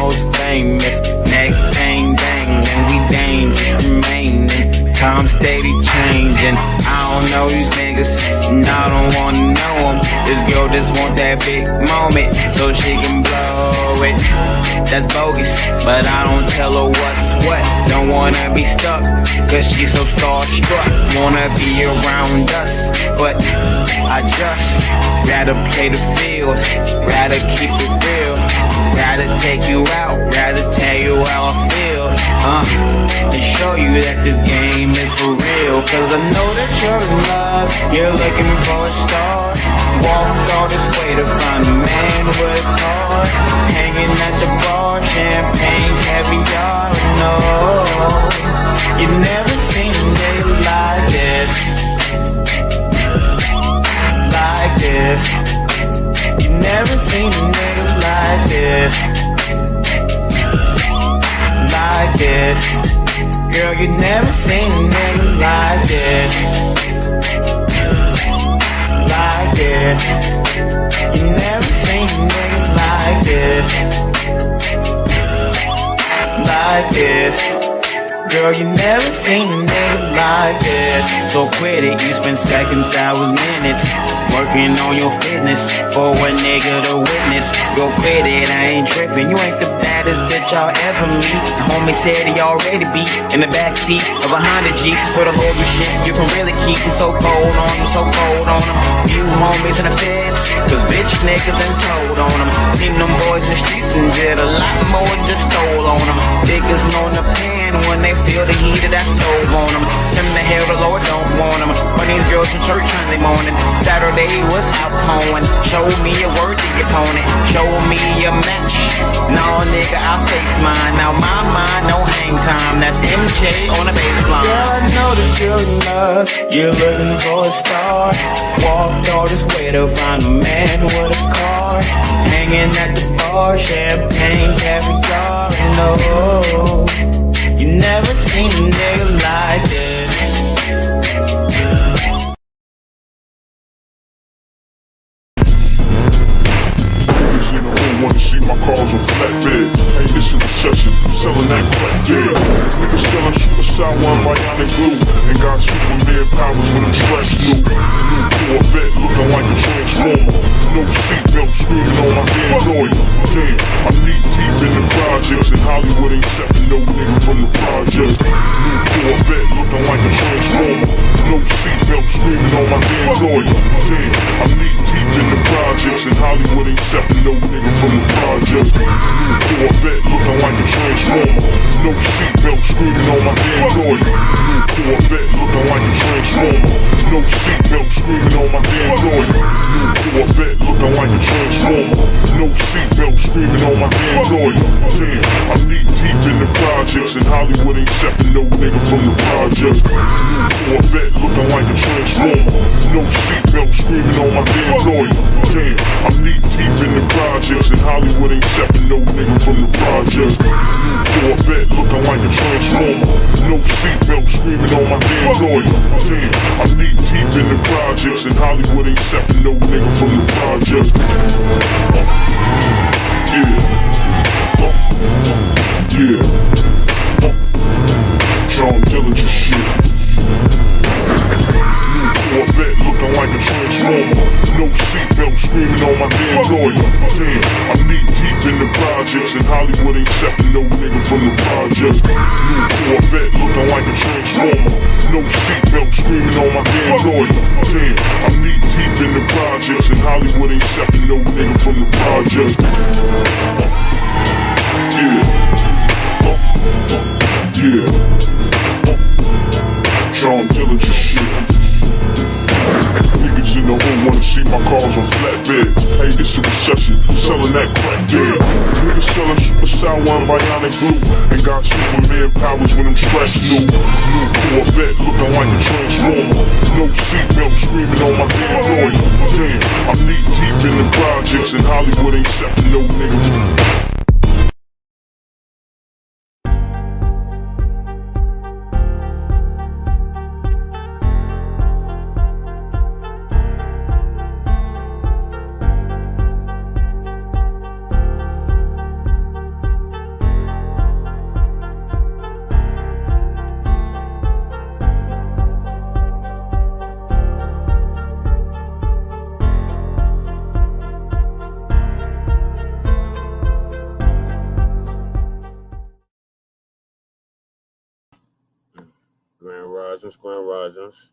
most famous. Neck bang bang, and we dangerous remaining. Time steady changing. I don't know these niggas, and I don't wanna know them. This girl just want that big moment, so she can blow it. That's bogus, but I don't tell her what's what. Don't wanna be stuck, cause she's so starstruck. Wanna be around us, but I just rather play the field, rather keep it real, rather take you out, rather tell you how I feel, and show you that this game is for real. Cause I know that you're in love, you're looking for a star. Walked all this way to find a man with a car, hanging at the bar, champagne, caviar. No, you never seen a nigga like this, like this. You never seen a nigga like this, like this. Girl, you never seen a nigga like this, like this. You never seen a nigga like this, like this. Girl, you never seen a nigga like this. So quit it, you spend seconds, hours, minutes working on your fitness for a nigga to witness. Go quit it, I ain't tripping. You ain't the baddest bitch I'll ever meet. The homie said he already be in the backseat of a Honda Jeep. For the Lord shit, you can really keep him so cold on him, so cold on him. Few homies in the feds, cause bitch niggas done told on him. Seen them boys in the streets and did a lot more just stole on them. Niggas know the pan when they feel the heat of that stove on them. Send the hell the Lord don't want them. But these girls in church Sunday morning, Saturday was out pouring. Show me a word to your opponent, show me a match. No nigga, I'll face mine. Now my mind, no hang time. That's MJ on the baseline. Yeah, I know that you're in love, you're looking for a star. Walked all this way to find a man with a car, hanging at the bar, champagne, caviar. No, you never seen a nigga like this. Wanna see my cars on flatbeds. Hey, this is a recession, selling that crack dead. Niggas selling suicide one bionic glue, and got Superman powers when I'm stressed new. New Corvette looking like a transformer. No seatbelt screaming on my damn lawyer. Damn, I'm knee deep in the projects, and Hollywood ain't accepting no nigga from the project. New Corvette looking like a transformer. No seatbelt screaming on my damn lawyer. Damn, I'm knee deep in the projects, and Hollywood ain't accepting no nigga from the project. New Corvette looking like a transformer. No seatbelt screaming on my damn lawyer. New Corvette looking like a transformer. No seatbelt screaming on my damn lawyer. New Corvette looking like a transformer. No seatbelt screaming on my damn lawyer. Damn, I'm knee deep in the projects, and Hollywood ain't accepting no nigga from the project. New Corvette looking like a transformer. No seatbelt screaming on my damn lawyer. Damn, I'm knee deep in the projects, and Hollywood ain't accepting no nigga from the project. New Corvette looking like a transformer. No seatbelt screaming on my damn lawyer. Damn, I'm knee deep in the projects, and Hollywood ain't accepting no nigga from the project. Yeah. John Dillinger shit. Corvette looking like a transformer. No seatbelt screaming on my damn lawyer. Damn, I'm knee deep in the projects, and Hollywood ain't accepting no nigga from the project. New Corvette looking like a transformer. No seatbelt screaming on my damn lawyer. Damn, I'm knee deep in the projects, and Hollywood ain't accepting no nigga from the project. John Dillinger shit. Niggas in the hood wanna see my cars on flatbeds. Hey, this is a recession, selling that crack dead. Niggas selling suicide one bionic glue, and got Superman powers when I'm stressed new. New Corvette looking like a transformer. No seatbelt screaming on my damn lawyer. Damn, I'm knee deep in the projects, and Hollywood ain't accepting no niggas. Risings, Grand Risings.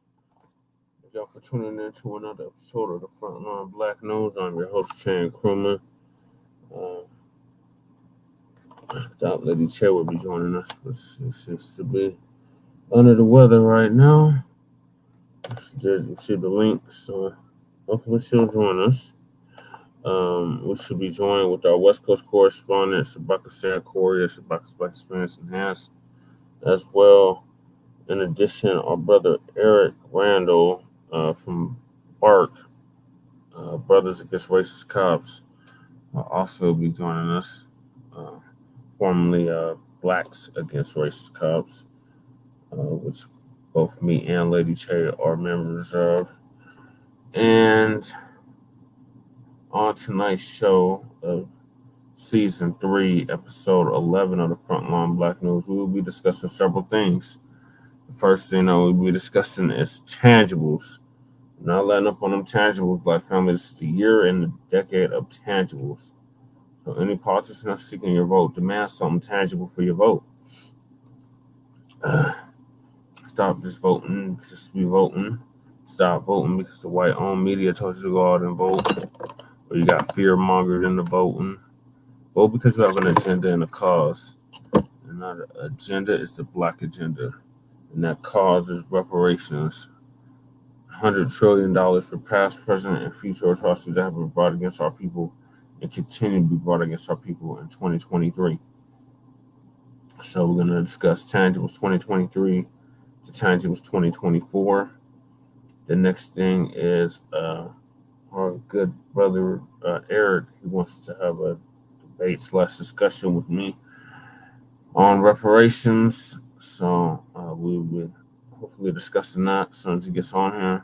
Thank y'all for tuning in to another episode of the Front Line Blacc News. I'm your host, Chan Crewman. Doubt Lady Chair will be joining us, but she seems to be under the weather right now. She did receive the link, so hopefully she'll join us. We should be joined with our West Coast correspondent, Shabaka Shabaka's Black Experience Enhanced, as well. In addition, our brother Eric Randall from BARC, Brothers Against Racist Cops, will also be joining us, formerly Blaccs Against Racist Cops, which both me and Lady Cherry are members of. And on tonight's show of Season 3, Episode 11 of the Front Line Blacc News, we will be discussing several things. The first thing that we'll be discussing is tangibles. Not letting up on them tangibles, Black families. It's the year and the decade of tangibles. So any politician that's seeking your vote, demand something tangible for your vote. Stop just voting just to be voting. Stop voting because the white-owned media told you to go out and vote. Or you got fear-mongered into voting. Vote because you have an agenda and a cause. And that agenda is the Black agenda. And that cause is reparations. $100 trillion for past, present, and future atrocities that have been brought against our people and continue to be brought against our people in 2023. So we're going to discuss Tangibles 2023 to Tangibles 2024. The next thing is our good brother Eric. He wants to have a debate/discussion with me on reparations. So we will be hopefully discussing that as soon as he gets on here.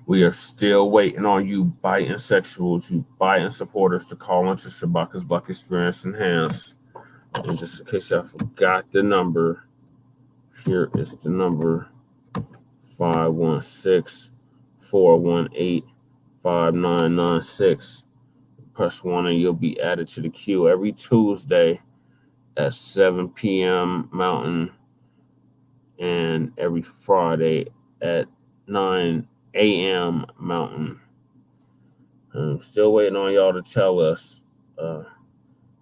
We are still waiting on you Bidensexuals, you Biden supporters, to call into Shabaka's Black Experience Enhanced. And just in case I forgot the number, here is the number: 516-418-5996. Press 1 and you'll be added to the queue every Tuesday at 7 p.m. Mountain and every Friday at 9 a.m. Mountain. I'm still waiting on y'all to tell us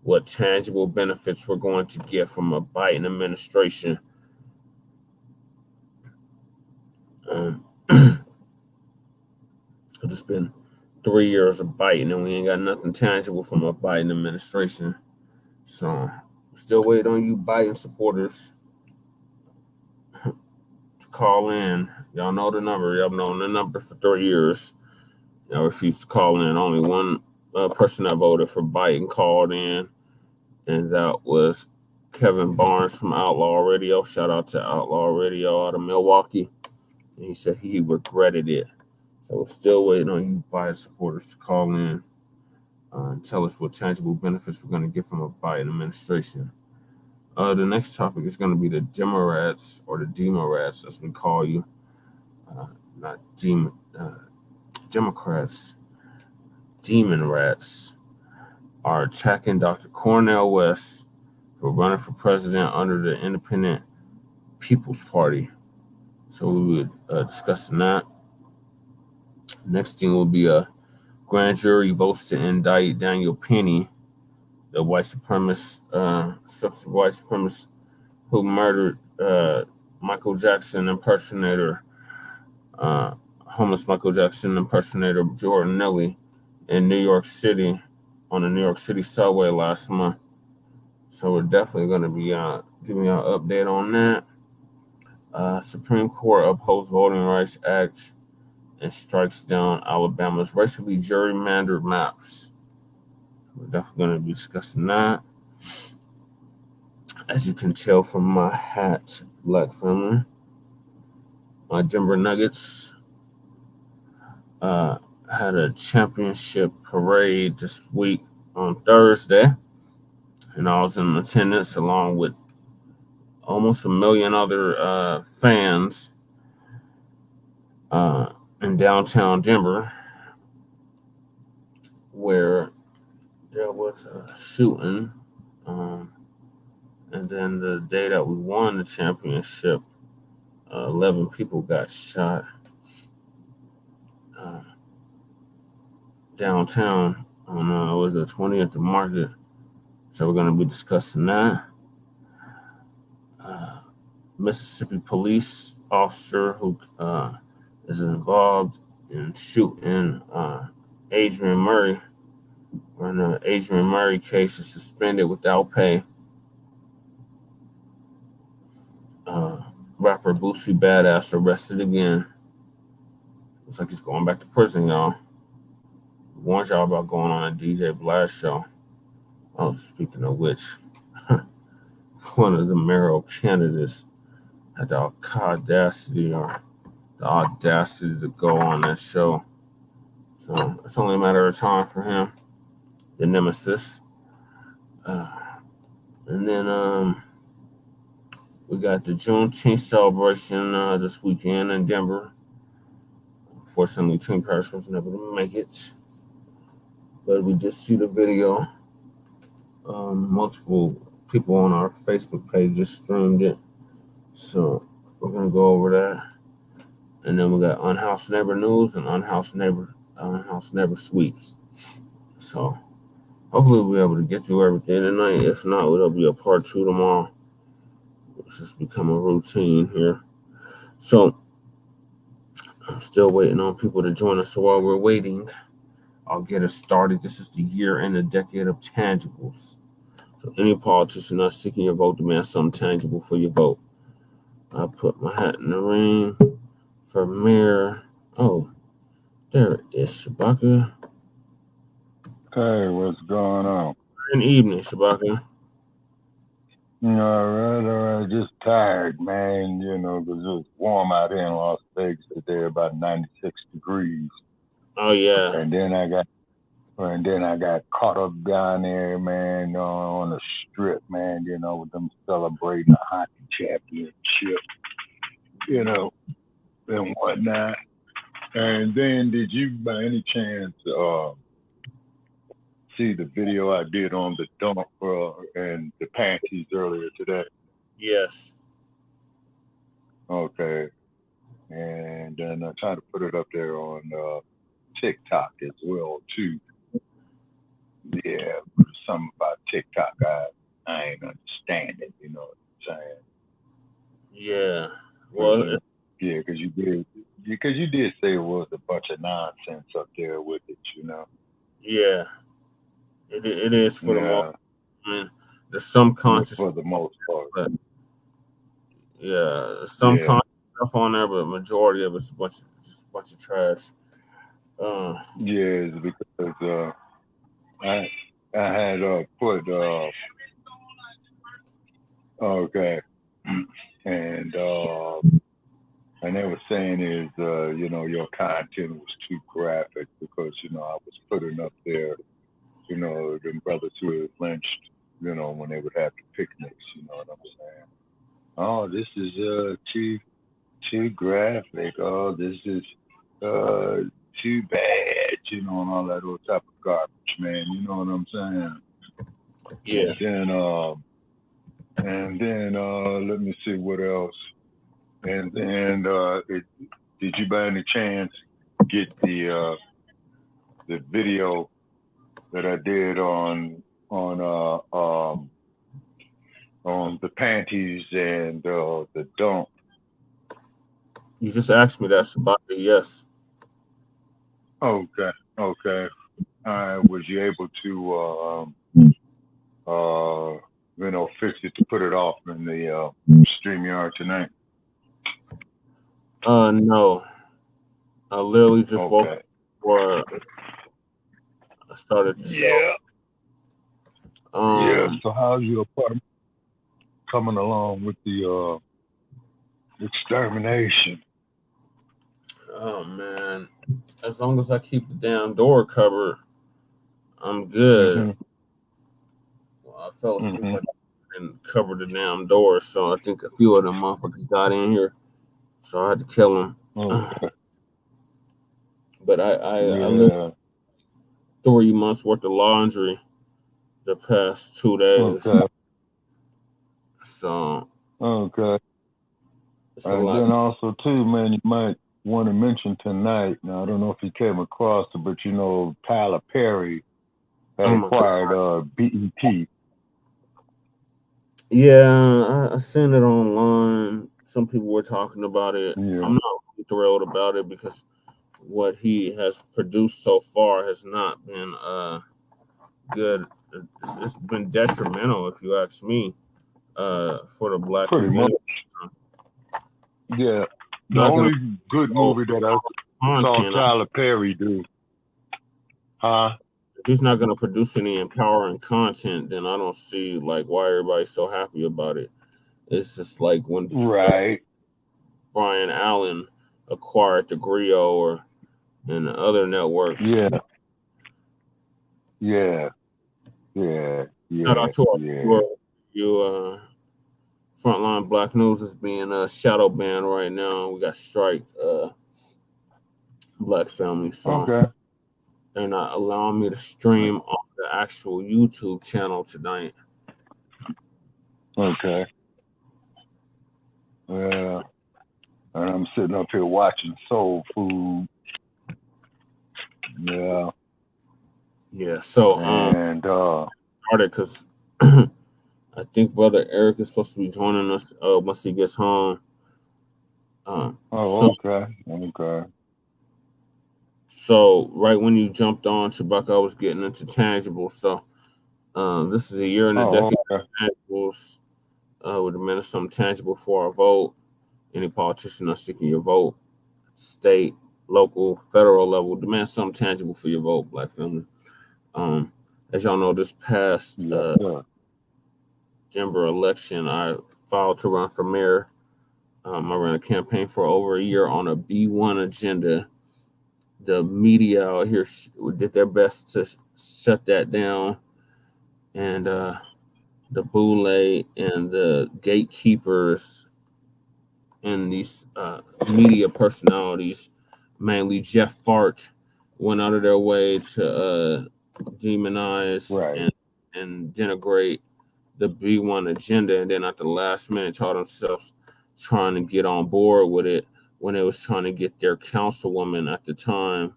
what tangible benefits we're going to get from a Biden administration. It's been 3 years of Biden and we ain't got nothing tangible from a Biden administration. So still waiting on you Biden supporters to call in. Y'all know the number. Y'all known the number for 3 years. Y'all refused to call in. Only one person that voted for Biden called in, and that was Kevin Barnes from Outlaw Radio. Shout out to Outlaw Radio out of Milwaukee. And he said he regretted it. So we're still waiting on you Biden supporters to call in and tell us what tangible benefits we're going to get from a Biden administration. The next topic is going to be the Democrats, or the Democrats, as we call you. Not Democrats. Demon rats are attacking Dr. Cornel West for running for president under the Independent People's Party. So we would discuss that. Next thing will be a grand jury votes to indict Daniel Penny, the white supremacist who murdered Michael Jackson impersonator, homeless Michael Jackson impersonator Jordan Neely in New York City on the New York City Subway last month. So we're definitely going to be giving you an update on that. Supreme Court upholds Voting Rights Act and strikes down Alabama's racially gerrymandered maps. We're definitely going to be discussing that. As you can tell from my hat, Black family, my Denver Nuggets had a championship parade this week on Thursday, and I was in attendance along with almost 1 million other fans in downtown Denver, where there was a shooting And then the day that we won the championship, 11 people got shot downtown on was the 20th of Market. So we're going to be discussing that. Mississippi police officer who is involved in shooting Aderrien Murray, or the Aderrien Murray case, is suspended without pay. Rapper Boosie Badass arrested again. Looks like he's going back to prison, y'all. Warned y'all about going on a DJ Blacc show. Oh, speaking of which, one of the mayoral candidates had the audacity to go on that show. So it's only a matter of time for him, the nemesis. And then we got the Juneteenth celebration this weekend in Denver. Unfortunately, Team Paris wasn't able to make it, but we did see the video. Multiple people on our Facebook page just streamed it, so we're gonna go over that. And then we got Unhoused Neighbor News and Unhoused Neighbor Sweets. So hopefully we'll be able to get through everything tonight. If not, it'll be a part 2 tomorrow. It's just become a routine here. So I'm still waiting on people to join us. So while we're waiting, I'll get us started. This is the year and the decade of tangibles. So any politician not seeking your vote demands something tangible for your vote. I put my hat in the ring for mayor. Oh, there is Shabaka. Hey, what's going on? Good evening, Shabaka. All right. Just tired, man, because it was warm out here in Las Vegas today, about 96 degrees. Oh, yeah. And then I got caught up down there, man, on the strip, man, with them celebrating the hockey championship, and whatnot. And then did you, by any chance, see the video I did on the dump and the panties earlier today? Yes. Okay. And then I tried to put it up there on TikTok as well, too. Yeah, something about TikTok I ain't understanding, you know what I'm saying? Yeah. Well, yeah, because you did say it was a bunch of nonsense up there with it, Yeah. It is for the most. I mean, there's some conscious for the most part. But yeah, some conscious stuff on there, but majority of it's just a bunch of trash. Yeah, it's because I had put okay, and they were saying is your content was too graphic because I was putting up there them brothers who were lynched when they would have the picnics, you know what I'm saying? Oh, this is too graphic. Oh, this is too bad, and all that old type of garbage, man. You know what I'm saying? Yeah. And then let me see what else. And then did you by any chance get the video that I did on the panties and the dump? You just asked me that, Shabaka. Yes. Okay. Was you able to fix it to put it off in the StreamYard tonight? No. I literally just woke up before I started the show. Yeah. So how's your apartment coming along with the extermination? Oh man, as long as I keep the damn door covered, I'm good. Mm-hmm. Well, I fell asleep and covered the damn door, so I think a few of them motherfuckers got in here, so I had to kill them. Okay. But I lived 3 months worth of laundry the past 2 days. Okay. So Okay. it's a And lot. then also too, man, you might want to mention tonight. Now I don't know if you came across it, but you know Tyler Perry had Oh my acquired BET. Yeah, I seen it online. Some people were talking about it. Yeah. I'm not really thrilled about it because what he has produced so far has not been good. It's been detrimental, if you ask me, for the black Pretty much. community. Yeah. The Not only gonna good movie that I saw content. Tyler Perry do. Huh? If he's not gonna produce any empowering content, then I don't see like why everybody's so happy about it. It's just like when Right. Brian Allen acquired the Griot and the other networks. Yeah. Yeah. Yeah. Shout Yeah. out to our Yeah. you Front Line Blacc News is being shadow banned right now. We got striked Black family, so Okay. they're not allowing me to stream on the actual YouTube channel tonight. Okay. Yeah. And I'm sitting up here watching Soul Food. Yeah. Yeah, so And started because I think Brother Eric is supposed to be joining us once he gets home. okay. Okay. So right when you jumped on, Shabaka, I was getting into tangibles. So this is a year and a decade Okay. of tangibles. We demand something tangible for our vote. Any politician that's seeking your vote, state, local, federal level, demand something tangible for your vote, Black family. As y'all know, this past Denver election, I filed to run for mayor. I ran a campaign for over a year on a B1 agenda. The media out here did their best to shut that down, and the boule and the gatekeepers and these media personalities, mainly Jeff Fart, went out of their way to demonize and denigrate the B1 agenda, and then at the last minute taught themselves trying to get on board with it when they was trying to get their councilwoman at the time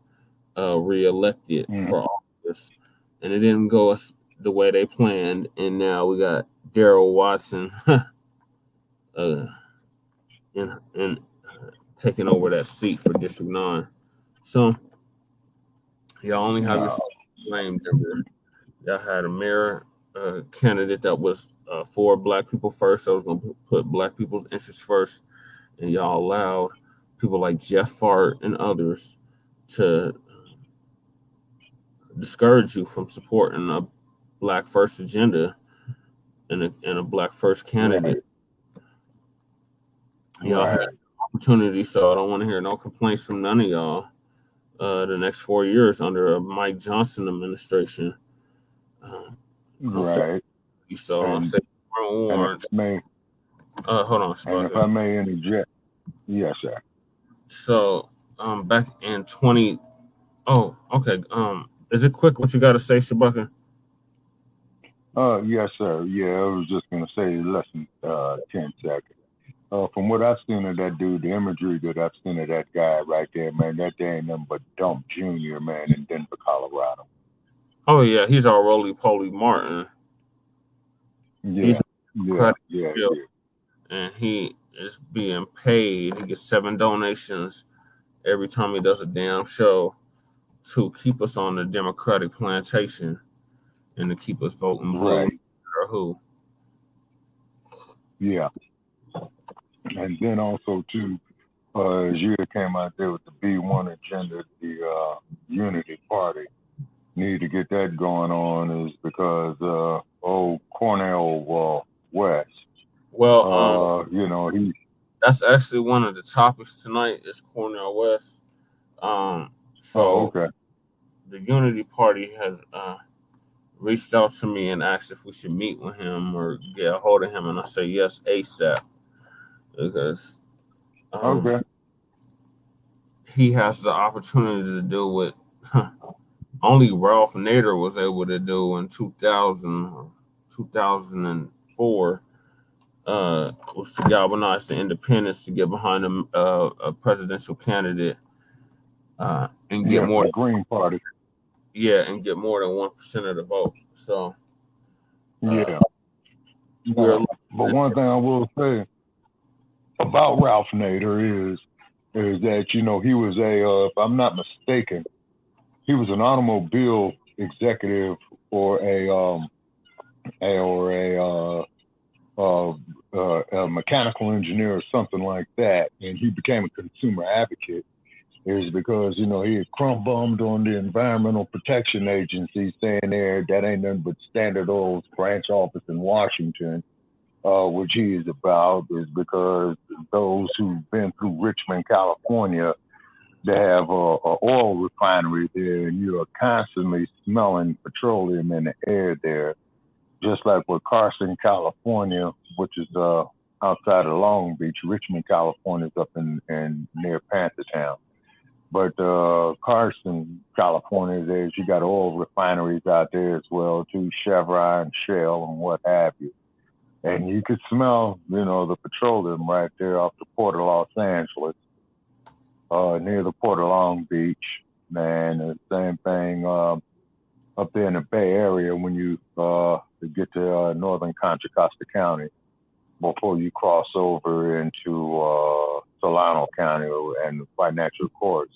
reelected for office, and it didn't go the way they planned, and now we got Daryl Watson in taking over that seat for District 9. So y'all only have yourself blamed. Y'all had a mayor candidate that was for Black people first, that was going to put Black people's interests first, and y'all allowed people like Jeff Fart and others to discourage you from supporting a Black first agenda and a Black first candidate. Y'all had opportunity, so I don't want to hear no complaints from none of y'all the next 4 years under a Mike Johnson administration. So I'll say warrants. Hold on, and if I may interject, yes, sir. So back in 20. Oh, okay. Is it quick what you got to say, Shabaka? Yes, sir. Yeah, I was just gonna say less than 10 seconds. From what I've seen of that dude, the imagery that I've seen of that guy right there, man, that day ain't nothing but Dump Jr., man, in Denver, Colorado. Oh yeah, he's our roly-poly Martin. Yeah, yeah. And he is being paid. He gets 7 donations every time he does a damn show to keep us on the Democratic plantation and to keep us voting blue or who. Yeah. And then also too, as you came out there with the B1 agenda, the Unity Party, need to get that going on is because Cornel West. Well, you know, that's actually one of the topics tonight is Cornel West. The Unity Party has reached out to me and asked if we should meet with him or get a hold of him, and I say yes ASAP because he has the opportunity to do what only Ralph Nader was able to do in 2000 or 2004 was to galvanize the independents to get behind a presidential candidate and get more. The Green Party. Yeah, and get more than 1% of the vote. So Yeah. we're But one thing I will say about Ralph Nader is that, you know, he was if I'm not mistaken, he was an automobile executive or a mechanical engineer or something like that, and he became a consumer advocate. Is because, you know, he had crumb bummed on the Environmental Protection Agency, saying there that ain't nothing but Standard Oil's branch office in Washington, which he is about, is because those who've been through Richmond, California, they have a oil refinery there, and you are constantly smelling petroleum in the air there, just like with Carson, California, which is outside of Long Beach. Richmond, California is up in near Panthertown. But Carson, California, you got oil refineries out there as well, too, Chevron, Shell, and what have you. And you could smell, you know, the petroleum right there off the Port of Los Angeles, near the Port of Long Beach. And the same thing up there in the Bay Area when you get to northern Contra Costa County before you cross over into Solano County and financial courts.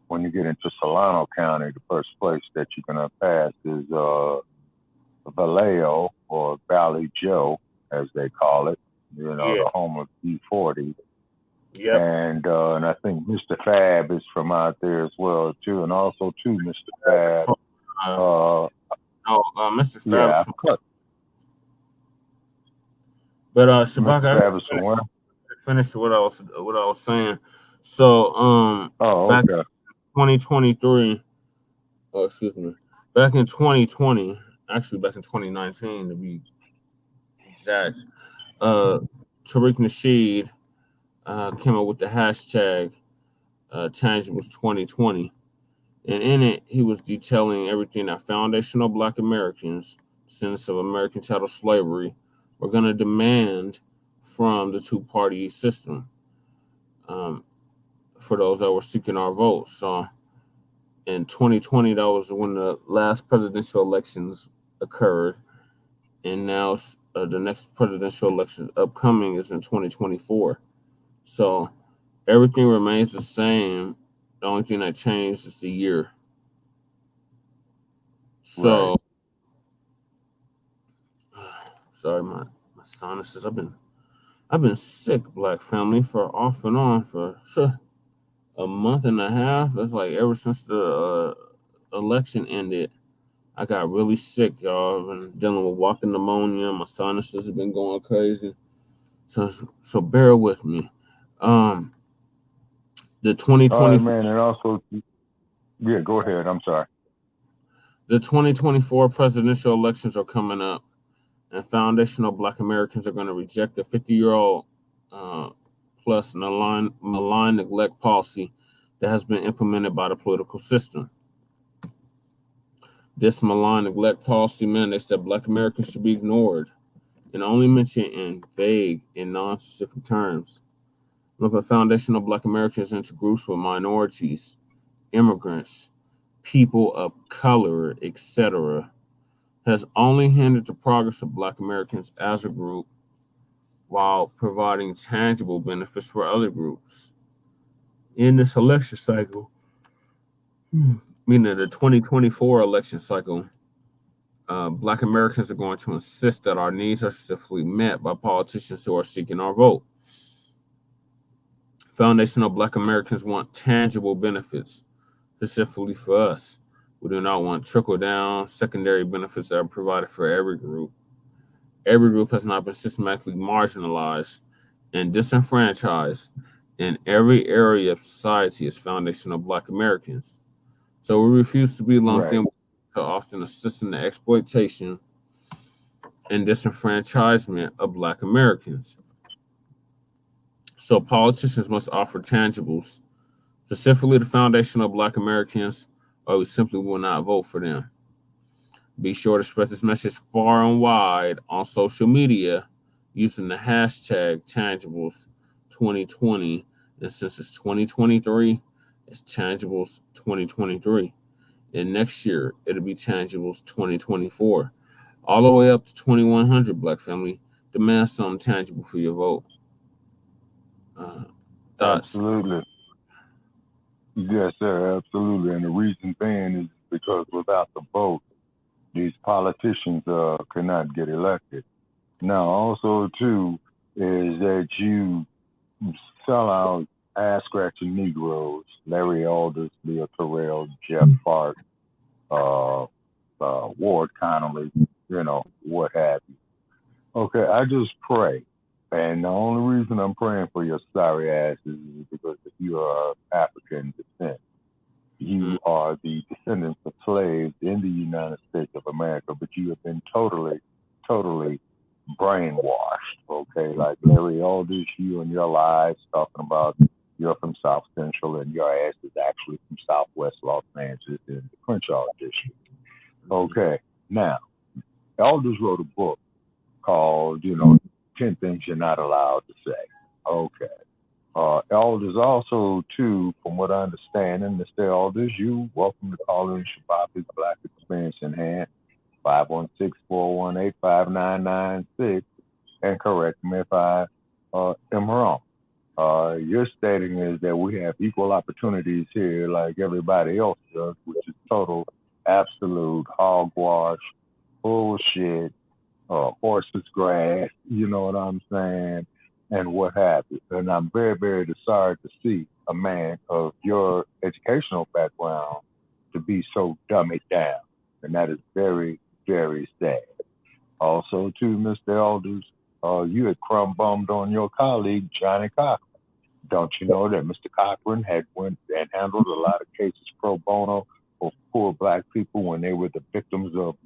When you get into Solano County, the first place that you're going to pass is Vallejo, or Valley Joe, as they call it, you know, the home of B40. Yep. And I think Mr. Fab is from out there as well, too. And also, too, Mr. Fab. Mr. Fab. Yeah, but Shabaka, finish what I was saying. So back in 2023, back in 2020, actually back in 2019 to be exact, Tariq Nasheed came up with the hashtag Tangibles 2020, and in it he was detailing everything that foundational Black Americans, descendants of American chattel slavery, were going to demand from the two-party system for those that were seeking our votes. So in 2020, that was when the last presidential elections occurred, and now the next presidential election upcoming is in 2024. So everything remains the same. The only thing that changed is the year. So, sorry, my sinuses. I've been sick, Black family, for off and on for a month and a half. It's like ever since the election ended, I got really sick, y'all. I've been dealing with walking pneumonia. My sinuses have been going crazy. So bear with me. The 2020 man, and also, yeah, go ahead. I'm sorry. The 2024 presidential elections are coming up, and foundational Black Americans are going to reject the 50-year-old plus malign neglect policy that has been implemented by the political system. This malign neglect policy mandates that Black Americans should be ignored and only mentioned in vague and non-specific terms. Lumping foundational Black Americans into groups with minorities, immigrants, people of color, etc., has only hindered the progress of Black Americans as a group while providing tangible benefits for other groups. In this election cycle, meaning the 2024 election cycle, Black Americans are going to insist that our needs are specifically met by politicians who are seeking our vote. Foundational Black Americans want tangible benefits, specifically for us. We do not want trickle-down secondary benefits that are provided for every group. Every group has not been systematically marginalized and disenfranchised in every area of society as foundational Black Americans. So we refuse to be lumped in to often assisting the exploitation and disenfranchisement of Black Americans. So politicians must offer tangibles, specifically the foundational Black Americans, or we simply will not vote for them. Be sure to spread this message far and wide on social media using the hashtag Tangibles 2020. And since it's 2023, it's Tangibles 2023. And next year, it'll be Tangibles 2024. All the way up to 2100, Black family. Demand something tangible for your vote. Absolutely. Yes, sir, absolutely. And the reason being is because without the vote, these politicians cannot get elected. Now, also, too, is that you sell out ass-scratching Negroes, Larry Elders, Leo Terrell, Jeff Bart, Ward Connolly, what have you. Okay, I just pray. And the only reason I'm praying for your sorry asses is because you are African descent. You are the descendants of slaves in the United States of America, but you have been totally brainwashed, okay? Like Larry Elders, you and your lies talking about you're from South Central and your ass is actually from Southwest Los Angeles in the Crenshaw district. Okay, now, Elders wrote a book called, 10 Things You're Not Allowed to Say. Okay. Elders also, too, from what I understand, and Mr. Elders, you welcome to call in Shabaka's Black Experience in Hand, 516-418-5996, and correct me if I am wrong. Your stating is that we have equal opportunities here like everybody else does, which is total, absolute hogwash, bullshit, horse's grass, you know what I'm saying, and what have you. And I'm very, very sorry to see a man of your educational background to be so dummied down. And that is very, very sad. Also, too, Mr. Elders, you had crumb bummed on your colleague, Johnny Cochran. Don't you know that Mr. Cochran had went and handled a lot of cases pro bono for poor Black people when they were the victims of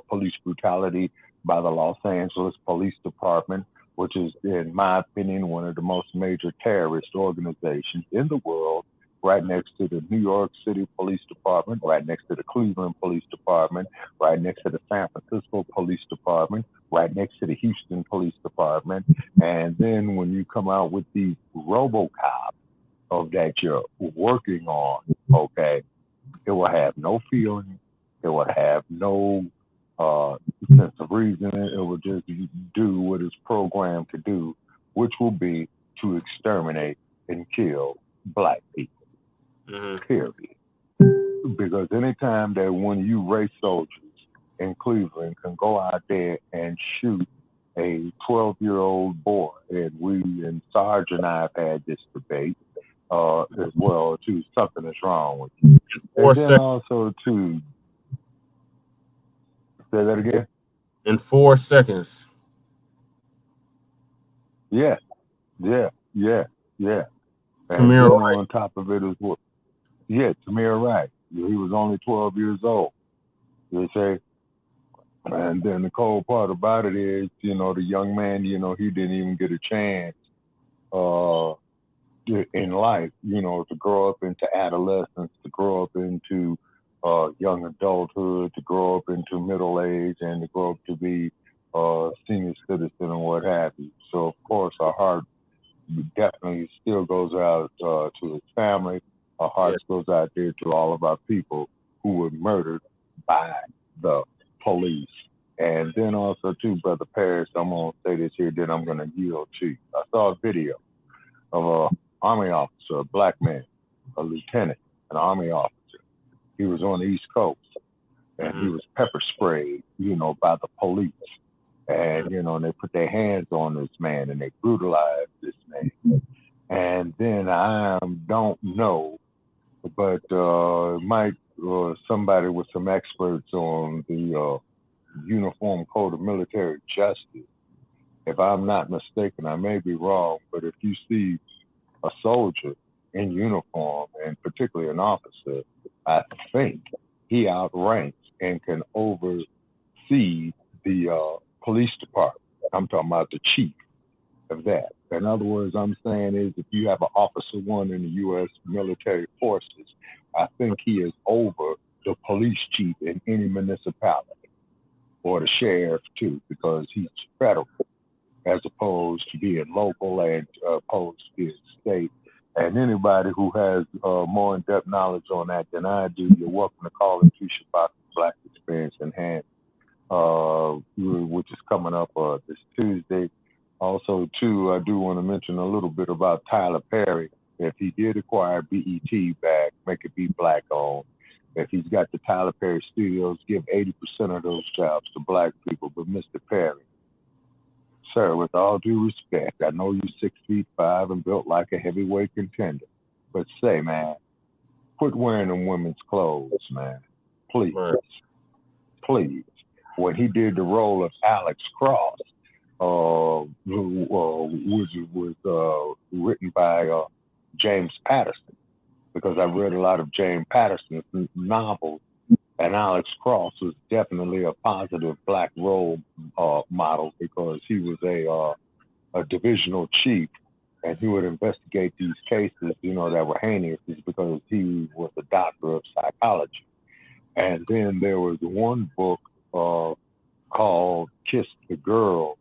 police brutality by the Los Angeles Police Department, which is, in my opinion, one of the most major terrorist organizations in the world, right next to the New York City Police Department, right next to the Cleveland Police Department, right next to the San Francisco Police Department, right next to the Houston Police Department. And then when you come out with these RoboCop that you're working on, okay, it will have no feeling, it will have no sense of reason. It will just do what it's programmed to do, which will be to exterminate and kill Black people. Period. Because anytime that when you race soldiers in Cleveland can go out there and shoot a 12-year-old boy, and we and Sarge and I have had this debate as well, too, something is wrong with you. And then also, too, say that again? In 4 seconds. Yeah. And Tamir Wright. On top of it is what? Yeah, Tamir Wright. He was only 12 years old. You say? And then the cold part about it is, the young man, he didn't even get a chance in life, to grow up into adolescence, to grow up into young adulthood, to grow up into middle age, and to grow up to be a senior citizen and what have you. So, of course, our heart definitely still goes out to his family. Our hearts goes out there to all of our people who were murdered by the police. And then also, too, Brother Paris, I'm going to say this here, then I'm going to yield to you. I saw a video of an Army officer, a Black man, a lieutenant, an Army officer. He was on the East Coast, and he was pepper sprayed, by the police. And, and they put their hands on this man, and they brutalized this man. And then I don't know, but Mike, somebody with some experts on the Uniform Code of Military Justice, if I'm not mistaken, I may be wrong, but if you see a soldier in uniform, and particularly an officer, I think he outranks and can oversee the police department. I'm talking about the chief of that. In other words, I'm saying is if you have an officer one in the U.S. military forces, I think he is over the police chief in any municipality, or the sheriff too, because he's federal. as opposed to being local and opposed to being state. And anybody who has more in-depth knowledge on that than I do, you're welcome to call into Shabaka Black Experience Enhanced, which is coming up this Tuesday. Also, too, I do want to mention a little bit about Tyler Perry. If he did acquire BET back, make it be Black owned. If he's got the Tyler Perry Studios, give 80% of those jobs to Black people. But Mr. Perry, sir, with all due respect, I know you're 6'5" and built like a heavyweight contender. But say, man, quit wearing them women's clothes, man. Please. Right. Please. When he did the role of Alex Cross, who was written by James Patterson, because I read a lot of James Patterson's novels, and Alex Cross was definitely a positive Black role model because he was a divisional chief, and he would investigate these cases, you know, that were heinous because he was a doctor of psychology. And then there was one book called Kiss the Girls,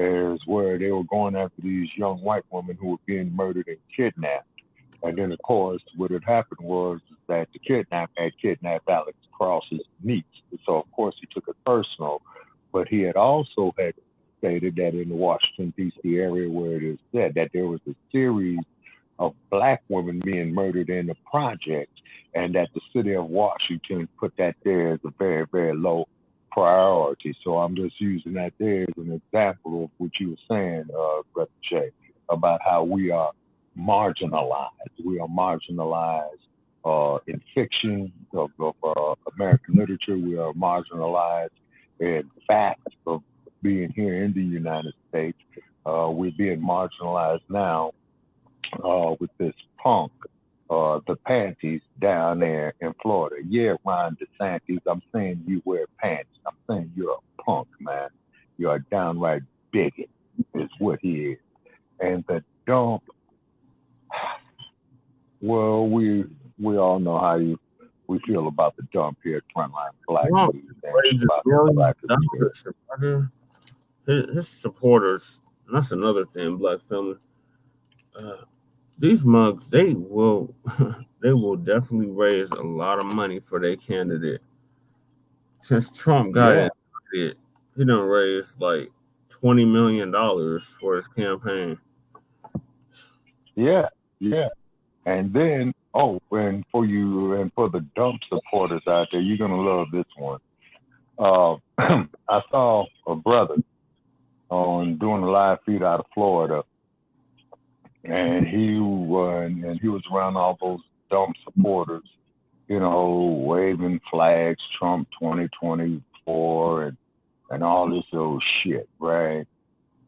is where they were going after these young white women who were being murdered and kidnapped. And then, of course, what had happened was that the kidnapper had kidnapped Alex Cross's niece. So, of course, he took it personal. But he had also had stated that in the Washington, D.C. area where it is said that there was a series of Black women being murdered in the project, and that the city of Washington put that there as a very, very low priority. So I'm just using that there as an example of what you were saying, Brother Jay, about how we are marginalized. We are marginalized in fiction of American literature. We are marginalized in fact of being here in the United States. We're being marginalized now with this punk, the panties down there in Florida. Yeah, Ron DeSantis, I'm saying you wear panties. I'm saying you're a punk, man. You're a downright bigot, is what he is. And the dump, well, we all know how we feel about the dump here at Front Line Blacc. His supporters, and that's another thing, Black family. These mugs, they will definitely raise a lot of money for their candidate. Since Trump got it, he done raised like $20 million for his campaign. Yeah. And then, and for you and for the dump supporters out there, you're gonna love this one. I saw a brother doing a live feed out of Florida, and he was around all those dump supporters, you know, waving flags, Trump 2024, and all this old shit, right?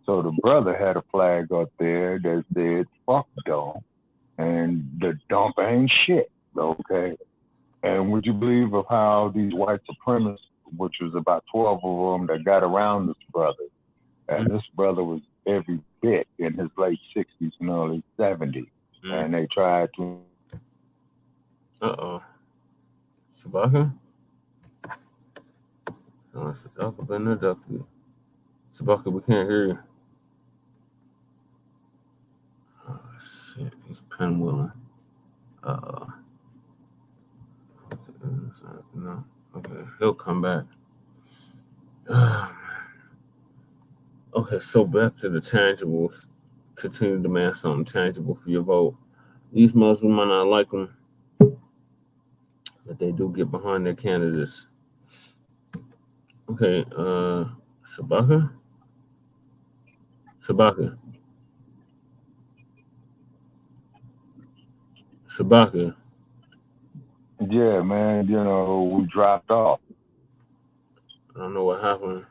So the brother had a flag up there that said "fuck dump," and the dump ain't shit, okay? And would you believe of how these white supremacists, which was about 12 of them, that got around this brother, and this brother was every bit in his late 60s and early 70s, and they tried to. Shabaka? Shabaka been abducted. Shabaka, we can't hear you. Oh shit, he's pinwheeling. No. Okay, he'll come back. Okay, so back to the tangibles. Continue to demand something tangible for your vote. These Muslims might not like them, but they do get behind their candidates. Okay, Shabaka? Shabaka? Yeah, man, you know, we dropped off. I don't know what happened.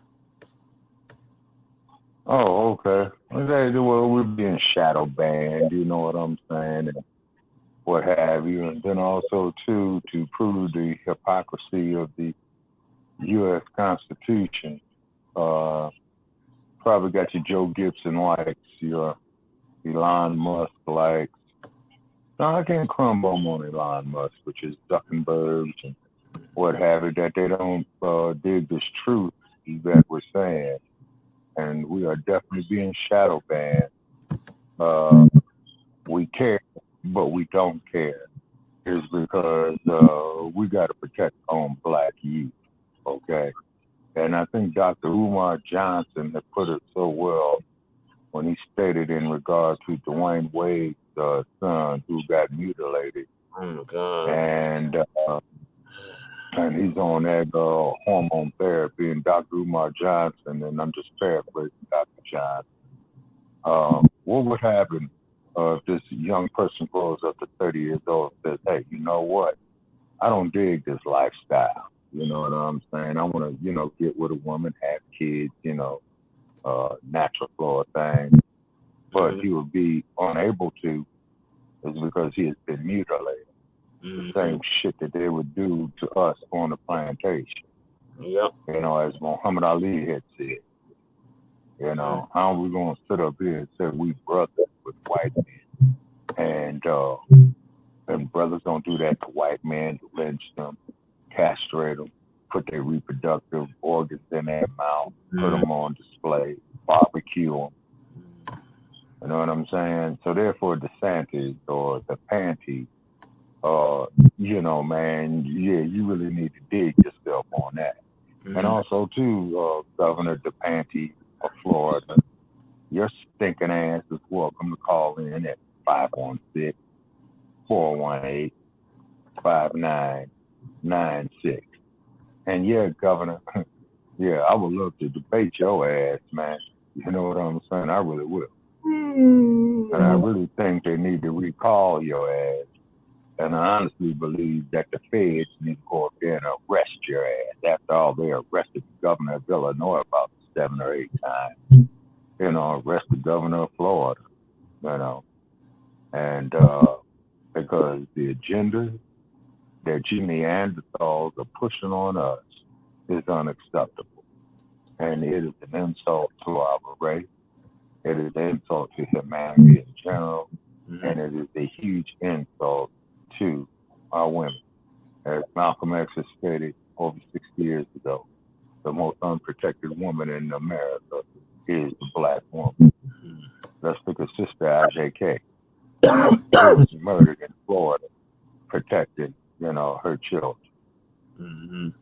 Oh, okay. Well, we're being shadow banned, you know what I'm saying, and what have you. And then also, too, to prove the hypocrisy of the U.S. Constitution, probably got your Joe Gibson likes, your Elon Musk likes. No, I can't crumble on Elon Musk, which is Zuckerberg and what have you, that they don't dig this truth that we're saying. and we are definitely being shadow banned. We care, but we don't care. Is because we got to protect our own Black youth, okay? And I think Dr. Umar Johnson had put it so well when he stated in regard to Dwayne Wade's son who got mutilated. Oh my God. And he's on that hormone therapy, and Dr. Umar Johnson, and I'm just paraphrasing Dr. Johnson. What would happen if this young person grows up to 30 years old and says, hey, you know what? I don't dig this lifestyle. You know what I'm saying? I want to, get with a woman, have kids, natural flow of things. But he would be unable to is because he has been mutilated. The same shit that they would do to us on the plantation. Yep. As Muhammad Ali had said. How are we going to sit up here and say we brothers with white men? And brothers don't do that to white men, who lynch them, castrate them, put their reproductive organs in their mouth, put them on display, barbecue them. You know what I'm saying? So therefore, DeSantis or the panty, man, you really need to dig yourself on that. And also, too, Governor DePanty of Florida, your stinking ass is welcome to call in at 516-418-5996. And yeah, Governor, I would love to debate your ass, man. You know what I'm saying? I really will. And I really think they need to recall your ass. And I honestly believe that the feds need to go up there and arrest your ass. After all, they arrested the governor of Illinois about 7 or 8 times. Arrest the governor of Florida, and because the agenda that you Neanderthals are pushing on us is unacceptable. And it is an insult to our race. It is an insult to humanity in general. And it is a huge insult to our women. As Malcolm X has stated over 60 years ago, the most unprotected woman in America is the Black woman. Let's look at Sister IJK. She was murdered in Florida, protecting, her children. And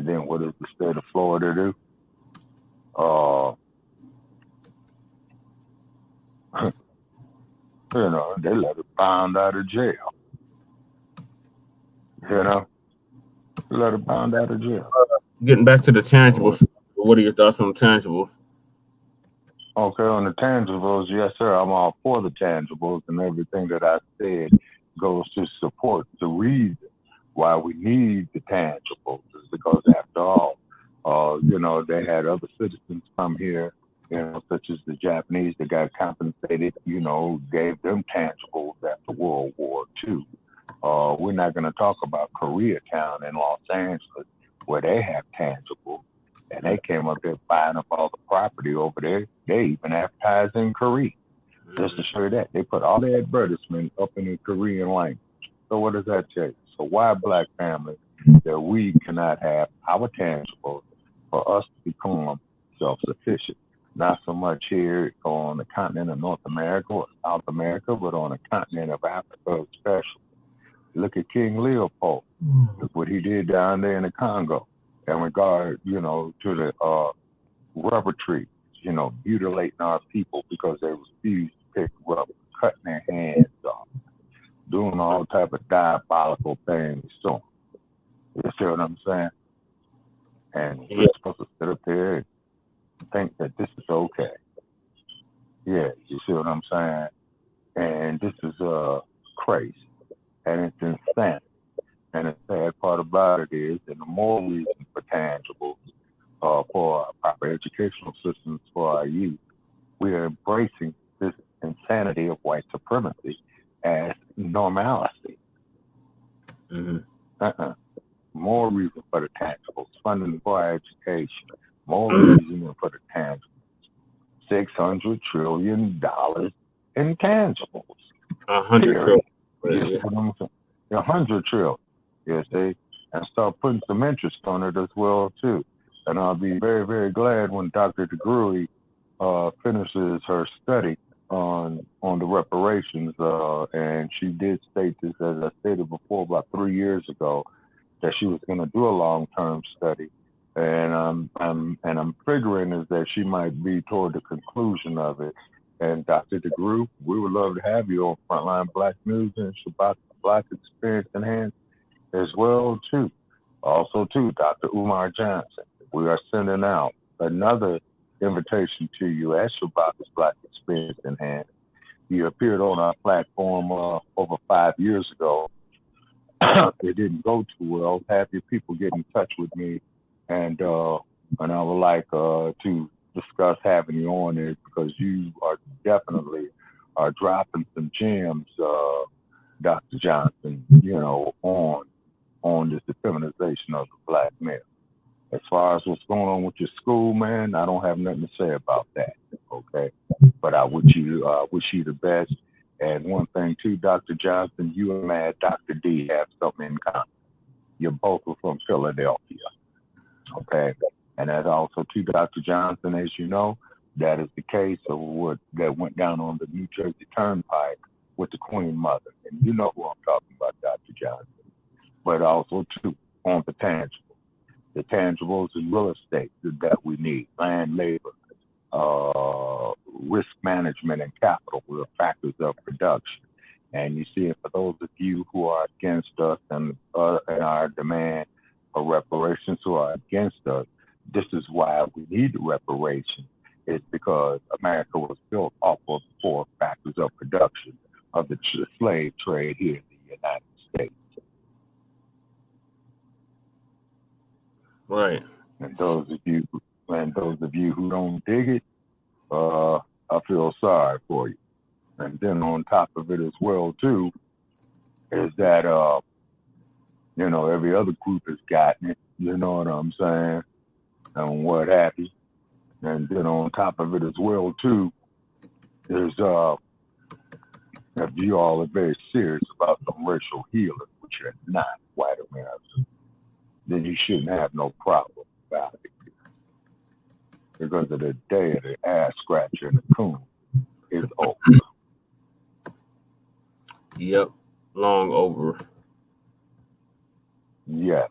then what does the state of Florida do? They let her bound out of jail. Let her bound out of jail. Getting back to the tangibles, what are your thoughts on tangibles? Okay, on the tangibles, yes, sir. I'm all for the tangibles, and everything that I said goes to support the reason why we need the tangibles. Is because after all, they had other citizens come here, such as the Japanese that got compensated, gave them tangibles after World War II. We're not going to talk about Koreatown in Los Angeles, where they have tangibles, and they came up there buying up all the property over there. They even advertised in Korea, just to show that. They put all the advertisements up in the Korean language. So what does that tell you? So why Black families that we cannot have our tangibles for us to become self-sufficient? Not so much here on the continent of North America or South America, but on the continent of Africa especially. Look at King Leopold. Look what he did down there in the Congo in regard, to the rubber trees, mutilating our people because they refused to pick rubber, cutting their hands off, doing all type of diabolical things to them. You see what I'm saying? And we're supposed to sit up there and think that this is okay. Yeah, you see what I'm saying? And this is crazy. And it's insane. And the sad part about it is, and the more reason for tangibles, for our proper educational systems for our youth, we are embracing this insanity of white supremacy as normalcy. More reason for the tangibles, funding for our education. More reason for the tangibles. $600 trillion in tangibles. 100 trillion. You know, 100 trillion. You see, and start putting some interest on it as well too. And I'll be very, very glad when Dr. DeGruy finishes her study on the reparations, and she did state this, as I stated before, about 3 years ago, that she was going to do a long-term study, and I'm figuring is that she might be toward the conclusion of it. And Dr. DeGroot, we would love to have you on Frontline Black News and Shabaka Black Experience Enhanced as well too. Also too, Dr. Umar Johnson. We are sending out another invitation to you at Shabaka's Black Experience Enhanced. You appeared on our platform over 5 years ago. It didn't go too well. Have your people get in touch with me, and I would like to discuss having you on there, because you are definitely dropping some gems, Dr. Johnson, on this defeminization of the Black male. As far as what's going on with your school, man, I don't have nothing to say about that, okay? But I wish you the best. And one thing too, Dr. Johnson, you and Mad Dr. D have something in common. You're both from Philadelphia, okay? And that's also too, Dr. Johnson, as you know, that is the case of what that went down on the New Jersey Turnpike with the Queen Mother. And you know who I'm talking about, Dr. Johnson. But also too, on the tangibles and real estate that we need, land, labor, risk management, and capital were factors of production. And you see it for those of you who are against us and our demand for reparations, who are against us. This is why we need the reparation. It's because America was built off of 4 factors of production of the slave trade here in the United States. Right. And those of you who don't dig it, I feel sorry for you. And then on top of it as well too, is that every other group has gotten it. You know what I'm saying? And what have you. And then on top of it as well too, is if you all are very serious about some racial healing, which you're not, white Americans, then you shouldn't have no problem about it. Because of the day of the ass scratcher and the coon is over. Yep, long over. Yes.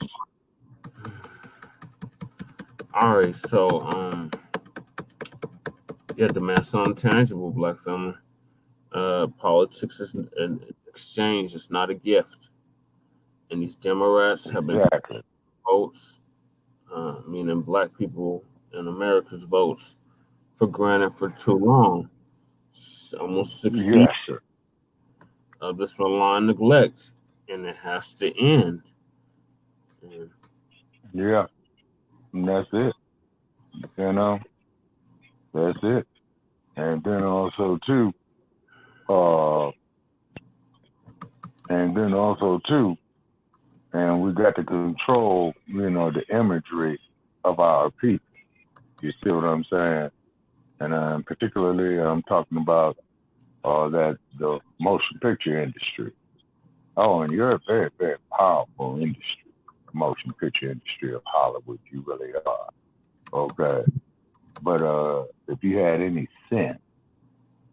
All right, so the mass on tangible, Black family. Politics is an exchange. It's not a gift. And these Democrats have been taking votes, meaning Black people and America's votes, for granted for too long. Almost 60 years of this malign neglect, and it has to end. Yeah, and that's it. That's it. And then also too, and we got to control, the imagery of our people. You see what I'm saying? And particularly, I'm talking about the motion picture industry. Oh, and you're a very, very powerful industry, the motion picture industry of Hollywood. You really are. Okay. But if you had any sense,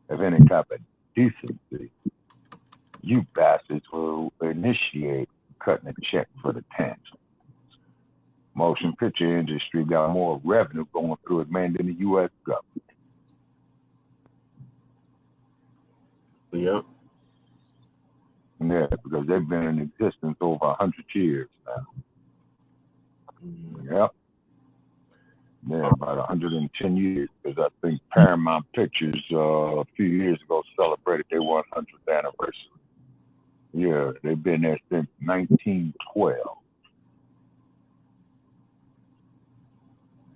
of any type of decency, you bastards will initiate cutting a check for the tangibles. Motion picture industry got more revenue going through it, man, than the U.S. government. Yep. Yeah, because they've been in existence over 100 years now. Yep. Yeah, about 110 years, because I think Paramount Pictures a few years ago celebrated their 100th anniversary. Yeah, they've been there since 1912.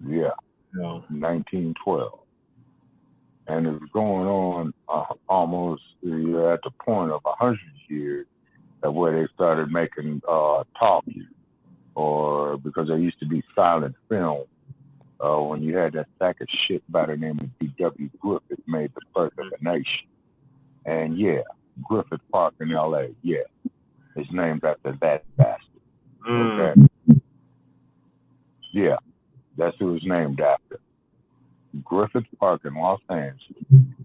Yeah, 1912. And it's going on almost at the point of 100 years where they started making talkies, or because there used to be silent film. When you had that sack of shit by the name of D.W. Griffith made the Birth of a Nation. And yeah, Griffith Park in L.A., yeah, it's named after that bastard. Okay? Yeah, that's who it's named after. Griffith Park in Los Angeles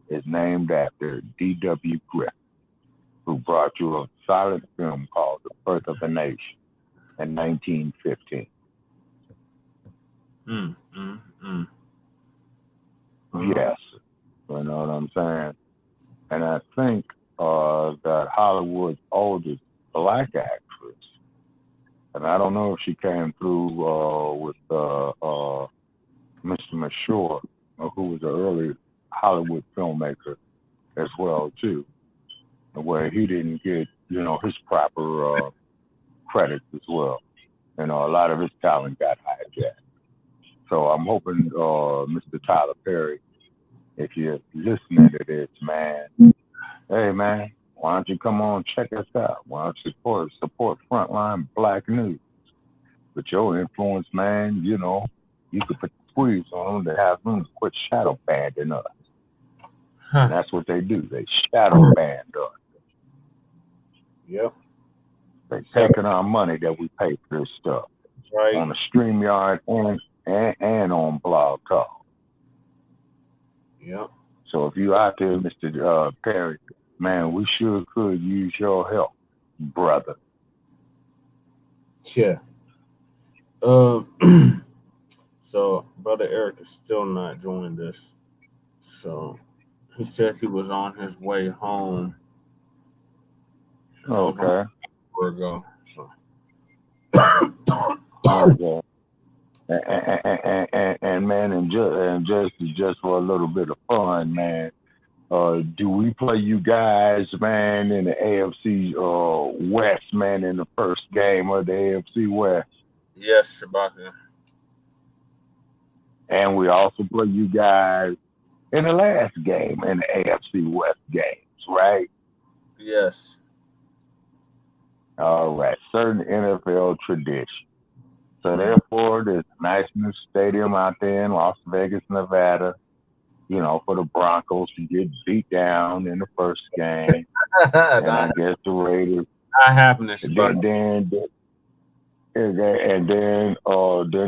is named after D.W. Griffith, who brought you a silent film called The Birth of a Nation in 1915. Yes, you know what I'm saying? And I think that Hollywood's oldest black actress, and I don't know if she came through with Mr. Mashore, who was an early Hollywood filmmaker as well too, where he didn't get, you know, his proper credit as well. You know, a lot of his talent got hijacked. So I'm hoping, Mr. Tyler Perry, if you're listening to this, man, hey, man, why don't you come on, check us out? Why don't you support Front Line Blacc News? With your influence, man, you know, you could put the squeeze on them to have them quit shadow banding us. And that's what they do. They shadow band us. Yep. They're taking our money that we pay for this stuff. Right. On the StreamYard and on Blog Talk. Yep. So if you out there, Mr. Perry, man, we sure could use your help, brother. Yeah. So Brother Eric is still not joining this. So he said he was on his way home. Okay. Ago. So. Okay. And man, and just for a little bit of fun, man. Do we play you guys, man, in the AFC West, man, in the first game of the AFC West? Yes, Shabaka. And we also play you guys in the last game in the AFC West games, right? Yes. All right. Certain NFL tradition. So therefore, there's a nice new stadium out there in Las Vegas, Nevada, you know, for the Broncos to get beat down in the first game. And I guess the Raiders. Not happening, then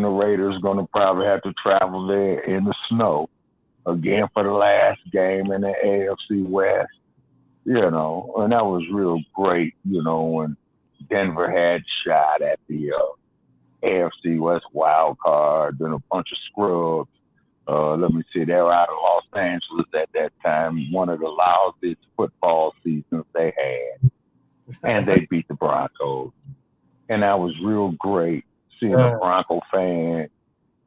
the Raiders going to probably have to travel there in the snow again for the last game in the AFC West, you know. And that was real great, you know, when Denver had shot at the AFC West wild card, then a bunch of scrubs. Let me see, they were out of Los Angeles at that time, one of the loudest football seasons they had. And they beat the Broncos. And that was real great seeing a Bronco fan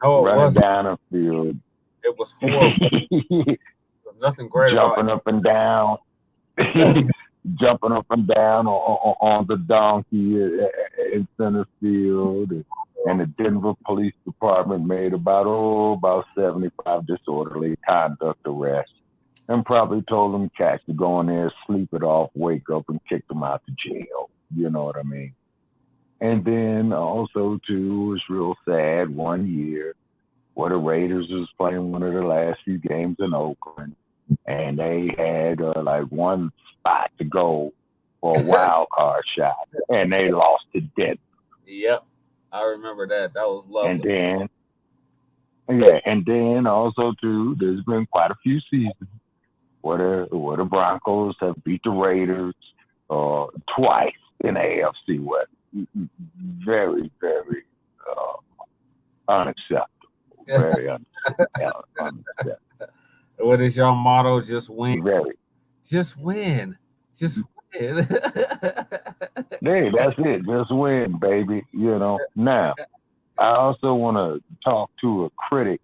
running down the field. It was horrible. There was nothing great jumping up and down. Jumping up and down on the donkey in center field. And the Denver Police Department made about 75 disorderly conduct arrests and probably told them cats to go in there, sleep it off, wake up, and kick them out to jail. You know what I mean? And then also, too, it was real sad one year where the Raiders was playing one of the last few games in Oakland, and they had like one spot to go for a wild card shot, and they lost to Denver. Yep. I remember that. That was lovely. And then also too, there's been quite a few seasons where the Broncos have beat the Raiders twice in the AFC West. Very, very unacceptable. Very unacceptable. What is your motto? Just win. Very. Just win. Just win. Hey, that's it. Just win, baby. You know. Now, I also want to talk to a critic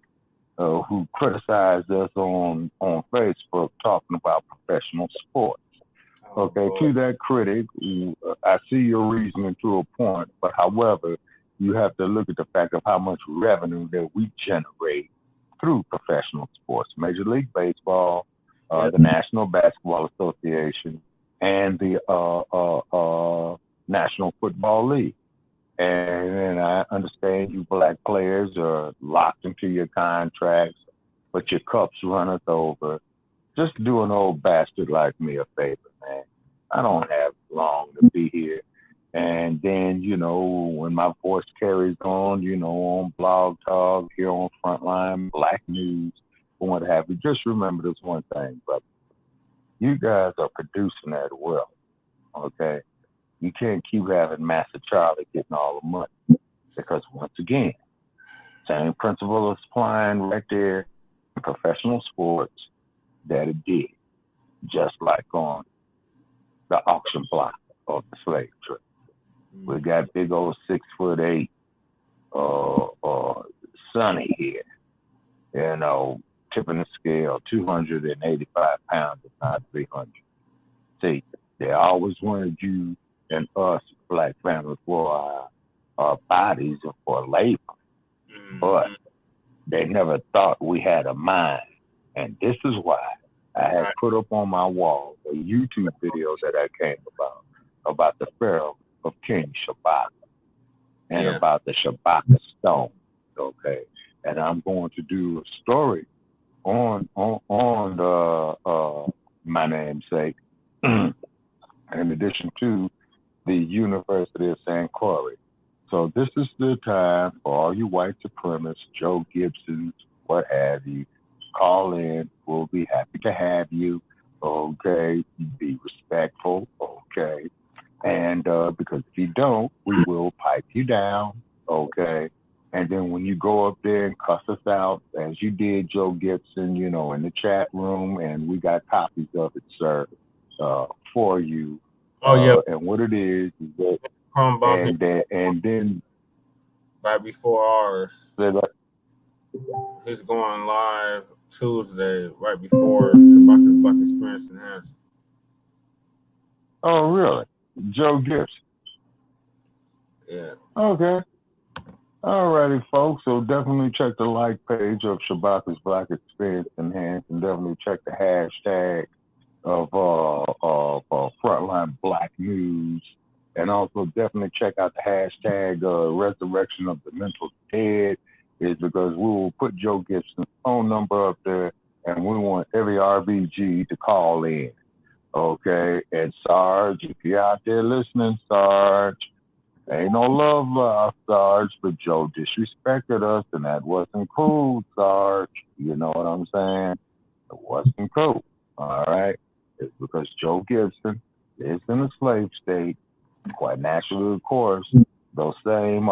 who criticized us on Facebook talking about professional sports. Okay, to that critic, I see your reasoning to a point, but however, you have to look at the fact of how much revenue that we generate through professional sports. Major League Baseball, the National Basketball Association, and the National Football League. And I understand you black players are locked into your contracts, but your cups runneth over. Just do an old bastard like me a favor, man. I don't have long to be here. And then, you know, when my voice carries on, you know, on Blog Talk, here on Front Line Blacc News, or what have you. Just remember this one thing, brother. You guys are producing that well, okay? You can't keep having Master Charlie getting all the money because, once again, same principle is applying right there in professional sports that it did, just like on the auction block of the slave trade. We got big old 6'8" Sonny here, you know, tipping the scale 285 pounds, if not 300. See, they always wanted you and us, black families, for our bodies or for labor, but they never thought we had a mind. And this is why I had put up on my wall a YouTube video that I came about the Pharaoh of King Shabaka and about the Shabaka stone, okay? And I'm going to do a story on my namesake, in addition to the University of St. Croix. So this is the time for all you white supremacists, Joe Gibsons, what have you, call in. We'll be happy to have you, okay? Be respectful, okay? And because if you don't, we will pipe you down, okay? And then when you go up there and cuss us out, as you did, Joe Gibson, you know, in the chat room, and we got copies of it, sir, for you. And what it is that, and then right before ours, he's going live Tuesday, right before Shabaka's Black Experience Enhanced. Oh, really? Joe Gibson. Yeah. Okay. All righty, folks. So definitely check the like page of Shabaka's Black Experience Enhanced, and definitely check the hashtag of Front Line Blacc News, and also definitely check out the hashtag Resurrection of the Mental Dead, is because we will put Joe Gibson's phone number up there, and we want every RBG to call in. Okay, and Sarge, if you're out there listening, Sarge, ain't no love lost, Sarge, but Joe disrespected us, and that wasn't cool, Sarge. You know what I'm saying? It wasn't cool, all right? It's because Joe Gibson is in a slave state. Quite naturally, of course, those same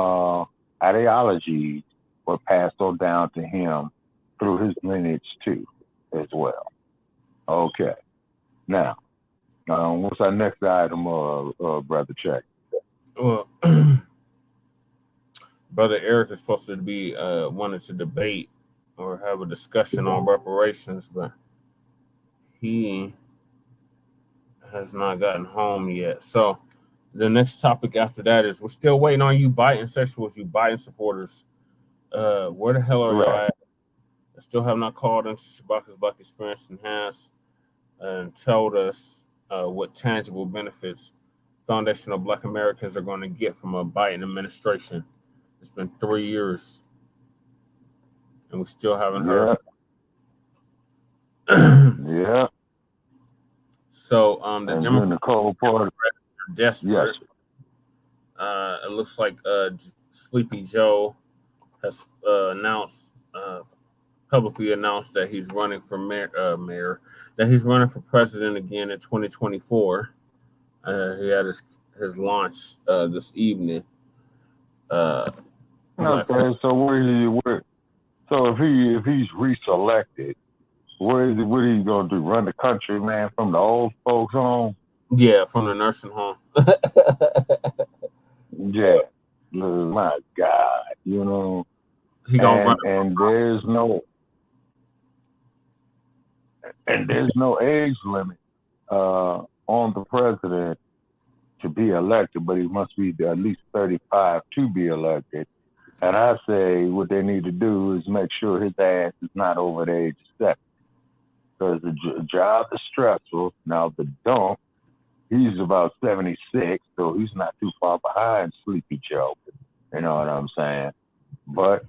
ideologies were passed on down to him through his lineage, too, as well. Okay. Now, what's our next item, Brother Check? Well, Brother Eric is supposed to be wanting to debate or have a discussion on reparations, but he has not gotten home yet. So the next topic after that is we're still waiting on you Bidensexuals, you Biden supporters. Where the hell are y'all at? I still have not called into Shabaka's Black Experience Enhanced and told us what tangible benefits foundational Black Americans are going to get from a Biden administration. It's been 3 years, and we still haven't heard. Yeah. So the Democrats are desperate. Yes. It looks like Sleepy Joe has publicly announced that he's running for mayor, that he's running for president again in 2024. He had his launch this evening. Okay, so so if he's reselected, what are you gonna do? Run the country, man, from the old folks home? Yeah, from the nursing home. Yeah, my God, you know. He gonna run, and there's no age limit on the president to be elected, but he must be at least 35 to be elected. And I say what they need to do is make sure his ass is not over the age of 70, because the job is stressful. Now the dump, he's about 76, so he's not too far behind Sleepy Joe. You know what I'm saying? But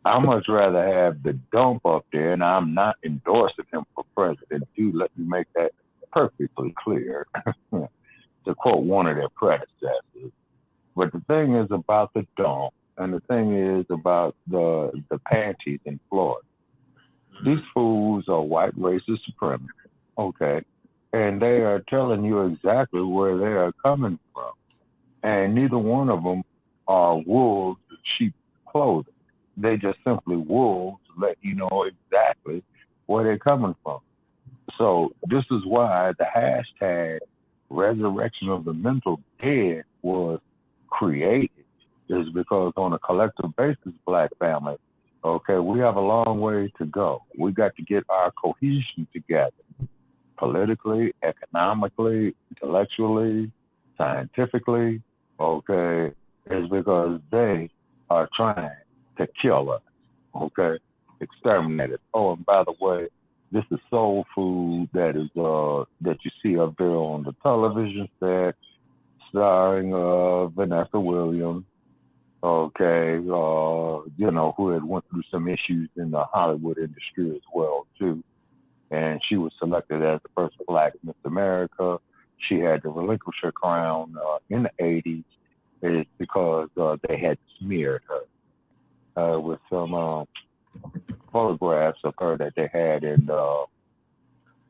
I'd much rather have the dump up there, and I'm not endorsing him for president. Do let me make that perfectly clear, to quote one of their predecessors. But the thing is about the dump, and the thing is about the panties in Florida. These fools are white racist supremacists, okay? And they are telling you exactly where they are coming from. And neither one of them are wolves in sheep clothing. They just simply wolves let you know exactly where they're coming from. So this is why the hashtag resurrection of the mental dead was created, is because on a collective basis, Black family, okay, we have a long way to go. We got to get our cohesion together, politically, economically, intellectually, scientifically, okay, is because they are trying to kill us, okay, exterminate us. Oh, and by the way, this is soul food that is that you see up there on the television set, starring Vanessa Williams, okay, you know, who had went through some issues in the Hollywood industry as well too, and she was selected as the first Black Miss America. She had to relinquish her crown in the 80s. It's because they had smeared her with some photographs of her that they had in,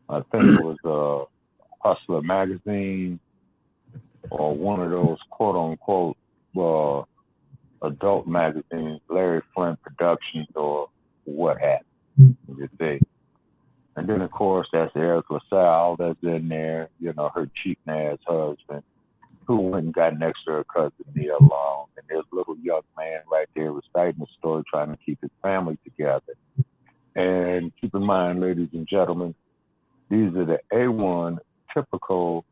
I think it was Hustler magazine or one of those quote unquote adult magazines, Larry Flint Productions or what have you see. And then of course that's Eric LaSalle that's in there, you know, her cheating ass husband, who went and got next to her cousin Nia Long, and this little young man right there reciting the story, trying to keep his family together. And keep in mind, ladies and gentlemen, these are the A1 typical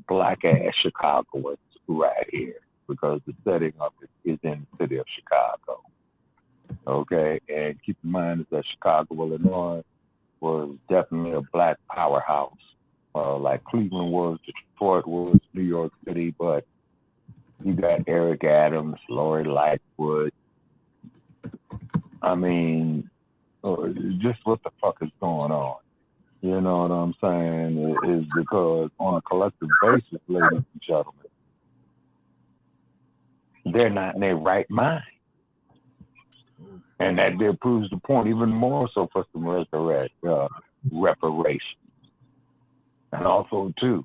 Black ass Chicagoans right here, because the setting of it is in the city of Chicago. Okay, and keep in mind that Chicago, Illinois was definitely a Black powerhouse, like Cleveland was, Detroit was, New York City, but you got Eric Adams, Lori Lightfoot. I mean, just what the fuck is going on? You know what I'm saying? It is because on a collective basis, ladies and gentlemen, they're not in their right mind. And that there proves the point even more so for some reparations. And also, too,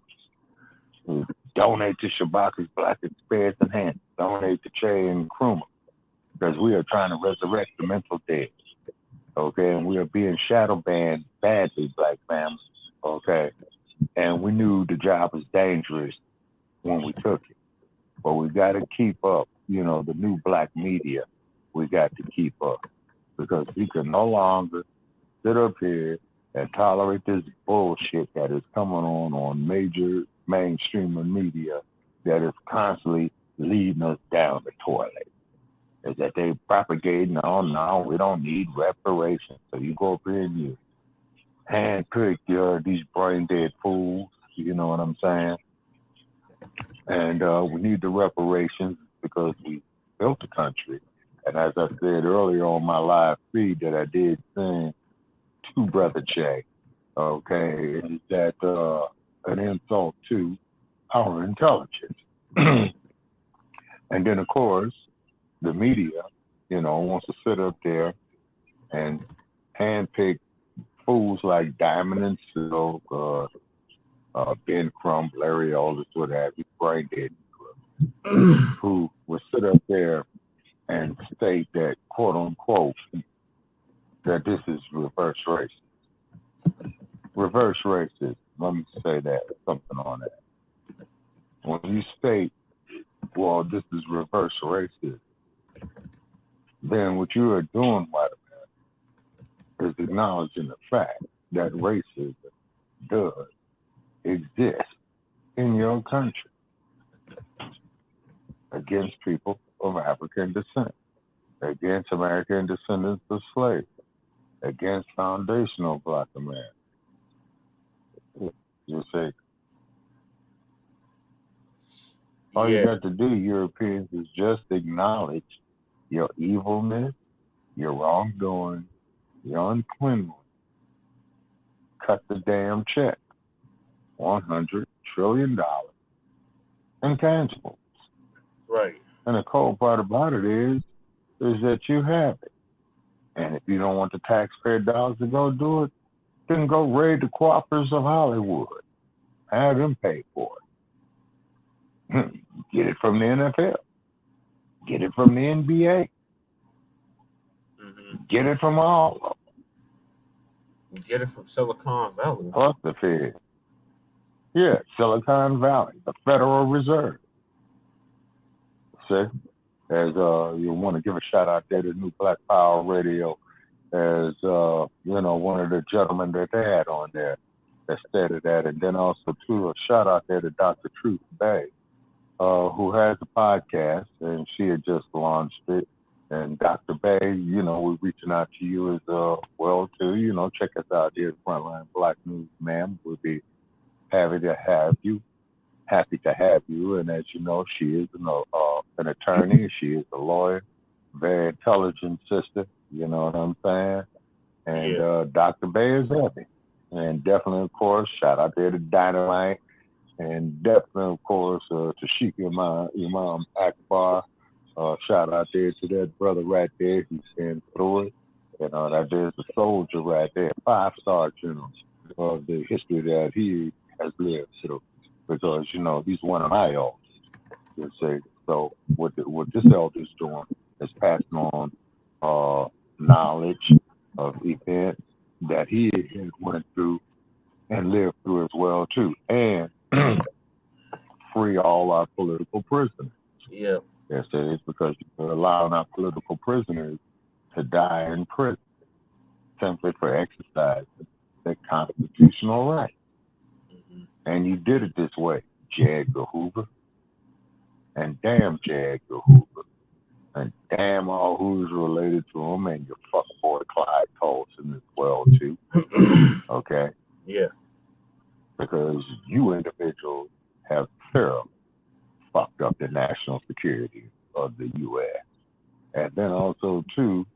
donate to Shabaka's Black Experience Enhanced. Donate to Che and Krumah, because we are trying to resurrect the mental dead. Okay, and we are being shadow banned badly, Black families. Okay, and we knew the job was dangerous when we took it, but we got to keep up. You know, the new Black media, we got to keep up, because we can no longer sit up here and tolerate this bullshit that is coming on major mainstream media that is constantly leading us down the toilet. Is that they propagating, oh no, we don't need reparations. So you go up here and you handpick these brain dead fools, you know what I'm saying? And we need the reparations because we built the country. And as I said earlier on my live feed that I did send to Brother Che, okay, is that an insult to our intelligence. And then, of course, the media, you know, wants to sit up there and handpick fools like Diamond and Silk, Ben Crump, Larry Aldridge, what have you, brain dead, who will sit up there and state that, quote unquote, that this is reverse racism. Reverse racism, let me say that, something on that. When you state, well, this is reverse racism, then what you are doing, white America, is acknowledging the fact that racism does exist in your country against people of African descent, against American descendants of slaves, against foundational Black Americans. You say, all you got to do, Europeans, is just acknowledge your evilness, your wrongdoing, your uncleanness. Cut the damn check. $100 trillion intangibles. Right. And the cold part about it is that you have it. And if you don't want the taxpayer dollars to go do it, then go raid the coffers of Hollywood. Have them pay for it. Get it from the NFL. Get it from the NBA. Get it from all of them. Get it from Silicon Valley. Plus the Fed. Yeah, Silicon Valley, the Federal Reserve. See? As you want to give a shout out there to New Black Power Radio, as one of the gentlemen that they had on there that stated that, and then also too a shout out there to Dr. Truth Bay, who has a podcast, and she had just launched it. And Dr. Bay, we're reaching out to you as well too. Check us out here at Front Line Blacc News, ma'am. We'll be happy to have you. And as you know, she is an attorney. She is a lawyer, very intelligent sister. You know what I'm saying? And Dr. Bay is happy. And definitely, of course, shout out there to Dynamite. And definitely, of course, to Sheikh Imam Akbar. Shout out there to that brother right there. He's been through it. That there's a soldier right there, 5-star general of the history that he has lived through. Because, he's one of my elders. You say. So what this elder's doing is passing on knowledge of events that he had went through and lived through as well, too. And free all our political prisoners. Yeah. Yes, it is, because you're allowing our political prisoners to die in prison simply for exercising their constitutional right. And you did it this way, J. Edgar Hoover. And damn J. Edgar Hoover. And damn all who's related to him, and your fuckboy Clyde Colson as well, too. Okay? Yeah. Because you individuals have thoroughly fucked up the national security of the U.S. And then also, too,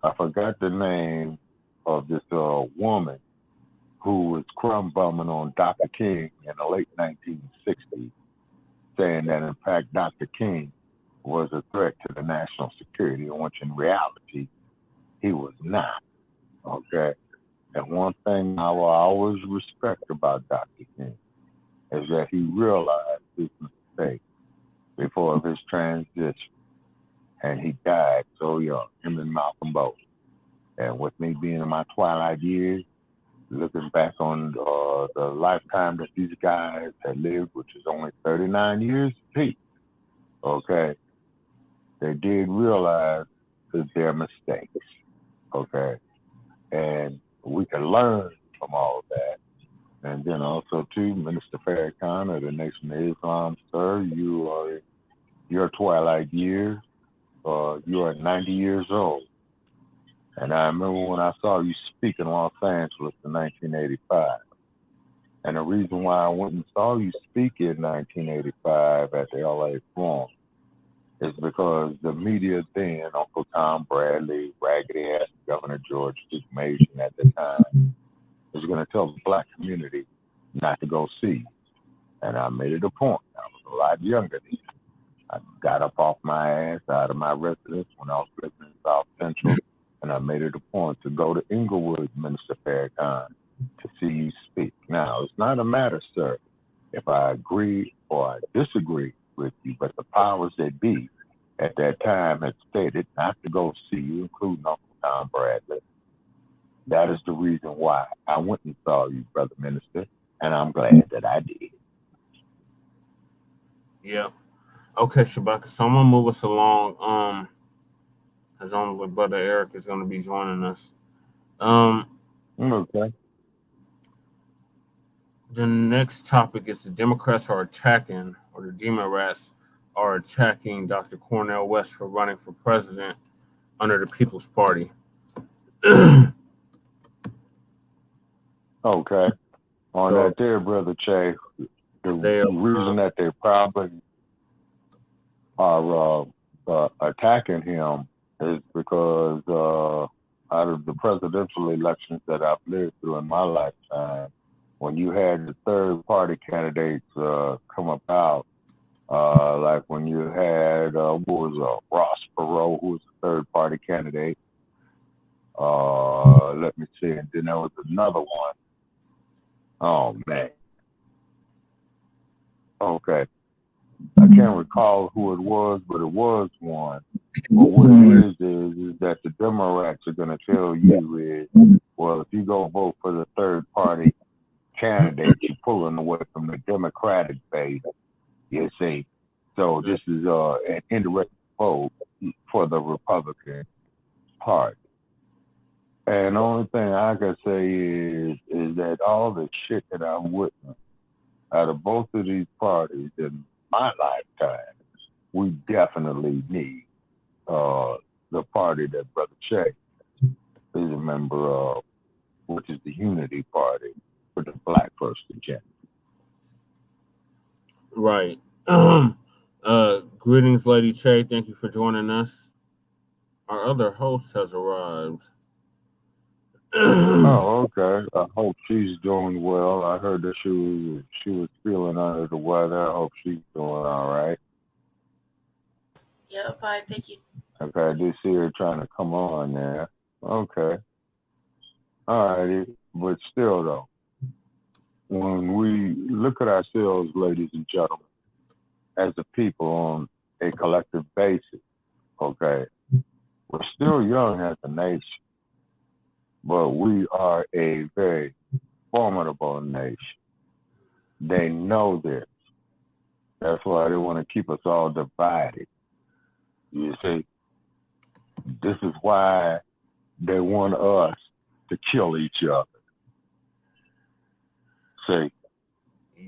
I forgot the name of this woman who was crumb bumming on Dr. King in the late 1960s, saying that, in fact, Dr. King was a threat to the national security, which in reality, he was not. Okay? And one thing I will always respect about Dr. King is that he realized his mistake before his transition. And he died so young, him and Malcolm both. And with me being in my twilight years, looking back on the lifetime that these guys had lived, which is only 39 years apiece, okay, they did realize their mistakes, okay? And we can learn from all of that. And then also, too, Minister Farrakhan of the Nation of Islam, sir, you are your twilight years, you are 90 years old. And I remember when I saw you speak in Los Angeles in 1985. And the reason why I went and saw you speak in 1985 at the LA Forum is because the media then, Uncle Tom Bradley, raggedy ass Governor George Duke Mason at the time, was going to tell the black community not to go see you. And I made it a point. I was a lot younger then. I got up off my ass out of my residence when I was living in South Central. And I made it a point to go to Inglewood, Minister Farrakhan, to see you speak. Now, it's not a matter, sir, if I agree or I disagree with you, but the powers that be at that time had stated not to go see you, including Uncle Tom Bradley. That is the reason why I went and saw you, Brother Minister, and I'm glad that I did. Yeah. Okay, Shabaka, so I'm going to move us along. As only Brother Eric is going to be joining us. Okay. The next topic is the Democrats are attacking, or the Democrats are attacking Dr. Cornel West for running for president under the People's Party. Okay. On that there, Brother Che, the reason that they probably are attacking him is because out of the presidential elections that I've lived through in my lifetime, when you had the third party candidates come about, like when you had Ross Perot, who was the third party candidate, Let me see. And then there was another one. Oh, man. Okay. I can't recall who it was, but it was one. But what it is that the Democrats are going to tell you is, well, if you go vote for the third party candidate, you're pulling away from the Democratic base, you see. So this is an indirect vote for the Republican Party. And the only thing I can say is that all the shit that I've witnessed out of both of these parties in my lifetime, we definitely need the party that Brother Che is a member of, which is the Unity Party for the Black First agenda. Right. Greetings, Lady Che. Thank you for joining us. Our other host has arrived. Oh, okay. I hope she's doing well. I heard that she was feeling under the weather. I hope she's doing all right. Yeah, fine, thank you. Okay, I did see her trying to come on there. Okay. All righty. But still, though, when we look at ourselves, ladies and gentlemen, as a people on a collective basis, okay, we're still young as a nation, but we are a very formidable nation. They know this. That's why they want to keep us all divided. You see, this is why they want us to kill each other. See,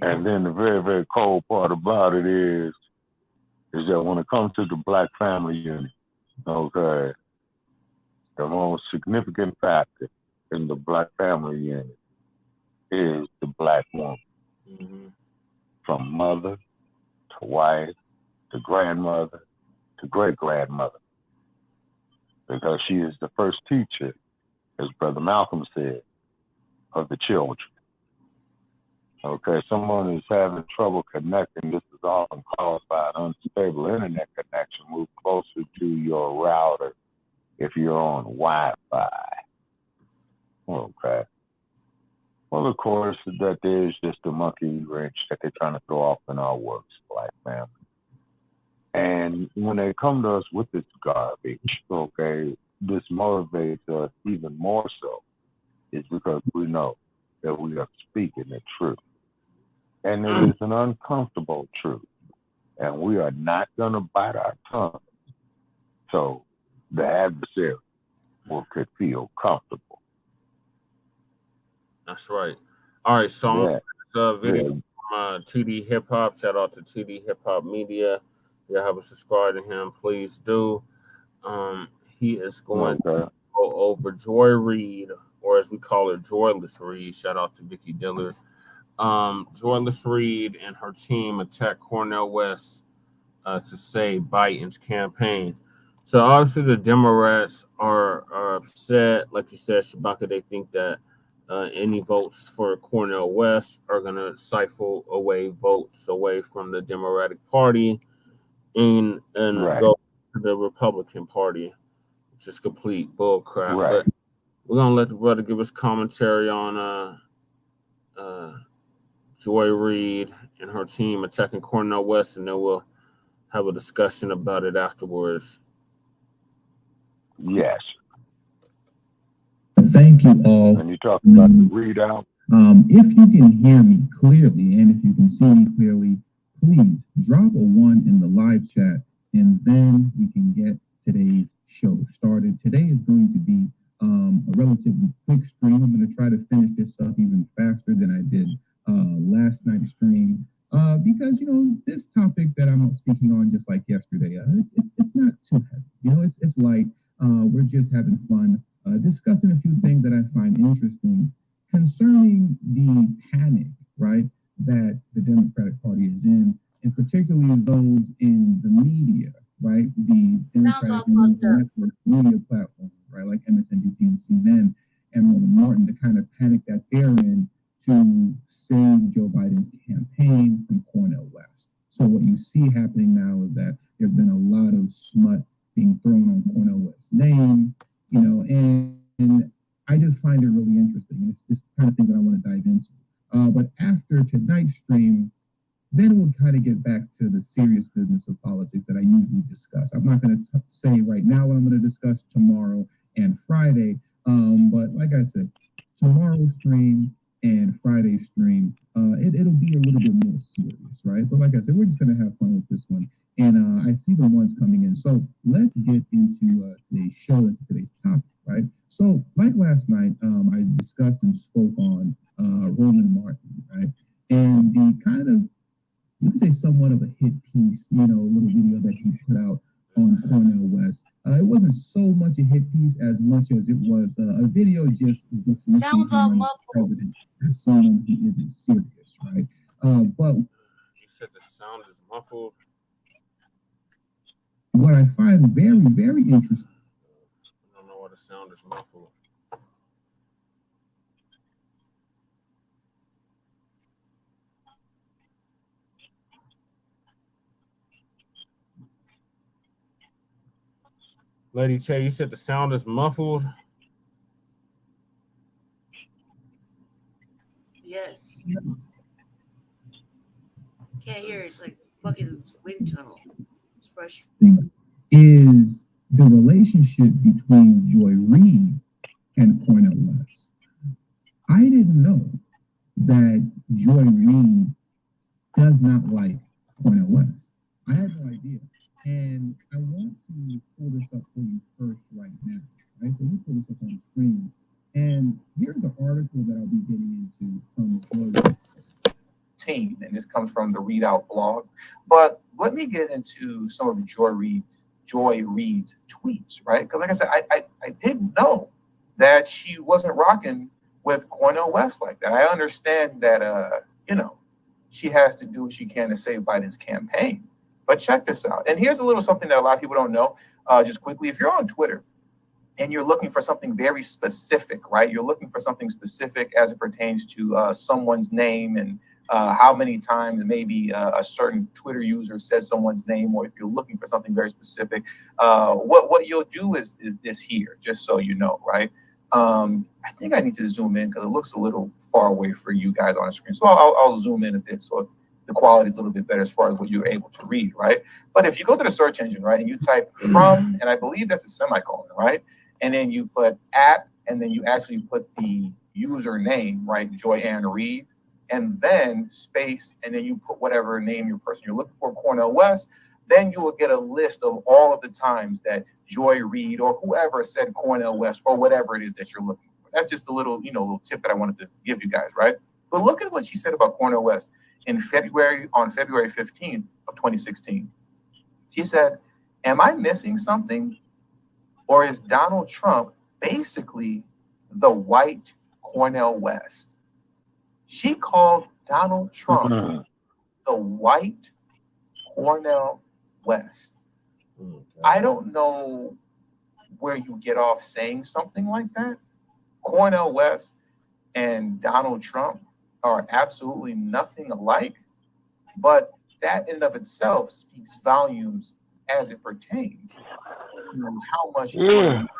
and then the very, very cold part about it is that when it comes to the Black family unit, okay, the most significant factor in the Black family unit is the Black woman. Mm-hmm. From mother to wife to grandmother to great-grandmother. Because she is the first teacher, as Brother Malcolm said, of the children. Okay, someone is having trouble connecting. This is often caused by an unstable internet connection. Move closer to your router if you're on Wi-Fi. Okay. Well, of course, that there's just a monkey wrench that they're trying to throw off in our works, Black family. And when they come to us with this garbage, okay, this motivates us even more so, is because we know that we are speaking the truth. And it is an uncomfortable truth. And we are not going to bite our tongue so the adversary could feel comfortable. That's right. All right, so it's a video from TD Hip Hop. Shout out to TD Hip Hop Media. If you haven't subscribed to him, please do. He is going to go over Joy Reid, or as we call her, Joyless Reid. Shout out to Vicky Dillard. Joyless Reid and her team attacked Cornel West to save Biden's campaign. So obviously the Democrats are upset. Like you said, Shabaka, they think that any votes for Cornel West are going to siphon away votes away from the Democratic Party and go to the Republican Party, which is complete bull crap. Right. But we're going to let the brother give us commentary on Joy Reid and her team attacking Cornel West, and then we'll have a discussion about it afterwards. Yes. Thank you all. And you talk about the readout. If you can hear me clearly and if you can see me clearly, please drop a 1 in the live chat, and then we can get today's show started. Today is going to be a relatively quick stream. I'm going to try to finish this up even faster than I did last night's stream because, you know, this topic that I'm speaking on, just like yesterday, it's not too heavy. You know, it's light. We're just having fun, discussing a few things that I find interesting concerning the panic, right, that the Democratic Party is in, and particularly those in the media, right, the Democratic network media platforms, right, like MSNBC and CNN and Roland Martin, the kind of panic that they're in to save Joe Biden's campaign from Cornel West. So what you see happening now is that there's been a lot of smut being thrown on Cornel West's name, you know, and And I just find it really interesting. And it's just kind of thing that I want to dive into. But after tonight's stream, then we'll kind of get back to the serious business of politics that I usually discuss. I'm not going to say right now what I'm going to discuss tomorrow and Friday. But like I said, tomorrow's stream and Friday's stream, it'll be a little bit more serious, right? But like I said, we're just going to have fun with this one. And I see the ones coming in. So let's get into today's show, into today's topic, right? So like last night, I discussed and spoke on Roland Martin, right? And the kind of, you could say somewhat of a hit piece, little video that he put out on Cornel West. It wasn't so much a hit piece as much as it was a video just sounds all muffled. President as someone who isn't serious, right? But you said the sound is muffled. What I find very, very interesting. I don't know why the sound is muffled. Lady Tay, you said the sound is muffled. Yes. Can't hear it. It's like fucking wind tunnel. It's fresh. Is the relationship between Joy Reid and Cornel West. I didn't know that Joy Reid does not like Cornel West. I had no idea. And I want to pull this up for you first right now. Right? So let me pull this up on the screen. And here's the article that I'll be getting into from Joy team, and this comes from the Readout blog. But let me get into some of Joy Reid's tweets, right? Because like I said, I didn't know that she wasn't rocking with Cornel West like that. I understand that she has to do what she can to save Biden's campaign. But check this out. And here's a little something that a lot of people don't know. Just quickly, if you're on Twitter and you're looking for something very specific, right? You're looking for something specific as it pertains to someone's name and how many times maybe a certain Twitter user says someone's name, or if you're looking for something very specific, what you'll do is this here, just so you know, right? I think I need to zoom in because it looks a little far away for you guys on the screen. So I'll zoom in a bit so the quality is a little bit better as far as what you're able to read, right? But if you go to the search engine, right, and you type from, and I believe that's a semicolon, right? And then you put at, and then you actually put the username, right, Joy-Ann Reid, and then space, and then you put whatever name your person you're looking for, Cornel West, then you will get a list of all of the times that Joy Reid or whoever said Cornel West or whatever it is that you're looking for. That's just a little, little tip that I wanted to give you guys, right? But look at what she said about Cornel West on February 15th of 2016. She said, "Am I missing something? Or is Donald Trump basically the white Cornel West?" She called Donald Trump the white Cornel West. I don't know where you get off saying something like that. Cornel West and Donald Trump are absolutely nothing alike, but that in and of itself speaks volumes as it pertains to how much Trump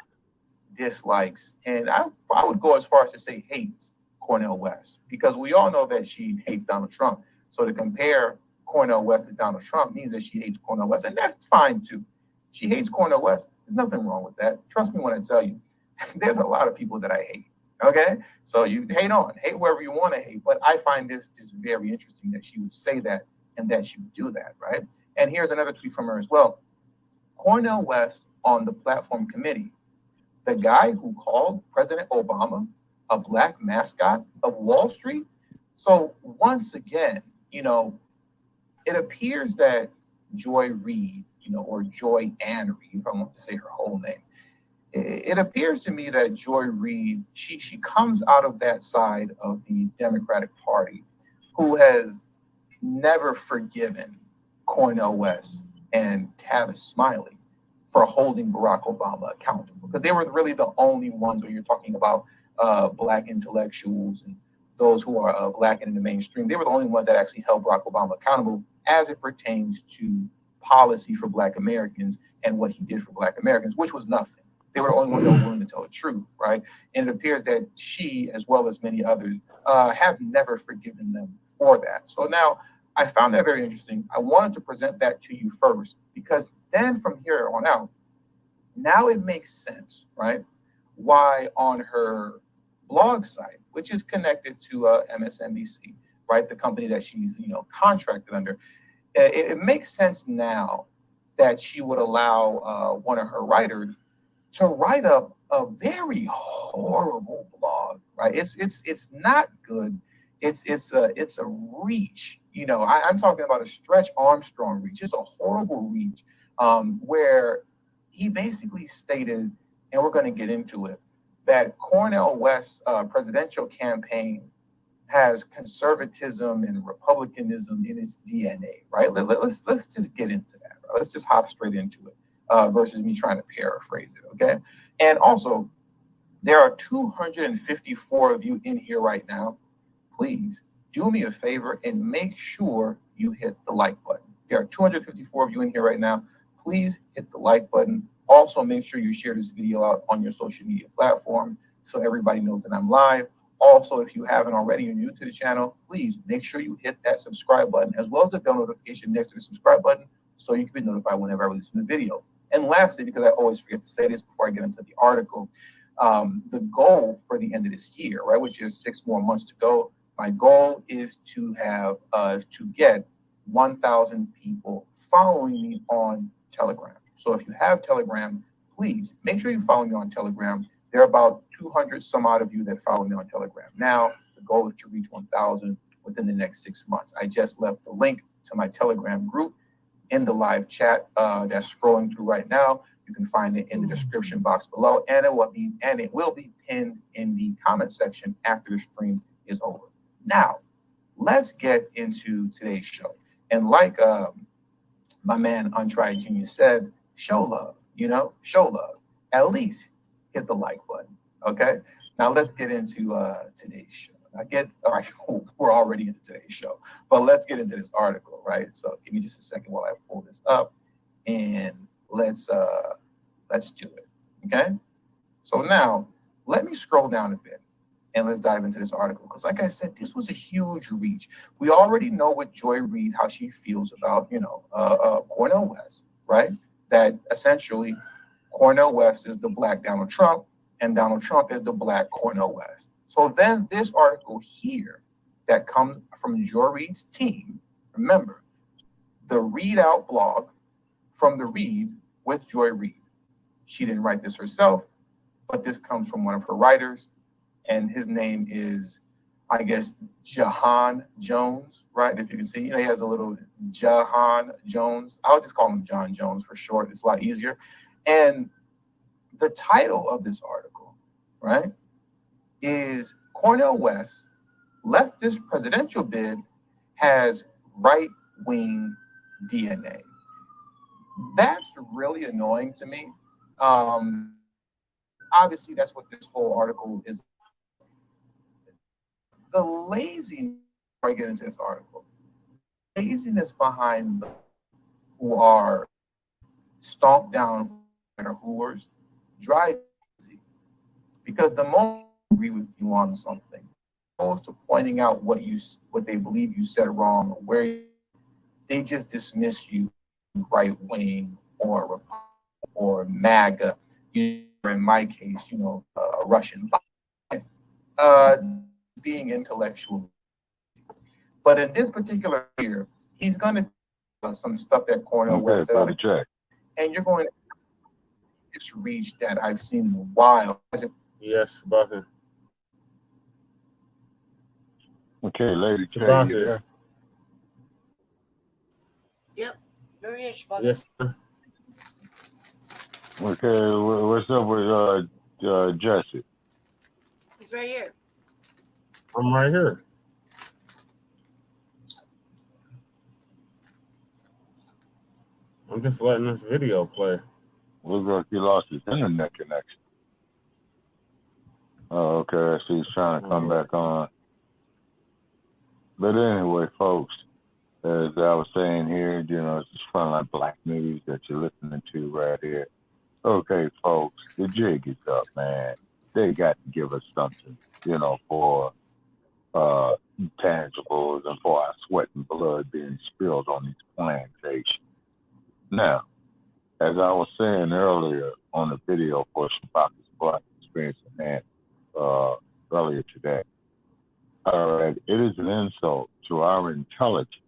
dislikes, and I would go as far as to say hates Cornel West, because we all know that she hates Donald Trump. So to compare Cornel West to Donald Trump means that she hates Cornel West, and that's fine too. She hates Cornel West. There's nothing wrong with that. Trust me when I tell you, there's a lot of people that I hate. Okay, so you hate whoever you want to hate, but I find this just very interesting that she would say that and that she would do that, right? And here's another tweet from her as well. Cornel West on the platform committee, the guy who called President Obama a black mascot of Wall Street. So once again, it appears that Joy Reid, or Joy-Ann Reid, if I want to say her whole name, it appears to me that Joy Reid, she comes out of that side of the Democratic Party who has never forgiven Cornel West and Tavis Smiley for holding Barack Obama accountable, because they were really the only ones when you're talking about black intellectuals and those who are black and in the mainstream. They were the only ones that actually held Barack Obama accountable as it pertains to policy for black Americans and what he did for black Americans, which was nothing. They were the only ones that were willing to tell the truth, right? And it appears that she, as well as many others, have never forgiven them for that. So now I found that very interesting. I wanted to present that to you first, because then from here on out, now it makes sense, right? Why on her blog site, which is connected to MSNBC, right? The company that she's, contracted under. It makes sense now that she would allow one of her writers to write up a very horrible blog, right? It's not good. It's a reach. I'm talking about a Stretch Armstrong reach. It's a horrible reach, where he basically stated, and we're going to get into it, that Cornel West's presidential campaign has conservatism and republicanism in its DNA, right? Let's just get into that. Right? Let's just hop straight into it versus me trying to paraphrase it, okay? And also, there are 254 of you in here right now. Please do me a favor and make sure you hit the like button. There are 254 of you in here right now. Please hit the like button. Also, make sure you share this video out on your social media platforms so everybody knows that I'm live. Also, if you haven't already, you're new to the channel, please make sure you hit that subscribe button as well as the bell notification next to the subscribe button so you can be notified whenever I release a new video. And lastly, because I always forget to say this before I get into the article, the goal for the end of this year, right, which is 6 more months to go, my goal is to have to get 1,000 people following me on Telegram. So if you have Telegram, please make sure you follow me on Telegram. There are about 200 some odd of you that follow me on Telegram. Now, the goal is to reach 1,000 within the next 6 months. I just left the link to my Telegram group in the live chat that's scrolling through right now. You can find it in the description box below, and it will be pinned in the comment section after the stream is over. Now, let's get into today's show. And like my man Untried Genius said, show love, show love. At least hit the like button, okay? Now let's get into today's show. All right, we're already into today's show, but let's get into this article, right? So give me just a second while I pull this up, and let's do it, okay? So now let me scroll down a bit, and let's dive into this article, because like I said, this was a huge reach. We already know what Joy Reid, how she feels about, Cornel West, right? That essentially Cornel West is the Black Donald Trump, and Donald Trump is the Black Cornel West. So then this article here that comes from Joy Reid's team, remember, the Read Out blog from the Read with Joy Reid. She didn't write this herself, but this comes from one of her writers, and his name is, I guess, Jahan Jones, right? If you can see, he has a little Jahan Jones. I'll just call him John Jones for short. It's a lot easier. And the title of this article, right, is Cornel West leftist presidential bid has right-wing DNA. That's really annoying to me. Obviously, that's what this whole article is. The laziness, before I get into this article, laziness behind who are stomped down and are whores drives me. Because the moment I agree with you on something, opposed to pointing out what they believe you said wrong, or where they just dismiss you right wing or MAGA. In my case, a Russian being intellectual. But in this particular year, he's going to some stuff that Cornel West said, and you're going to this reach that I've seen in a while. Yes, Shabaka. Okay, Lady K, Shabaka. you there? Yep, very is, Shabaka. Yes, sir. Okay, what's up with Jesse? He's right here. I'm right here. I'm just letting this video play. Looks like he lost his internet connection. Oh, okay, I see he's trying to come back on. But anyway, folks, as I was saying here, it's this Front Line Blacc news that you're listening to right here. Okay, folks, the jig is up, man. They got to give us something, for tangibles and for our sweat and blood being spilled on these plantations. Now, as I was saying earlier on the video for Shabaka's Black Experience and earlier today, it is an insult to our intelligence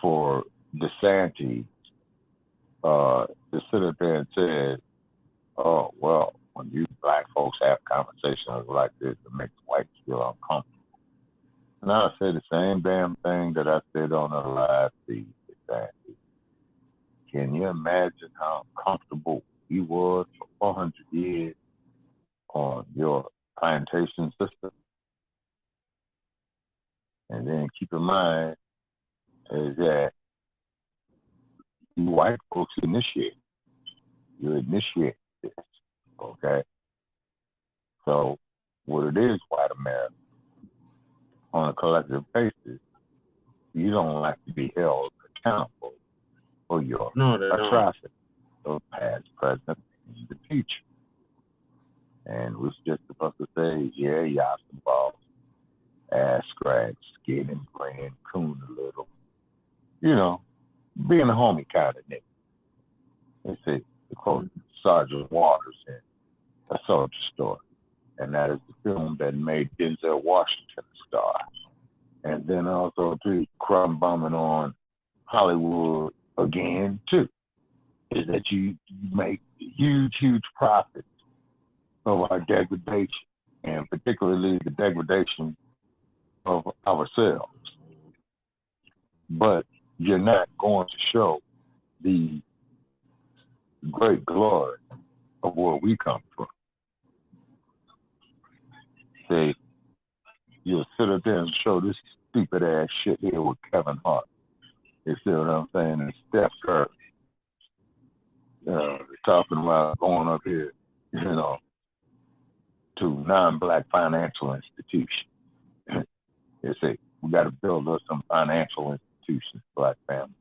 for DeSantis to sit up there and say, oh, well, when you black folks have conversations like this, it makes whites feel uncomfortable. And I say the same damn thing that I said on the live feed. Can you imagine how comfortable he was for 400 years on your plantation system? And then keep in mind is that you white folks initiate. You initiate this, okay? So what it is, white America, on a collective basis, you don't like to be held accountable for your atrocity of past, present, and the future. And we're just supposed to say, yeah, y'all some balls, ass scratch, skin and grin, coon a little, being a homie kind of nigga. They say, to quote Sergeant Waters in A Soldier Story. And that is the film that made Denzel Washington a star. And then also, too, crumb bombing on Hollywood again, too, is that you make huge, huge profits of our degradation, and particularly the degradation of ourselves. But you're not going to show the great glory of where we come from. Say, you'll sit up there and show this stupid ass shit here with Kevin Hart. You see what I'm saying? And Steph Curry. Talking about going up here, to non-black financial institutions. They say, we got to build up some financial institutions, black families.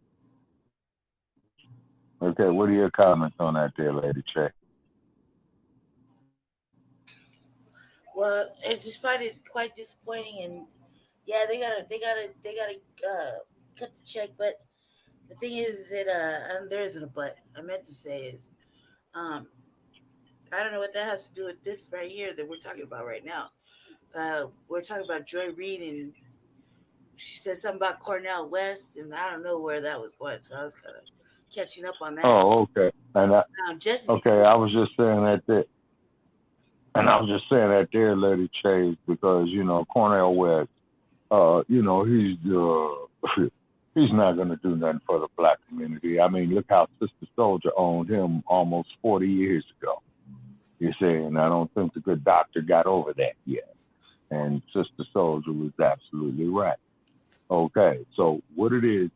Okay, what are your comments on that there, Lady Che? Well, I just find it quite disappointing, and yeah, they gotta cut the check. But the thing is that there isn't a but. I meant to say is, I don't know what that has to do with this right here that we're talking about right now. We're talking about Joy Reid, and she said something about Cornel West, and I don't know where that was going, so I was kind of catching up on that. Oh, okay. And I was just saying that there. And I was just saying that there, Lady Chase, because, Cornel West, he's not going to do nothing for the black community. I mean, look how Sister Soldier owned him almost 40 years ago. You see, and I don't think the good doctor got over that yet. And Sister Soldier was absolutely right. Okay, so what it is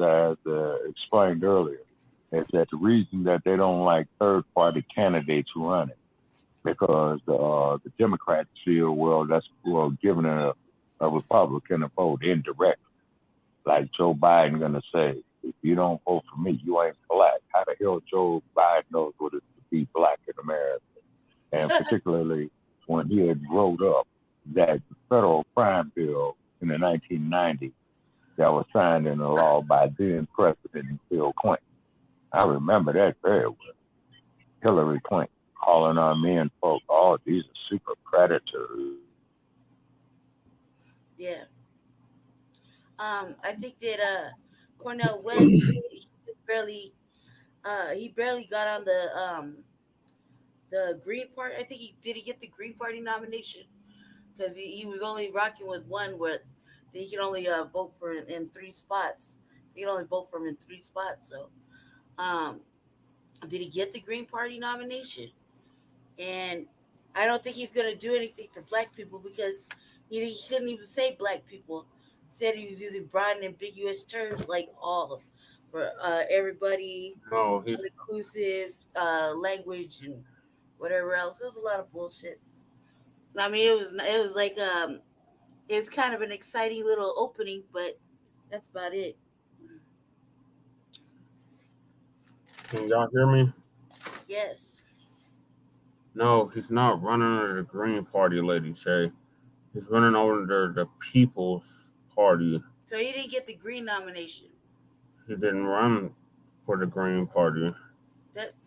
as explained earlier, is that the reason that they don't like third-party candidates running, because the Democrats feel, giving a Republican a vote indirectly. Like Joe Biden gonna say, if you don't vote for me, you ain't black. How the hell Joe Biden knows what it is to be black in America? And particularly when he had wrote up that federal crime bill in the 1990s that was signed into law by then President Bill Clinton. I remember that very well. Hillary Clinton calling on men folk, oh, these are super predators. Yeah. I think that Cornel West he barely got on the Green Party. I think he get the Green Party nomination because he was only rocking with one where he could only vote for in 3 spots. He could only vote for him in 3 spots. So, did he get the Green Party nomination? And I don't think he's going to do anything for black people because he couldn't even say black people. He said he was using broad and ambiguous terms like all for everybody, inclusive language and whatever else. It was a lot of bullshit. I mean, it was like it was kind of an exciting little opening, but that's about it. Can y'all hear me? Yes. No, he's not running under the Green Party, Lady Che. He's running under the People's Party. So he didn't get the Green nomination. He didn't run for the Green Party.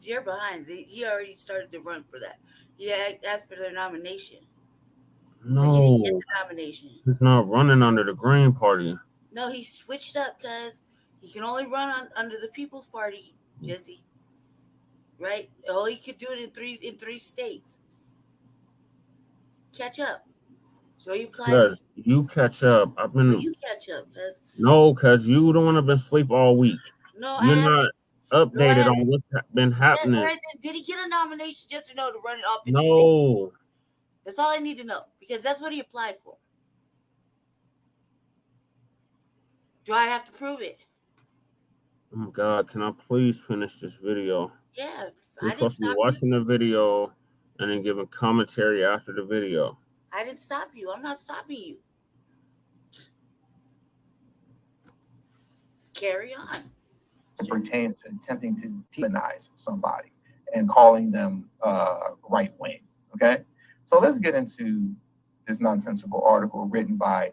You're behind. He already started to run for that. He asked for their nomination. No, so he didn't get the nomination. He's not running under the Green Party. No, he switched up because he can only run under the People's Party, Jesse. Right? Oh, he could do it in three states. Catch up. So you applied. Because you catch up. You catch up, cause. No, because you don't want to be asleep all week. No, you're not updated on what's been happening. Right, did he get a nomination just to know to run it off? No. States? That's all I need to know because that's what he applied for. Do I have to prove it? Oh my God! Can I please finish this video? Yeah. You're supposed to be watching the video and then giving commentary after the video. I didn't stop you. I'm not stopping you. Carry on. It pertains to attempting to demonize somebody and calling them right wing. Okay, so let's get into this nonsensical article written by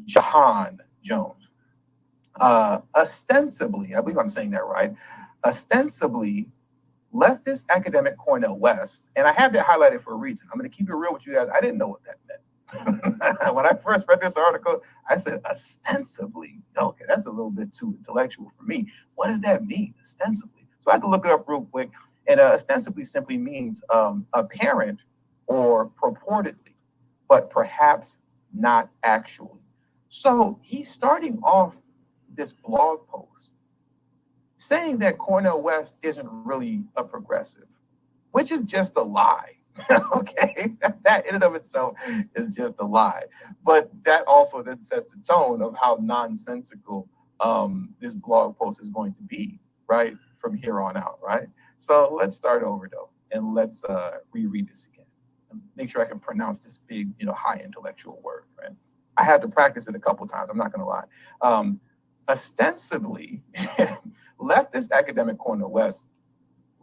Jahan Jones. Ostensibly, I believe I'm saying that right. Ostensibly, leftist academic Cornel West, and I have that highlighted for a reason. I'm going to keep it real with you guys. I didn't know what that meant. When I first read this article, I said, ostensibly. Okay, that's a little bit too intellectual for me. What does that mean, ostensibly? So I had to look it up real quick. And ostensibly simply means apparent or purportedly, but perhaps not actually. So he's starting off this blog post saying that Cornel West isn't really a progressive, which is just a lie. Okay, that in and of itself is just a lie. But that also then sets the tone of how nonsensical this blog post is going to be, right, from here on out, right? So let's start over though, and let's reread this again. And make sure I can pronounce this big, high intellectual word, right? I had to practice it a couple times. I'm not going to lie. Ostensibly, leftist academic Cornel West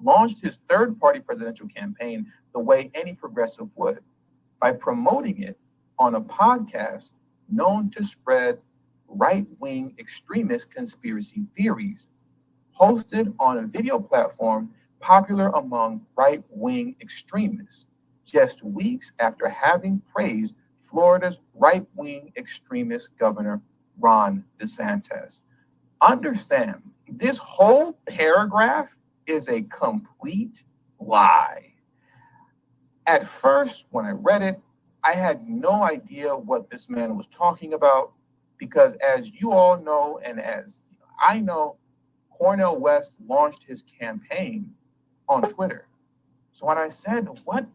launched his third-party presidential campaign the way any progressive would, by promoting it on a podcast known to spread right-wing extremist conspiracy theories, hosted on a video platform popular among right-wing extremists, just weeks after having praised Florida's right-wing extremist governor, Ron DeSantis. Understand, this whole paragraph is a complete lie. At first, when I read it, I had no idea what this man was talking about because, as you all know, and as I know, Cornel West launched his campaign on Twitter. So when I said, what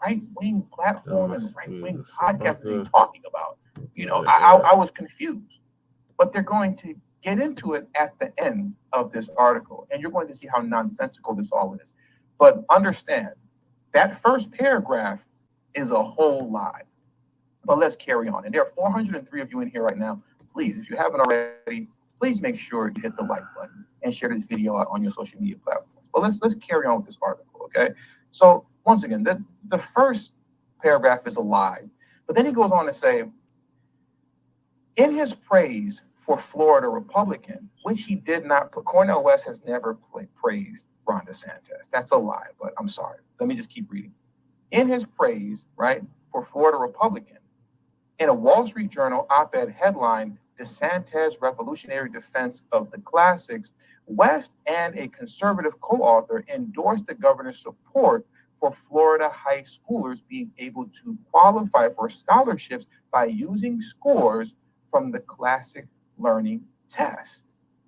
right-wing platform and right-wing podcast is he talking about? I was confused. But they're going to get into it at the end of this article, and you're going to see how nonsensical this all is. But understand, that first paragraph is a whole lie. But let's carry on. And there are 403 of you in here right now. Please, if you haven't already, please make sure you hit the like button and share this video out on your social media platforms. But let's carry on with this article, okay? So once again, the first paragraph is a lie. But then he goes on to say, in his praise for Florida Republican, which he did not put, Cornel West has never praised Ron DeSantis. That's a lie, but I'm sorry. Let me just keep reading. In his praise, right, for Florida Republican, in a Wall Street Journal op-ed headline, DeSantis' revolutionary defense of the classics, West and a conservative co-author endorsed the governor's support for Florida high schoolers being able to qualify for scholarships by using scores from the classic learning test.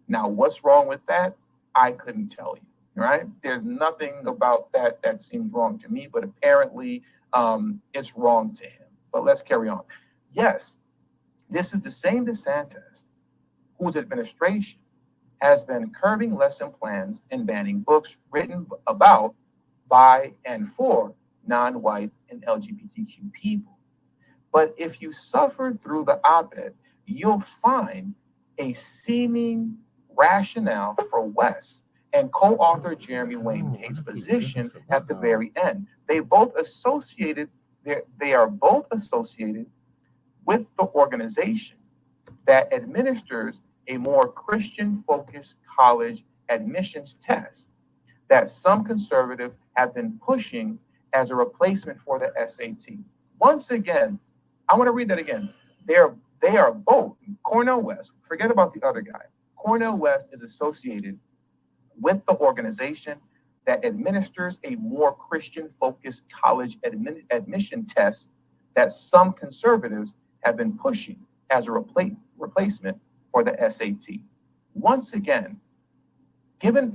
Now, what's wrong with that? I couldn't tell you, right? There's nothing about that that seems wrong to me, but apparently it's wrong to him. But let's carry on. Yes, this is the same DeSantis whose administration has been curbing lesson plans and banning books written about, by, and for non-white and LGBTQ people. But if you suffer through the op-ed, you'll find a seeming rationale for West and co-author Jeremy Wayne Tate's position at the very end. They both associated, they are both associated with the organization that administers a more Christian-focused college admissions test that some conservatives have been pushing as a replacement for the SAT. Once again, I want to read that again. They are both, Cornel West, forget about the other guy. Cornel West is associated with the organization that administers a more Christian-focused college admission test that some conservatives have been pushing as a replacement for the SAT. Once again,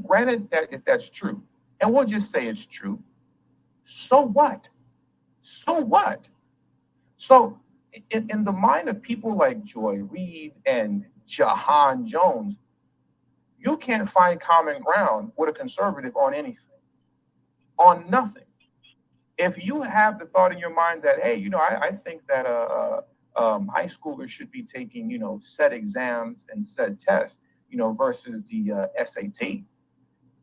granted that if that's true, and we'll just say it's true, so what? So what? So in the mind of people like Joy Reid and Jahan Jones, you can't find common ground with a conservative on anything, on nothing. If you have the thought in your mind that, hey, I think that high schoolers should be taking, set exams and set tests, versus the SAT.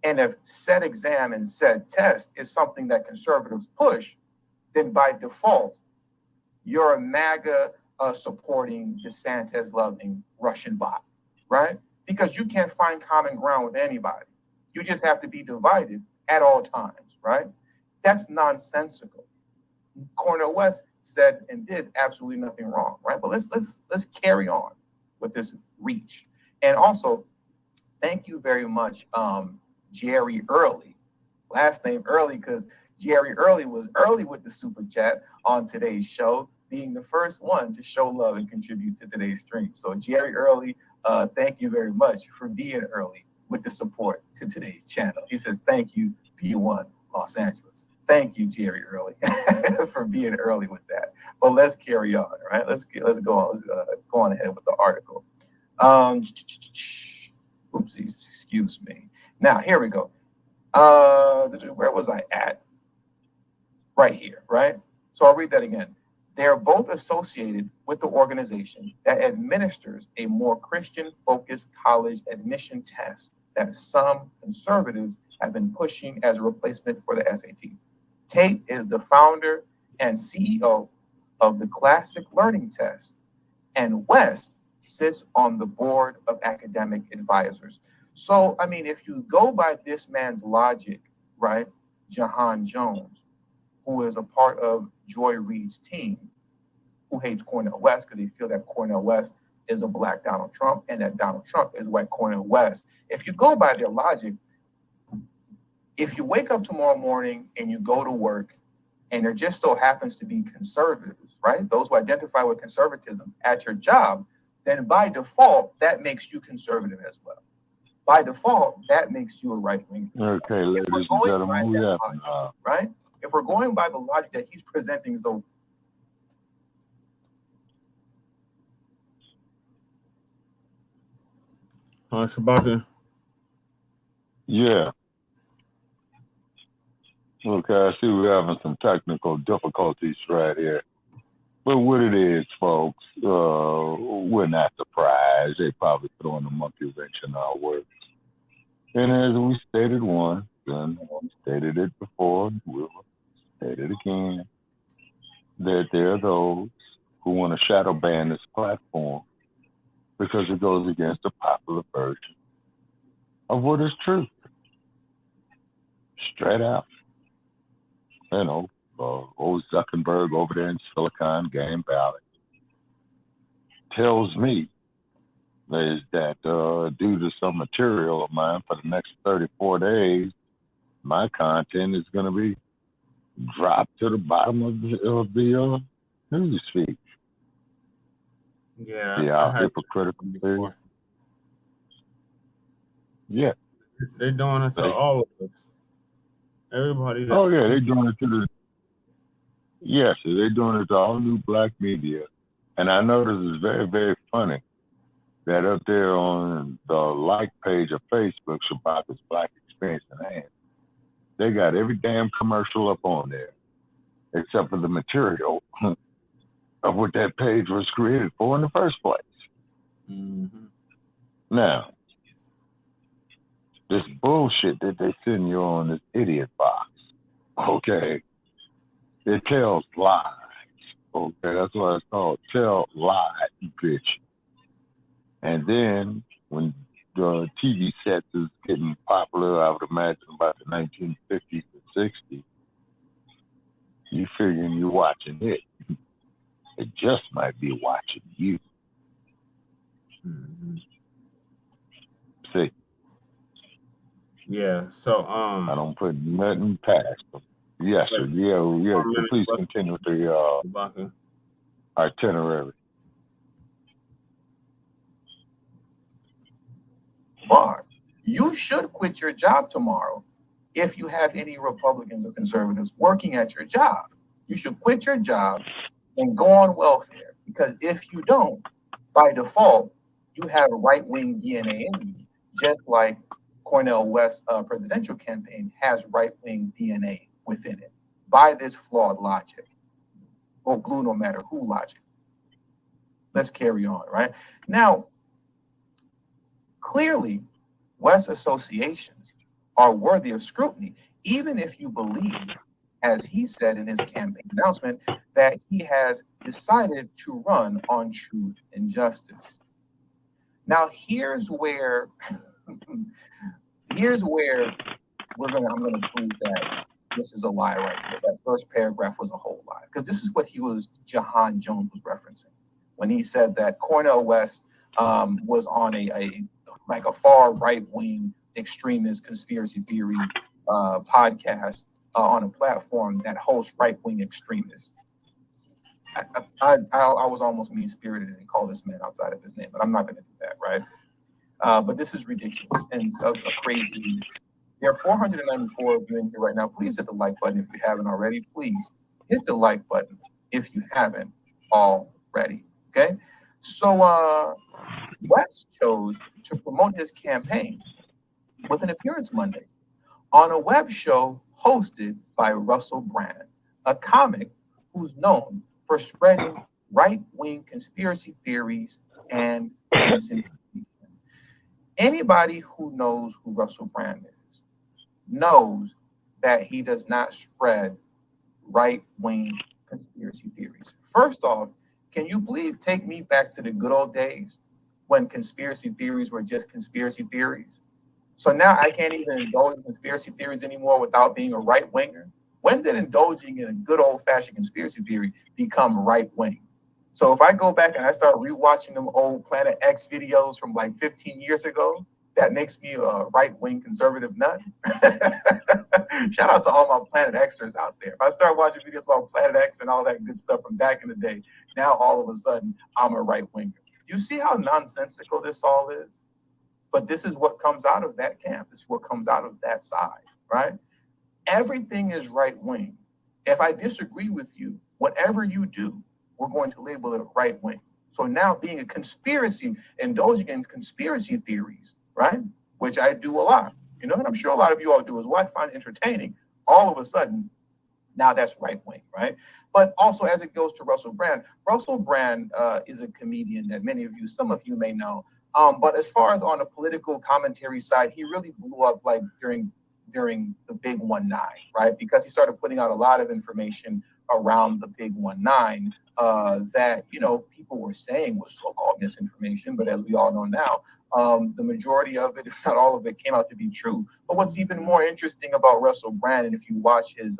And if set exam and set test is something that conservatives push, then by default, you're a MAGA supporting, DeSantis loving Russian bot, right? Because you can't find common ground with anybody. You just have to be divided at all times, right? That's nonsensical. Cornel West said and did absolutely nothing wrong, right? But let's carry on with this reach. And also, thank you very much, Jerry Early. Last name Early, because Jerry Early was early with the super chat on today's show, being the first one to show love and contribute to today's stream. So Jerry Early, thank you very much for being early with the support to today's channel. He says, thank you, P1 Los Angeles. Thank you, Jerry Early, for being early with that. But let's carry on, right? Let's go on. Let's go on ahead with the article. Oopsies, excuse me. Now, here we go. Where was I at? Right here, right? So I'll read that again. They're both associated with the organization that administers a more Christian-focused college admission test that some conservatives have been pushing as a replacement for the SAT. Tate is the founder and CEO of the Classic Learning Test, and West sits on the board of academic advisors. So, I mean, if you go by this man's logic, right, Jahan Jones, who is a part of Joy Reid's team, who hates Cornel West because they feel that Cornel West is a black Donald Trump and that Donald Trump is white Cornel West. If you go by their logic, if you wake up tomorrow morning and you go to work and there just so happens to be conservatives, right, those who identify with conservatism at your job, then by default, that makes you conservative as well. By default, that makes you a right-winger. Okay, ladies and gentlemen, we have logic, right? If we're going by the logic that he's presenting, so Shabaka. Yeah. Okay, I see we're having some technical difficulties right here. But what it is, folks, we're not surprised. They probably throwing a monkey wrench in our works. And as we stated once, and we stated it before, we'll state it again, that there are those who want to shadow ban this platform because it goes against the popular version of what is true. Straight out. You know, old Zuckerberg over there in Silicon Valley tells me is that due to some material of mine for the next 34 days, my content is going to be dropped to the bottom of the news feed. Yeah, hypocritical thing. Yeah, they're doing it to all of us. Everybody. Oh yeah, they're doing it to the. Yes, they're doing it to all new black media, and I know this is very, very funny that up there on the like page of Facebook, Shabaka's Black Experience in Hand, they got every damn commercial up on there, except for the material of what that page was created for in the first place. Mm-hmm. Now, this bullshit that they send you on this idiot box, okay, it tells lies. Okay, that's what it's called. Tell lie, bitch. And then when the TV sets is getting popular, I would imagine about the 1950s and 60s, you figuring you're watching it. It just might be watching you. Mm-hmm. See? Yeah, so I don't put nothing past them. Yes, sir. Yeah. Please continue with the itinerary. BARC, you should quit your job tomorrow if you have any Republicans or conservatives working at your job. You should quit your job and go on welfare, because if you don't, by default, you have right-wing DNA in you, just like Cornel West's presidential campaign has right-wing DNA within it, by this flawed logic, or blue no matter who logic. Let's carry on, right? Now, clearly, West associations are worthy of scrutiny, even if you believe, as he said in his campaign announcement, that he has decided to run on truth and justice. Now, here's where I'm gonna prove that this is a lie right here. That first paragraph was a whole lie, because this is what Jahan Jones was referencing when he said that Cornel West was on a far right-wing extremist conspiracy theory podcast on a platform that hosts right-wing extremists. I was almost mean-spirited and call this man outside of his name, but I'm not going to do that, right? But this is ridiculous and a crazy. There are 494 of you in here right now. Please hit the like button if you haven't already. Please hit the like button if you haven't already, okay? So West chose to promote his campaign with an appearance Monday on a web show hosted by Russell Brand, a comic who's known for spreading right-wing conspiracy theories and misinformation. Anybody who knows who Russell Brand is knows that he does not spread right-wing conspiracy theories. First off, can you please take me back to the good old days when conspiracy theories were just conspiracy theories? So now I can't even indulge in conspiracy theories anymore without being a right-winger. When did indulging in a good old-fashioned conspiracy theory become right-wing? So if I go back and I start rewatching them old Planet X videos from like 15 years ago, that makes me a right-wing conservative nut. Shout out to all my Planet Xers out there. If I start watching videos about Planet X and all that good stuff from back in the day, now all of a sudden I'm a right-winger. You see how nonsensical this all is? But this is what comes out of that camp. This is what comes out of that side, right? Everything is right-wing. If I disagree with you, whatever you do, we're going to label it right-wing. So now being a conspiracy, indulging in conspiracy theories, right? Which I do a lot, and I'm sure a lot of you all do as well. I find entertaining. All of a sudden, now that's right-wing, right? But also as it goes to Russell Brand is a comedian that some of you may know. But as far as on the political commentary side, he really blew up like during the Big 1-9, right? Because he started putting out a lot of information around the Big 1-9 that people were saying was so-called misinformation, but as we all know now, the majority of it, if not all of it, came out to be true. But what's even more interesting about Russell Brand, and if you watch his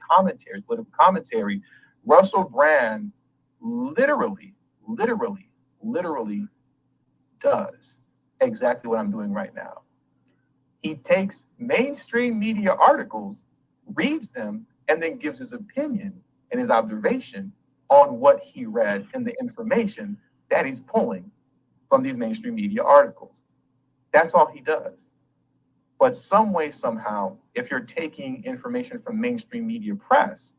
commentaries, political commentary, Russell Brand literally does exactly what I'm doing right now. He takes mainstream media articles, reads them, and then gives his opinion and his observation on what he read and the information that he's pulling from these mainstream media articles. That's all he does. But some way, somehow, if you're taking information from mainstream media press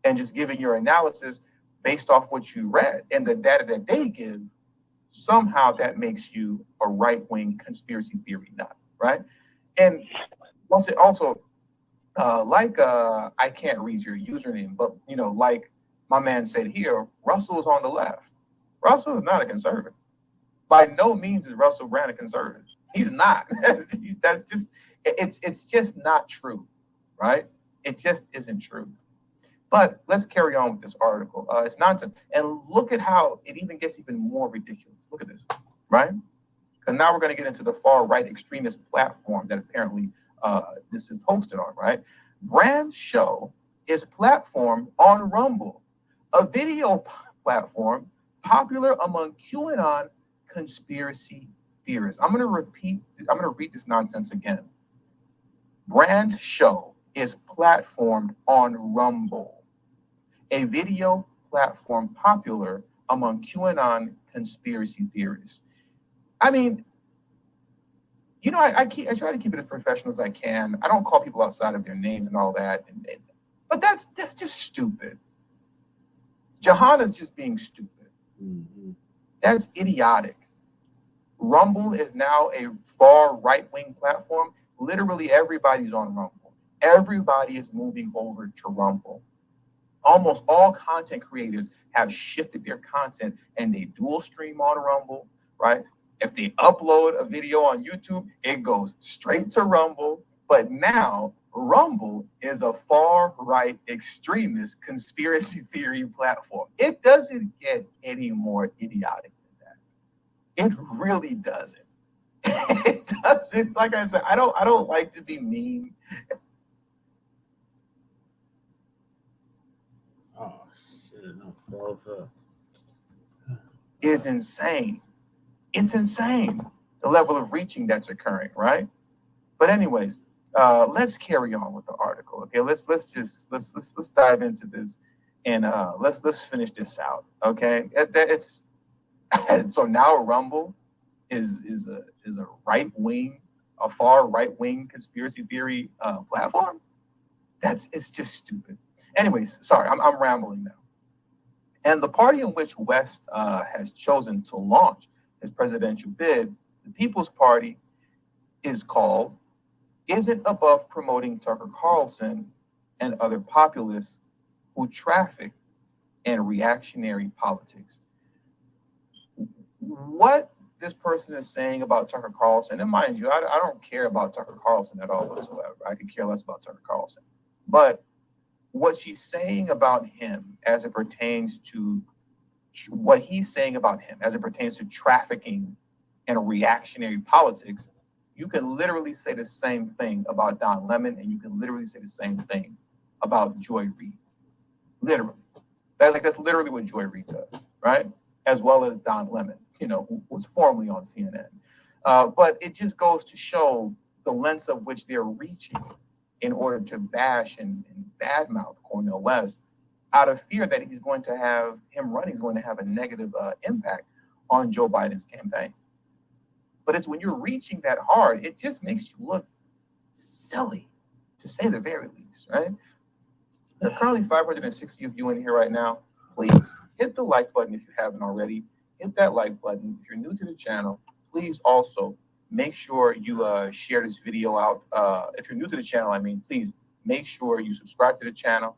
and just giving your analysis based off what you read and the data that they give, somehow that makes you a right-wing conspiracy theory nut, right? And once it also, I can't read your username, but like my man said here, Russell is on the left. Russell is not a conservative. By no means is Russell Brand a conservative. He's not. That's just, it's just not true, right? It just isn't true. But let's carry on with this article. It's nonsense. And look at how it even gets even more ridiculous. Look at this, right? Because now we're going to get into the far right extremist platform that apparently this is hosted on, right? Brand's show is platformed on Rumble, a video platform popular among QAnon conspiracy theorists. I'm going to read this nonsense again. Brand's show is platformed on Rumble, a video platform popular among QAnon conspiracy theorists. I mean, you know, I try to keep it as professional as I can. I don't call people outside of their names and all that, but that's just stupid. Johanna's just being stupid. Mm-hmm. That's idiotic. Rumble is now a far right-wing platform. Literally everybody's on Rumble. Everybody is moving over to Rumble. Almost all content creators have shifted their content and they dual stream on Rumble, right? If they upload a video on YouTube, it goes straight to Rumble. But now Rumble is a far right extremist conspiracy theory platform. It doesn't get any more idiotic than that. It really doesn't. It doesn't. Like I said, I don't like to be mean. Oh shit! No, falls up. Is insane. It's insane, the level of reaching that's occurring, right? But anyways, let's carry on with the article. Okay, let's dive into this and let's finish this out. Okay, it's so now Rumble is a right wing, a far right wing conspiracy theory platform. It's just stupid. Anyways, sorry, I'm rambling now. And the party in which West has chosen to launch his presidential bid, the People's Party, is called Isn't Above Promoting Tucker Carlson and Other Populists Who Traffic in Reactionary Politics. What this person is saying about Tucker Carlson, and mind you, I don't care about Tucker Carlson at all whatsoever. I could care less about Tucker Carlson. But what she's saying about him as it pertains to what he's saying about him as it pertains to trafficking and reactionary politics, you can literally say the same thing about Don Lemon, and you can literally say the same thing about Joy Reid. Literally. That's literally what Joy Reid does, right? As well as Don Lemon, who was formerly on CNN. But it just goes to show the lengths of which they're reaching in order to bash and badmouth Cornel West, out of fear that he's going to have a negative impact on Joe Biden's campaign. But it's when you're reaching that hard, it just makes you look silly, to say the very least, right? There are currently 560 of you in here right now. Please hit the like button if you haven't already. Hit that like button. If you're new to the channel, please also make sure you share this video out. If you're new to the channel, please make sure you subscribe to the channel.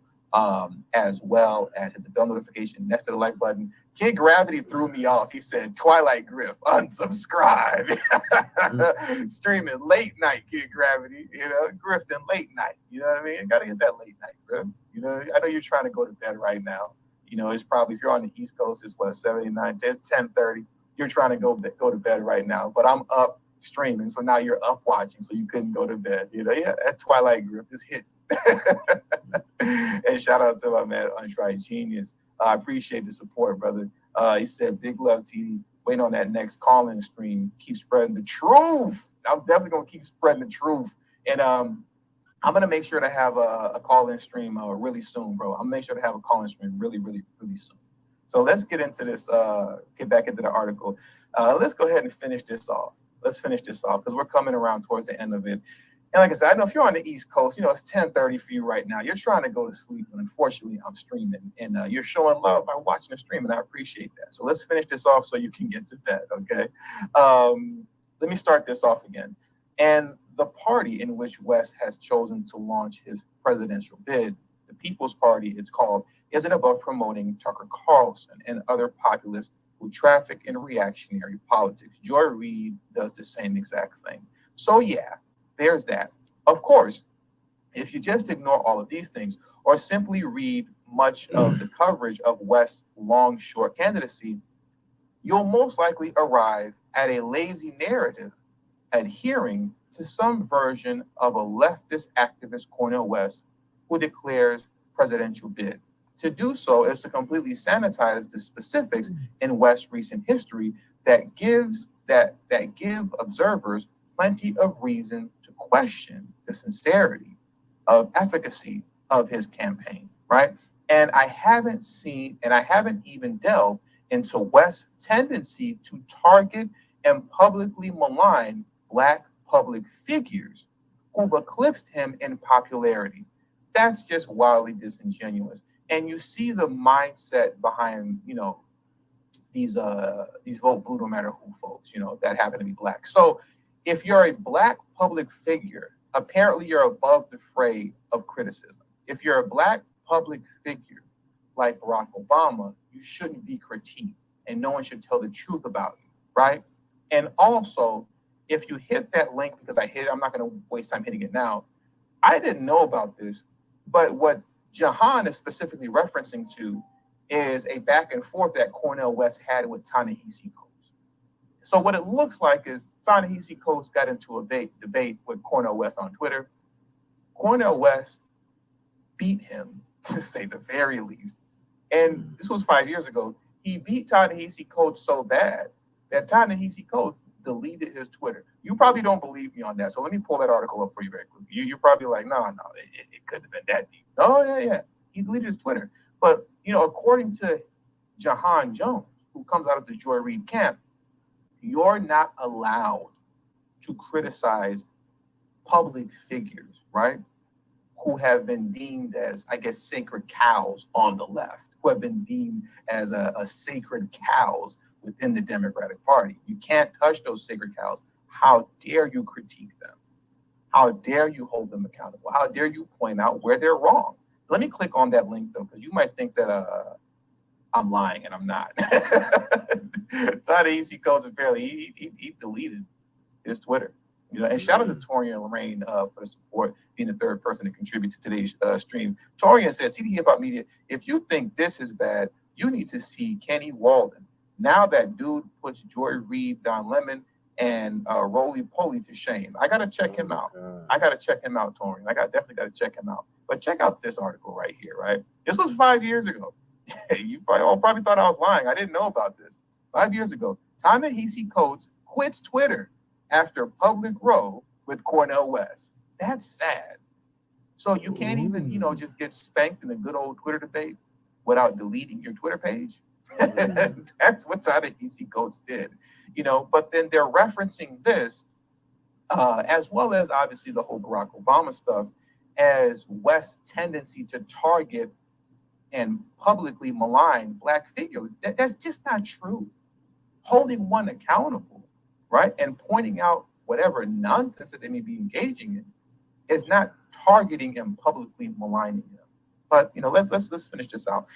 As well as hit the bell notification next to the like button. Kid Gravity threw me off. He said, Twilight Griff, unsubscribe. Streaming late night, Kid Gravity, grifting late night. You know what I mean? Gotta get that late night, bro. I know you're trying to go to bed right now. It's probably, if you're on the East Coast, it's 79, it's 10:30. You're trying to go to bed right now, but I'm up streaming. So now you're up watching, so you couldn't go to bed. Yeah, that Twilight Griff is hit. And shout out to my man Untried Genius. I appreciate the support, brother. He said, big love, TD. Waiting on that next call-in stream. Keep spreading the truth. I'm definitely going to keep spreading the truth. And I'm going to make sure to have a call-in stream really soon, bro. I'm going to make sure to have a call-in stream really, really, really soon. So let's get into this, get back into the article. Let's go ahead and finish this off. Let's finish this off because we're coming around towards the end of it. And like I said, I know if you're on the East Coast, it's 10:30 for you right now. You're trying to go to sleep, and unfortunately, I'm streaming. And you're showing love by watching the stream, and I appreciate that. So let's finish this off so you can get to bed, okay? Let me start this off again. And the party in which West has chosen to launch his presidential bid, the People's Party, it's called, isn't above promoting Tucker Carlson and other populists who traffic in reactionary politics. Joy Reid does the same exact thing. So yeah, there's that. Of course, if you just ignore all of these things or simply read much of the coverage of West's long, short candidacy, you'll most likely arrive at a lazy narrative adhering to some version of a leftist activist, Cornel West, who declares presidential bid. To do so is to completely sanitize the specifics in West's recent history that give observers plenty of reason to question the sincerity of efficacy of his campaign, right? And I haven't even delved into West's tendency to target and publicly malign Black public figures who've eclipsed him in popularity. That's just wildly disingenuous. And you see the mindset behind, these vote blue no matter who folks, that happen to be Black. So if you're a Black public figure, apparently you're above the fray of criticism. If you're a Black public figure like Barack Obama, you shouldn't be critiqued and no one should tell the truth about you, right? And also, if you hit that link, because I hit it, I'm not going to waste time hitting it now. I didn't know about this, but what Jahan is specifically referencing to is a back and forth that Cornel West had with Ta-Nehisi Coates. So what it looks like is Ta-Nehisi Coates got into a debate with Cornel West on Twitter. Cornel West beat him, to say the very least. And this was 5 years ago. He beat Ta-Nehisi Coates so bad that Ta-Nehisi Coates deleted his Twitter. You probably don't believe me on that. So let me pull that article up for you very quickly. You're probably like, no, it couldn't have been that deep. Oh, yeah. He deleted his Twitter. But, according to Jahan Jones, who comes out of the Joy Reid camp, you're not allowed to criticize public figures, right? Who have been deemed as, I guess, sacred cows on the left, who have been deemed as a sacred cows within the Democratic Party. You can't touch those sacred cows. How dare you critique them? How dare you hold them accountable? How dare you point out where they're wrong? Let me click on that link, though, because you might think that I'm lying, and I'm not. Ta-Nehisi Coates, apparently, he deleted his Twitter. And shout out to Torian Lorraine for the support, being the third person to contribute to today's stream. Torian said, TD Hip Hop Media, if you think this is bad, you need to see Kenny Walden. Now that dude puts Joy Reid, Don Lemon, and Roly Poly to shame. I got to check him out. I got to check him out, Torian. Definitely got to check him out. But check out this article right here, right? This was 5 years ago. You probably thought I was lying. I didn't know about this. 5 years ago, Ta-Nehisi Coates quits Twitter after public row with Cornel West. That's sad. So you can't even, just get spanked in a good old Twitter debate without deleting your Twitter page. That's what Ta-Nehisi Coates did, But then they're referencing this, as well as obviously the whole Barack Obama stuff, as West's tendency to target and publicly malign Black figures. That's just not true. Holding one accountable, right, and pointing out whatever nonsense that they may be engaging in is not targeting and publicly maligning them. But let's finish this out.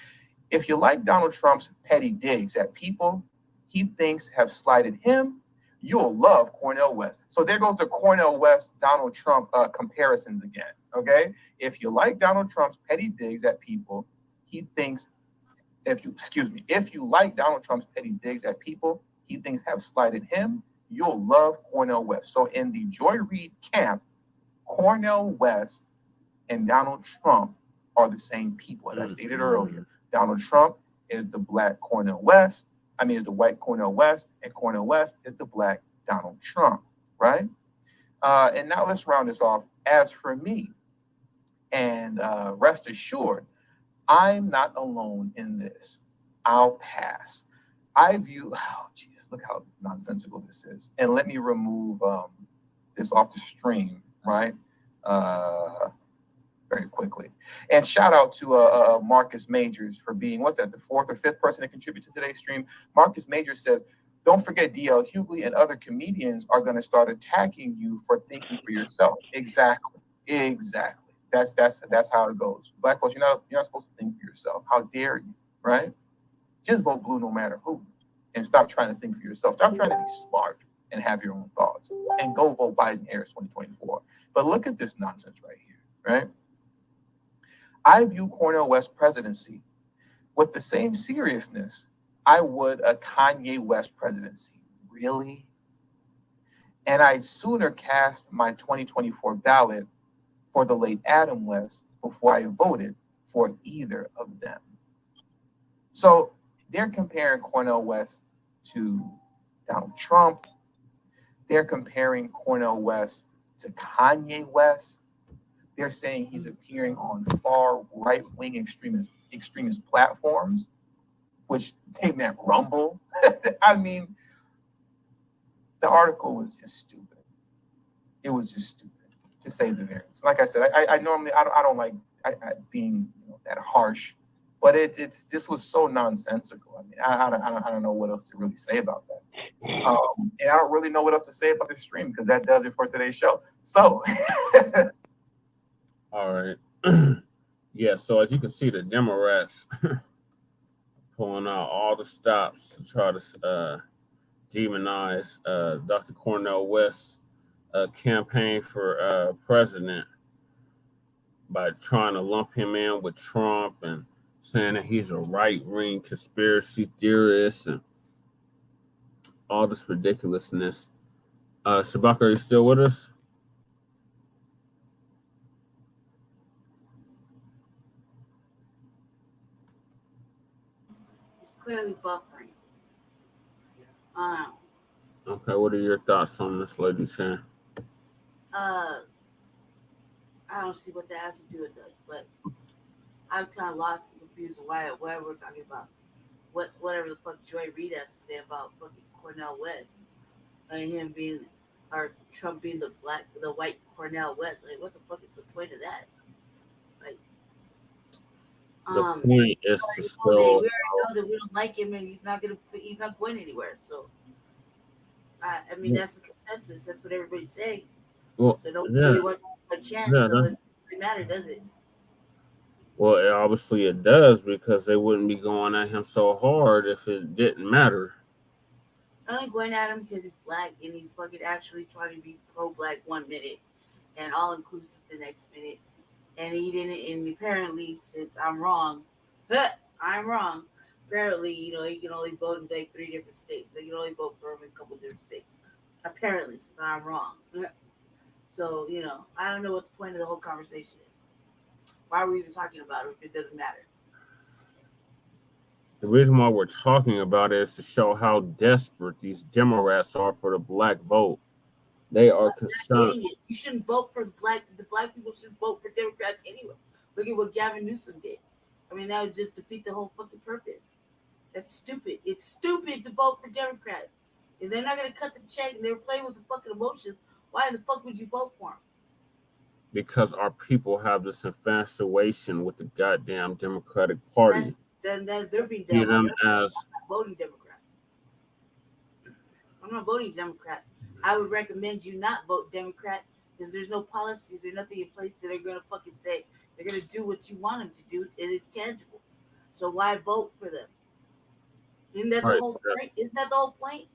If you like Donald Trump's petty digs at people he thinks have slighted him, you'll love Cornel West. So there goes the Cornel West Donald Trump comparisons again. Okay, if you like Donald Trump's petty digs at people he thinks, if you like Donald Trump's petty digs at people he thinks have slighted him, you'll love Cornel West. So in the Joy Reid camp, Cornel West and Donald Trump are the same people, as I stated earlier. Donald Trump is the Black Cornel West. Is the white Cornel West, and Cornel West is the Black Donald Trump, right? And now let's round this off. As for me, and rest assured, I'm not alone in this. I'll pass. Look how nonsensical this is. And let me remove this off the stream, right? Very quickly. And shout out to Marcus Majors for being, the fourth or fifth person to contribute to today's stream. Marcus Majors says, don't forget DL Hughley and other comedians are going to start attacking you for thinking for yourself. Exactly. That's how it goes. Black folks, you're not supposed to think for yourself. How dare you, right? Just vote blue no matter who. and stop trying to think for yourself. Stop trying to be smart and have your own thoughts, and go vote Biden-Harris 2024. But look at this nonsense right here, right? I view Cornel West presidency with the same seriousness I would a Kanye West presidency. Really? And I'd sooner cast my 2024 ballot for the late Adam West before I voted for either of them. So they're comparing Cornel West to Donald Trump. They're comparing Cornel West to Kanye West. They're saying he's appearing on far right-wing extremist platforms, which they meant Rumble. I mean, the article was just stupid. It was just stupid, to say the variance. Like I said, I normally don't like being that harsh, but this was so nonsensical. I mean, I don't know what else to really say about that. And I don't really know what else to say about this stream, because that does it for today's show. So, all right, yeah. So as you can see, the Democrats pulling out all the stops to try to demonize Dr. Cornel West's campaign for president by trying to lump him in with Trump and saying that he's a right-wing conspiracy theorist and all this ridiculousness. Shabaka, are you still with us? It's clearly buffering. Okay, what are your thoughts on this, Lady Chan? I don't see what that has to do with this, but I was kind of lost and confused why we're talking about whatever the fuck Joy Reid has to say about fucking Cornel West and him being, or Trump being the white Cornel West. Like, what the fuck is the point of that? Like, the point is to show. We already know that we don't like him, and he's not going anywhere. So, I mean, that's the consensus. That's what everybody's saying. Well, so don't really want a chance. So it doesn't really matter, does it? Well, obviously it does, because they wouldn't be going at him so hard if it didn't matter. They're only going at him because he's black and he's fucking actually trying to be pro-black 1 minute and all-inclusive the next minute. And he didn't, and apparently, since I'm wrong, apparently, he can only vote in like 3 different states. They can only vote for him in a couple different states. Apparently, since I'm wrong. So, I don't know what the point of the whole conversation is. Why are we even talking about it if it doesn't matter? The reason why we're talking about it is to show how desperate these Democrats are for the black vote. They are concerned. You shouldn't vote for the black people should vote for Democrats anyway. Look at what Gavin Newsom did. I mean, that would just defeat the whole fucking purpose. That's stupid. It's stupid to vote for Democrats. If they're not going to cut the check and they're playing with the fucking emotions, why in the fuck would you vote for them? Because our people have this infatuation with the goddamn Democratic Party. Then they're being them as I'm not voting Democrat. I'm not voting Democrat. I would recommend you not vote Democrat, because there's no policies or nothing in place that are going to fucking say they're going to do what you want them to do, and it's tangible. So why vote for them? Isn't that the whole point? Isn't that the whole point?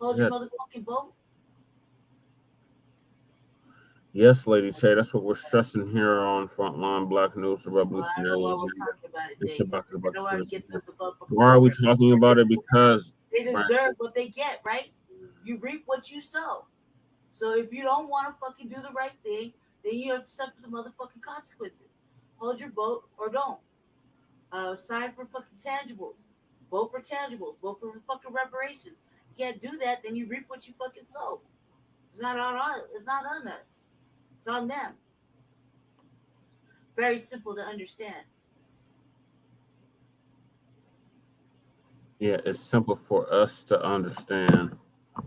Hold your motherfucking vote. Yes, Lady Che, that's what we're stressing here on Front Line Blacc News, the Revolutionary Agenda. Why are we talking about it? Because they deserve what they get, right? You reap what you sow. So if you don't want to fucking do the right thing, then you have to suffer the motherfucking consequences. Hold your vote or don't. Sign for fucking tangibles. Vote for tangibles. Vote for fucking reparations. You can't do that, then you reap what you fucking sow. It's not on us. It's not on us. It's on them. Very simple to understand. Yeah, it's simple for us to understand.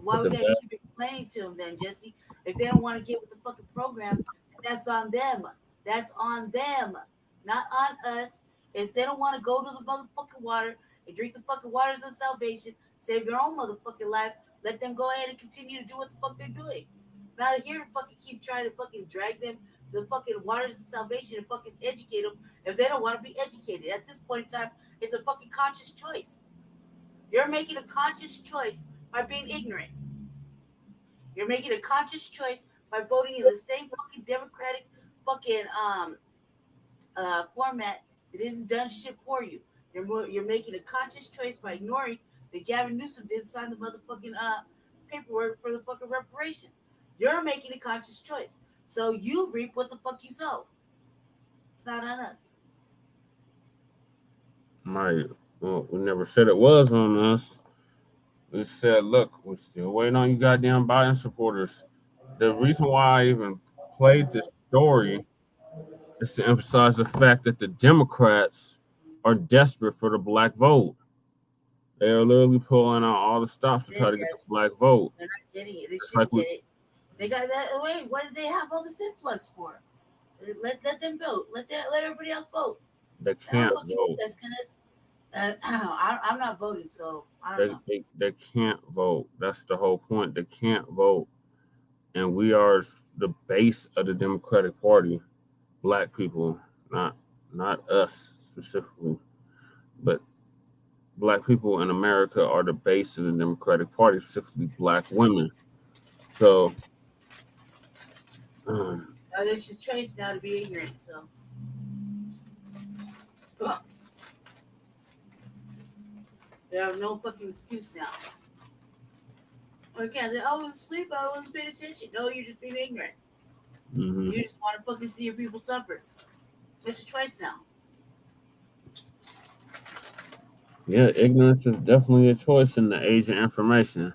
Why we gotta keep explaining to them then, Jesse? If they don't want to get with the fucking program, that's on them. That's on them, not on us. If they don't want to go to the motherfucking water and drink the fucking waters of salvation, save their own motherfucking lives, let them go ahead and continue to do what the fuck they're doing. Not here to fucking keep trying to fucking drag them to the fucking waters of salvation and fucking educate them if they don't want to be educated. At this point in time, it's a fucking conscious choice. You're making a conscious choice by being ignorant. You're making a conscious choice by voting in the same fucking Democratic fucking format that isn't done shit for you. You're making a conscious choice by ignoring that Gavin Newsom didn't sign the motherfucking paperwork for the fucking reparations. You're making a conscious choice. So you reap what the fuck you sow. It's not on us. Right. Well, we never said it was on us. We said, look, we're still waiting on you goddamn Biden supporters. The reason why I even played this story is to emphasize the fact that the Democrats are desperate for the black vote. They are literally pulling out all the stops to try to get the black vote. They're not getting it. They shouldn't get it. They got that away. What did they have all this influx for? Let them vote. Let everybody else vote. They can't vote. I'm not voting, so I don't know. They can't vote. That's the whole point. They can't vote. And we are the base of the Democratic Party. Black people, not us specifically, but black people in America are the base of the Democratic Party, specifically black women. So they should trace now to be ignorant. So they have no fucking excuse now. Okay, I was asleep. I wasn't paying attention. No, you're just being ignorant. mm-hmm. You just want to fucking see your people suffer. It's a choice now. Yeah, ignorance is definitely a choice in the age of information.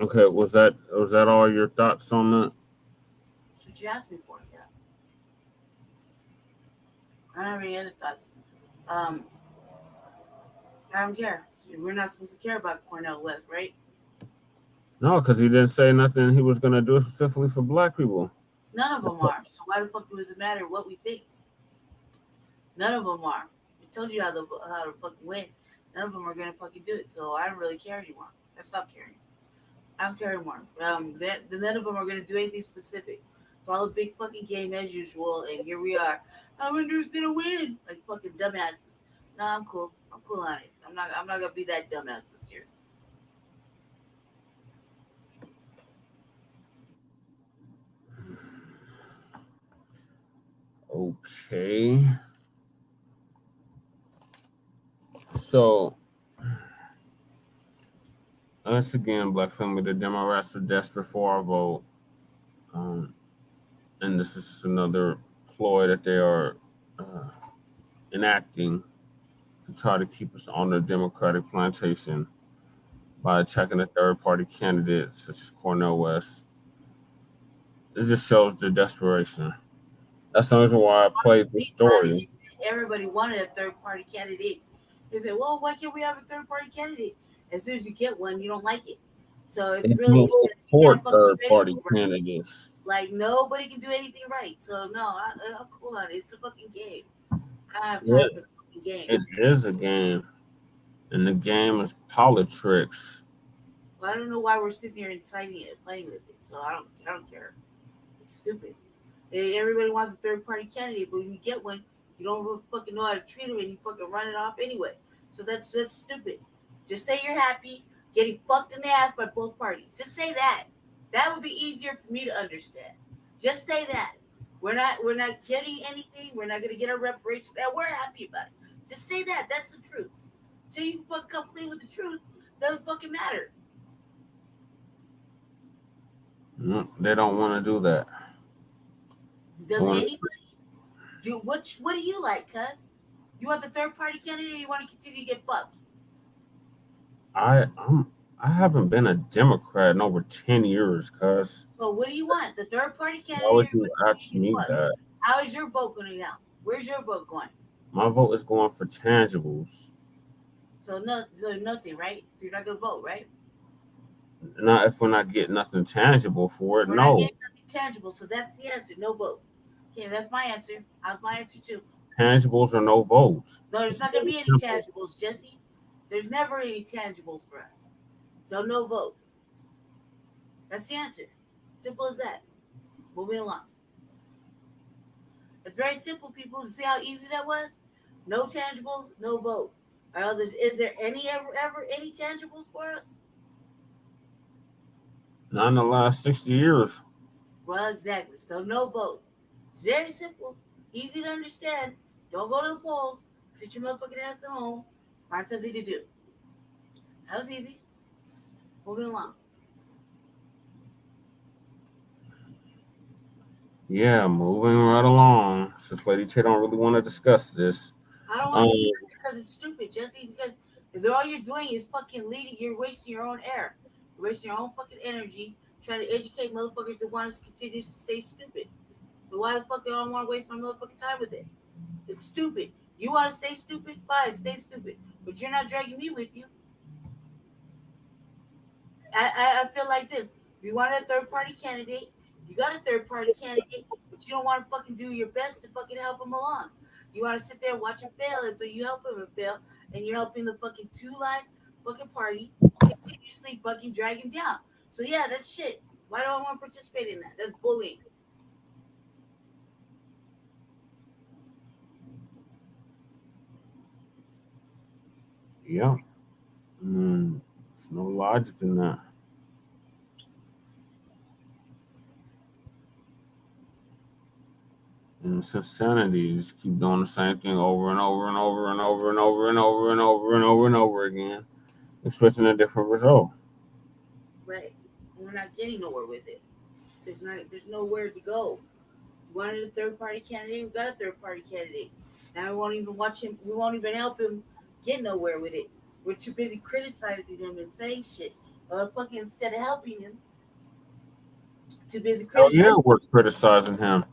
Okay, was that all your thoughts on that? That's what you asked me for, yeah. I don't have any other thoughts. I don't care. We're not supposed to care about Cornel West, right? No, because he didn't say nothing he was going to do specifically for black people. None of them are. So why the fuck does it matter what we think? None of them are. I told you how to fucking win. None of them are going to fucking do it. So I don't really care anymore. I stopped caring. I don't care anymore. None of them are going to do anything specific. It's all a big fucking game as usual. And here we are. I wonder who's going to win. Like fucking dumbasses. No, I'm cool. I'm cool on it. I'm not going to be that dumbass this year. Okay. So, once again, Black family, the Democrats are desperate for our vote. And this is another ploy that they are enacting to try to keep us on the Democratic plantation by attacking a third-party candidate such as Cornel West. It just shows the desperation. That's the reason why I played the story. Everybody wanted a third-party candidate. They said, well, why can't we have a third-party candidate? As soon as you get one, you don't like it. So it's really support third-party candidates. Like, nobody can do anything right. So, no, I'm cool on it. It's a fucking game. I have time for the fucking game. It is a game. And the game is politics. Well, I don't know why we're sitting here inciting it, playing with it. So I don't care. It's stupid. Everybody wants a third-party candidate, but when you get one, you don't fucking know how to treat them, and you fucking run it off anyway. So that's stupid. Just say you're happy getting fucked in the ass by both parties. Just say that. That would be easier for me to understand. Just say that. We're not getting anything. We're not gonna get our reparations, and we're happy about it. Just say that. That's the truth. Till you fucking come clean with the truth, doesn't fucking matter. No, they don't want to do that. Does anybody do what do you like, cuz? You want the third party candidate, or you want to continue to get fucked? I haven't been a Democrat in over 10 years, cuz. So what do you want? The third party candidate? Why would you ask me that? How is your vote going now? Where's your vote going? My vote is going for Tangibles. So nothing, right? So you're not gonna vote, right? Not if we're not getting nothing tangible for it. We're no. Not getting nothing tangible, so that's the answer. No vote. Okay, that's my answer. That's my answer too. Tangibles or no vote. No, there's not gonna be any tangibles, Jesse. There's never any tangibles for us. So no vote. That's the answer. Simple as that. Moving along. It's very simple, people. You see how easy that was? No tangibles, no vote. Is there ever any tangibles for us? Not in the last 60 years. Well, exactly. So no vote. It's very simple. Easy to understand. Don't go to the polls. Sit your motherfucking ass at home. Find something to do. That was easy. Moving along. Yeah, moving right along. Since Lady Che don't really want to discuss this. I don't want to discuss it because it's stupid, Jesse, because if all you're doing is fucking leading, you're wasting your own air. You're wasting your own fucking energy trying to educate motherfuckers that want us to continue to stay stupid. But why the fuck do I don't want to waste my motherfucking time with it? It's stupid. You want to stay stupid? Fine, stay stupid. But you're not dragging me with you. I feel like this. If you want a third-party candidate, you got a third-party candidate, but you don't want to fucking do your best to fucking help him along. You want to sit there and watch him fail, and so you help him and fail, and you're helping the fucking two-line fucking party continuously fucking drag him down. So yeah, that's shit. Why do I want to participate in that? That's bullying. Yeah. There's no logic in that. And it's insanity. You just keep doing the same thing over and over and over and over and over and over and over and over and over again, expecting a different result. Right. We're not getting nowhere with it. There's nowhere to go. We wanted a third-party candidate. We got a third-party candidate. Now we won't even watch him. We won't even help him get nowhere with it. We're too busy criticizing him and saying shit. Fucking instead of helping him, too busy criticizing. Oh yeah, we're criticizing him.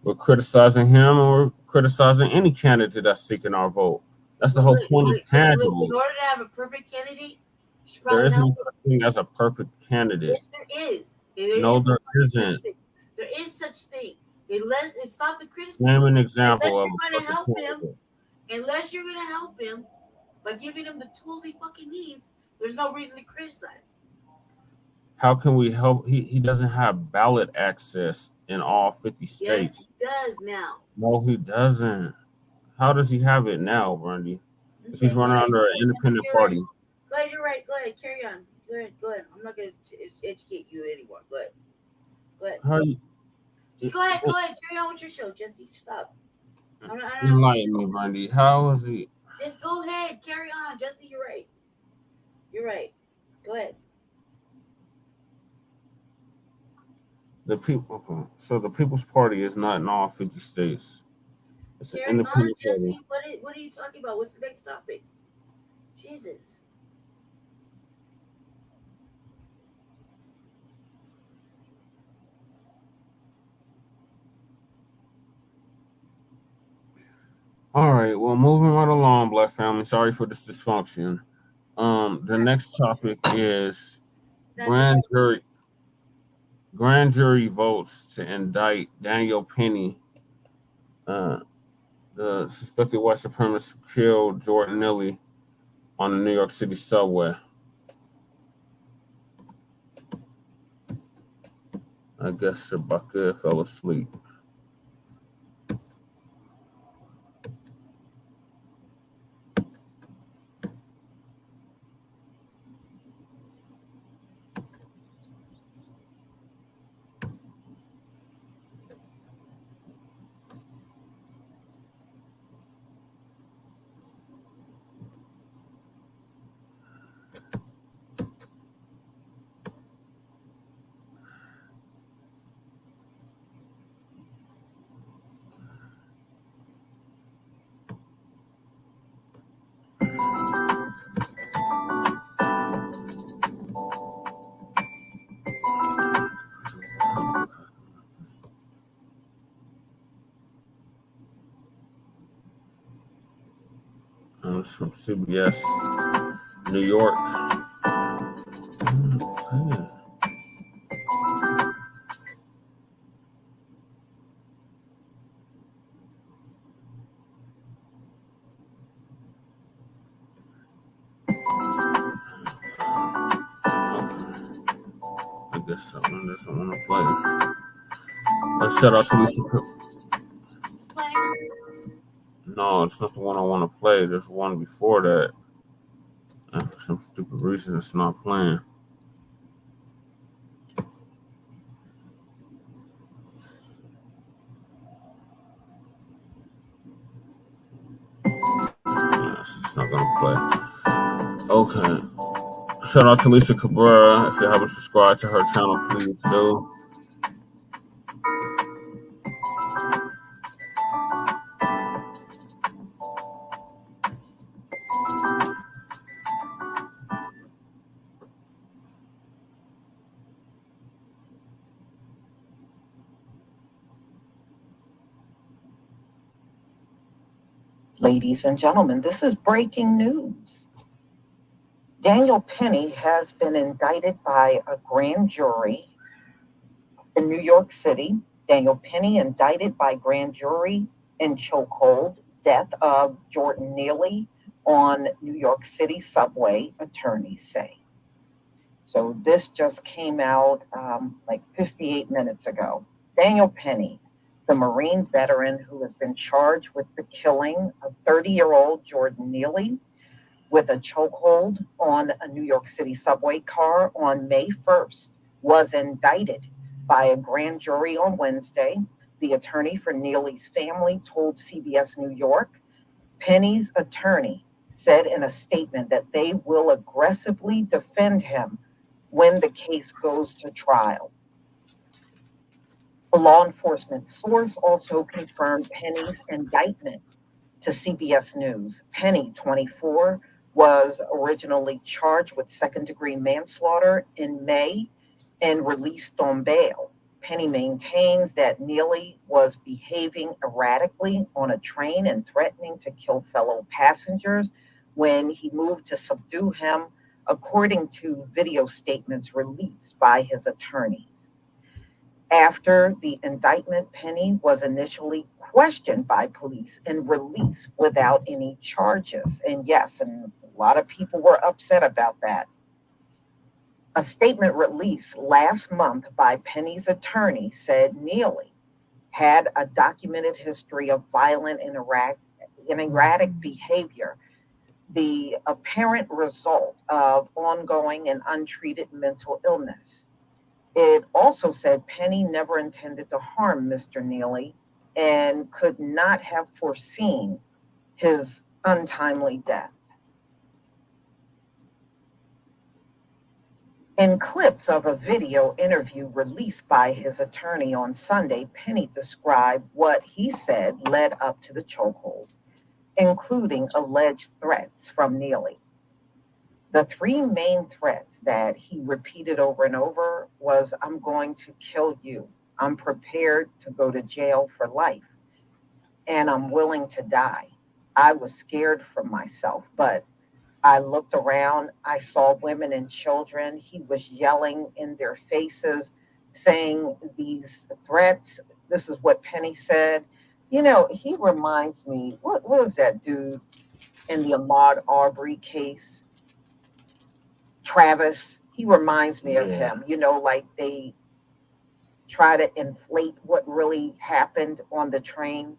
We're criticizing him, or we're criticizing any candidate that's seeking our vote. That's the whole point of tangible. In order to have a perfect candidate, there isn't such thing as a perfect candidate. Yes, there is. There isn't. There is such thing. It's not the criticism. Name an example Unless you're going to help him by giving him the tools he fucking needs, there's no reason to criticize. How can we help? He doesn't have ballot access in all 50 states. Yes, he does now. No, he doesn't. How does he have it now, Brandy? Okay, if he's running under an independent party. Right. Go ahead, you're right. Go ahead, carry on. Go ahead. I'm not going to educate you anymore. Go ahead. Just go ahead. Carry on with your show, Jesse. Stop. Enlighten me, Brandy. How is he? Just go ahead. Carry on, Jesse. You're right. Go ahead. So the People's Party is not in all 50 states. It's an independent party. What are you talking about? What's the next topic? Jesus. All right. Well, moving right along, Black family. Sorry for this dysfunction. The next topic is Grand jury votes to indict Daniel Penny, the suspected white supremacist who killed Jordan Neely on the New York City subway. I guess Shabaka fell asleep. From CBS, New York. I guess someone doesn't want to play. Shout out to Lisa. No, it's not the one I want to play. There's one before that. And for some stupid reason, it's not playing. Yes, it's not gonna play. Okay. Shout out to Lisa Cabrera. If you haven't subscribed to her channel, please do. Ladies and gentlemen, this is breaking news. Daniel Penny has been indicted by a grand jury in New York City. Daniel Penny indicted by grand jury in chokehold, death of Jordan Neely on New York City Subway, attorneys say. So this just came out like 58 minutes ago. Daniel Penny, the Marine veteran who has been charged with the killing of 30-year-old Jordan Neely with a chokehold on a New York City subway car on May 1st, was indicted by a grand jury on Wednesday. The attorney for Neely's family told CBS New York. Penny's attorney said in a statement that they will aggressively defend him when the case goes to trial. A law enforcement source also confirmed Penny's indictment to CBS News. Penny, 24, was originally charged with second-degree manslaughter in May and released on bail. Penny maintains that Neely was behaving erratically on a train and threatening to kill fellow passengers when he moved to subdue him, according to video statements released by his attorneys. After the indictment, Penny was initially questioned by police and released without any charges. And yes, and a lot of people were upset about that. A statement released last month by Penny's attorney said Neely had a documented history of violent and erratic behavior, the apparent result of ongoing and untreated mental illness. It also said Penny never intended to harm Mr. Neely and could not have foreseen his untimely death. In clips of a video interview released by his attorney on Sunday, Penny described what he said led up to the chokehold, including alleged threats from Neely. The three main threats that he repeated over and over was, "I'm going to kill you. I'm prepared to go to jail for life. And I'm willing to die. I was scared for myself, but I looked around. I saw women and children. He was yelling in their faces, saying these threats." This is what Penny said. You know, he reminds me, what was that dude in the Ahmaud Arbery case? Travis, he reminds me of him. You know, like they try to inflate what really happened on the train.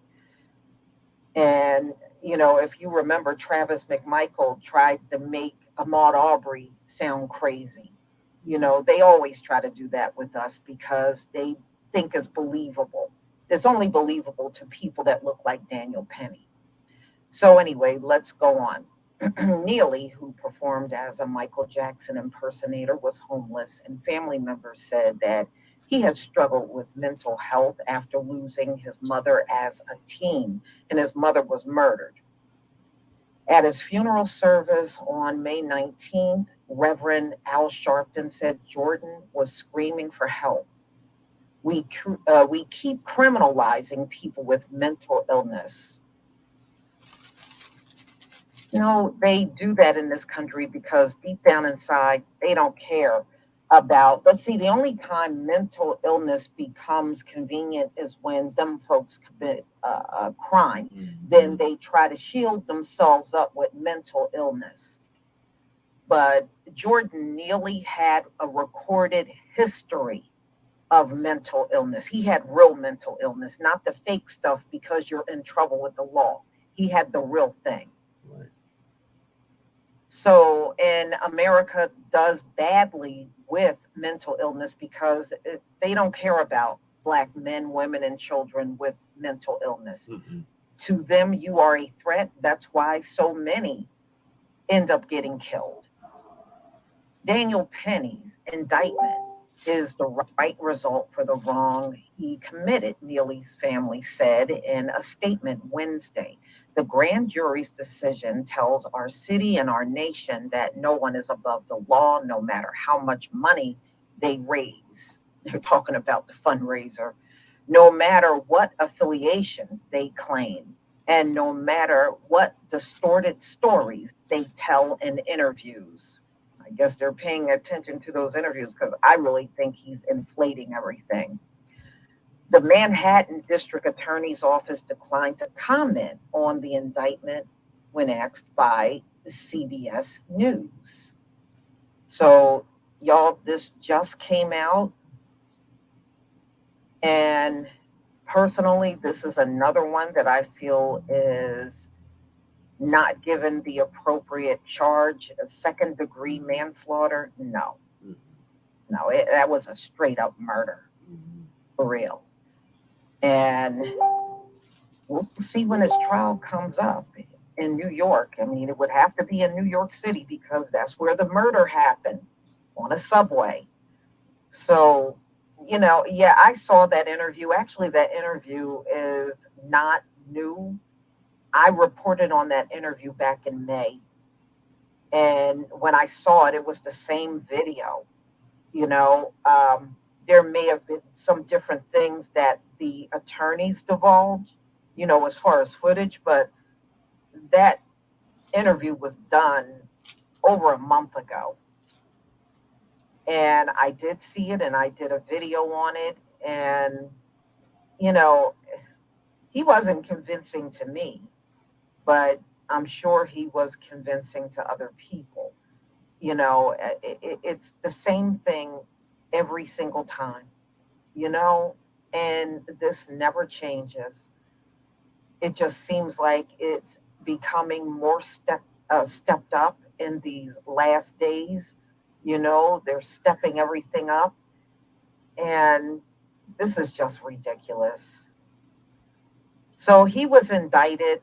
And, you know, if you remember, Travis McMichael tried to make Ahmaud Arbery sound crazy. You know, they always try to do that with us because they think it's believable. It's only believable to people that look like Daniel Penny. So anyway, let's go on. Neely, who performed as a Michael Jackson impersonator, was homeless, and family members said that he had struggled with mental health after losing his mother as a teen, and his mother was murdered. At his funeral service on May 19th, Reverend Al Sharpton said Jordan was screaming for help. We keep criminalizing people with mental illness. You know, they do that in this country because deep down inside, they don't care about. But see, the only time mental illness becomes convenient is when them folks commit a crime. Then they try to shield themselves up with mental illness. But Jordan Neely had a recorded history of mental illness. He had real mental illness, not the fake stuff because you're in trouble with the law. He had the real thing. Right. So, and America does badly with mental illness because they don't care about Black men, women, and children with mental illness. Mm-hmm. To them, you are a threat. That's why so many end up getting killed. Daniel Penny's indictment is the right result for the wrong he committed, Neely's family said in a statement Wednesday. The grand jury's decision tells our city and our nation that no one is above the law, no matter how much money they raise. They're talking about the fundraiser. No matter what affiliations they claim, and no matter what distorted stories they tell in interviews. I guess they're paying attention to those interviews because I really think he's inflating everything. The Manhattan District Attorney's Office declined to comment on the indictment when asked by CBS News. So, y'all, this just came out. And personally, this is another one that I feel is not given the appropriate charge. A second-degree manslaughter, no. That was a straight-up murder, for real. And we'll see when his trial comes up in New York. I mean, it would have to be in New York City because that's where the murder happened, on a subway. So, yeah, I saw that interview. Actually, that interview is not new. I reported on that interview back in May. And when I saw it, it was the same video. There may have been some different things that the attorneys divulged, as far as footage, but that interview was done over a month ago. And I did see it and I did a video on it. And, he wasn't convincing to me, but I'm sure he was convincing to other people. It's the same thing every single time, and this never changes. It just seems like it's becoming more stepped up in these last days. They're stepping everything up, and this is just ridiculous. So he was indicted.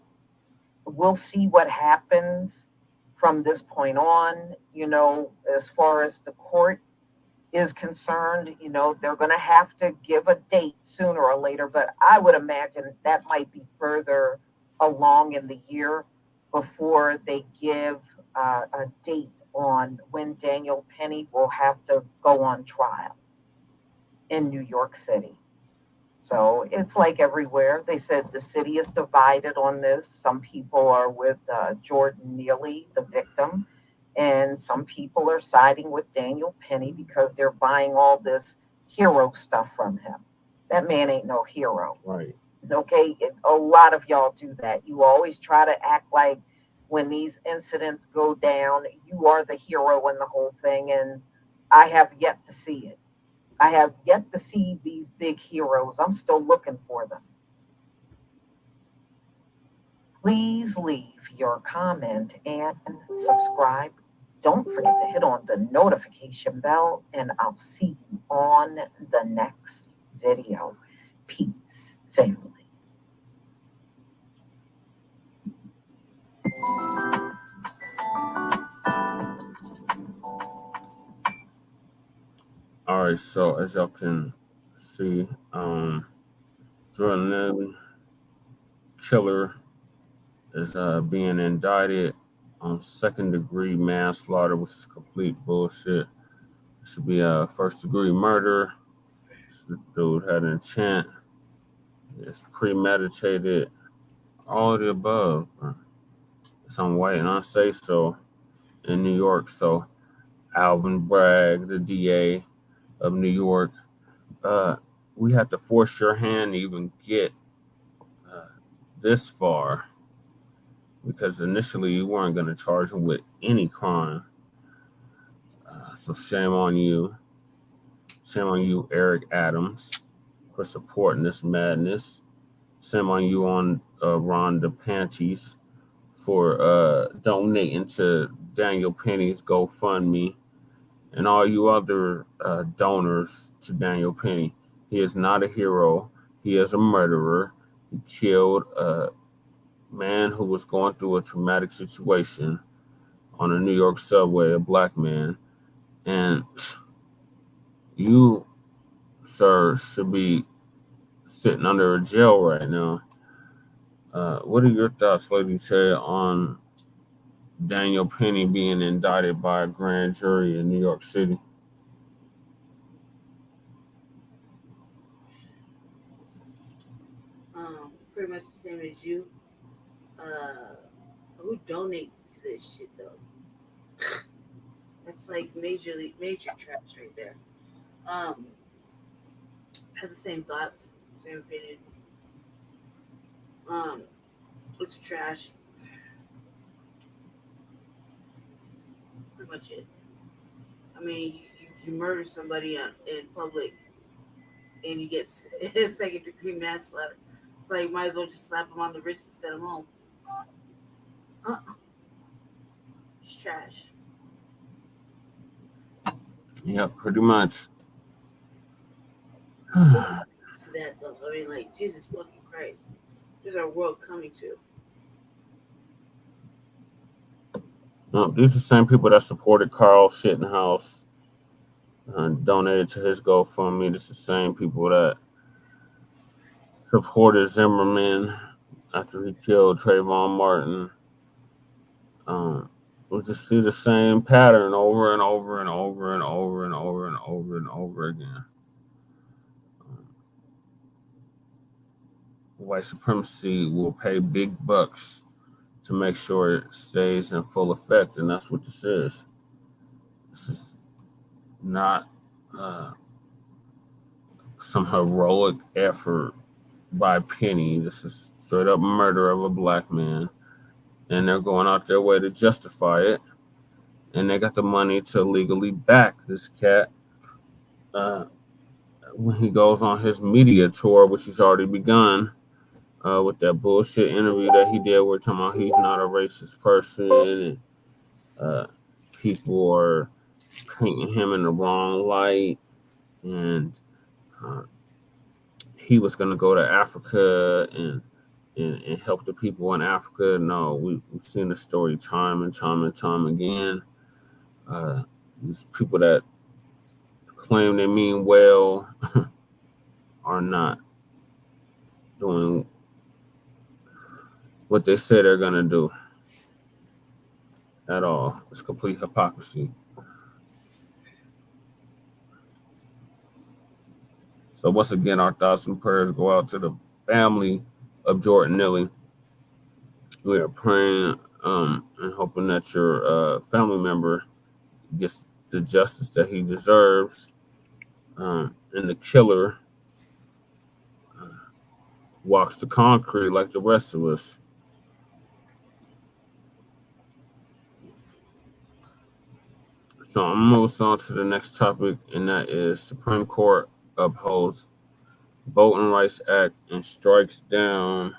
We'll see what happens from this point on. As far as the court is concerned, they're going to have to give a date sooner or later, but I would imagine that might be further along in the year before they give a date on when Daniel Penny will have to go on trial in New York City. So it's like everywhere. They said the city is divided on this. Some people are with Jordan Neely, the victim, and some people are siding with Daniel Penny because they're buying all this hero stuff from him. That man ain't no hero. Right. Okay? A lot of y'all do that. You always try to act like when these incidents go down, you are the hero in the whole thing, and I have yet to see it. I have yet to see these big heroes. I'm still looking for them. Please leave your comment and subscribe. Don't forget to hit on the notification bell, and I'll see you on the next video. Peace, family. All right, so as y'all can see, Neely killer is being indicted on second-degree manslaughter, which is complete bullshit. It should be a first-degree murder. This dude had an intent. It's premeditated. All of the above. It's on white and unsafe so in New York. So Alvin Bragg, the DA of New York, we have to force your hand to even get this far, because initially you weren't going to charge him with any crime. So shame on you. Shame on you, Eric Adams, for supporting this madness. Shame on you on Ron DeSantis for donating to Daniel Penny's GoFundMe and all you other donors to Daniel Penny. He is not a hero. He is a murderer. He killed a man who was going through a traumatic situation on a New York subway, a black man. And you, sir, should be sitting under a jail right now. What are your thoughts, Lady Che, on Daniel Penny being indicted by a grand jury in New York City? Pretty much the same as you. Who donates to this shit though? That's like major trash right there. Have the same thoughts, same opinion. It's trash. Pretty much it. I mean, you murder somebody in public, and you get second-degree manslaughter. It's like you might as well just slap him on the wrist and send him home. It's trash. Yeah, pretty much. To that though, I mean, like, Jesus fucking Christ, there's our world coming to. No, these are the same people that supported Carl Shittenhouse and donated to his GoFundMe. This is the same people that supported Zimmerman after he killed Trayvon Martin. We just see the same pattern over and over and over and over and over and over and over again. White supremacy will pay big bucks to make sure it stays in full effect, and that's what this is. This is not some heroic effort by Penny. This is straight up murder of a black man, and they're going out their way to justify it, and they got the money to legally back this cat when he goes on his media tour, which he's already begun. With that bullshit interview that he did, where talking about he's not a racist person, and people are painting him in the wrong light, and he was going to go to Africa and help the people in Africa. No, we've seen the story time and time and time again. These people that claim they mean well are not doing what they say they're going to do at all. It's complete hypocrisy. So once again, our thoughts and prayers go out to the family of Jordan Neely. We are praying and hoping that your family member gets the justice that he deserves, and the killer walks the concrete like the rest of us. So I'm going to move on to the next topic, and that is Supreme Court upholds Voting Rights Act and strikes down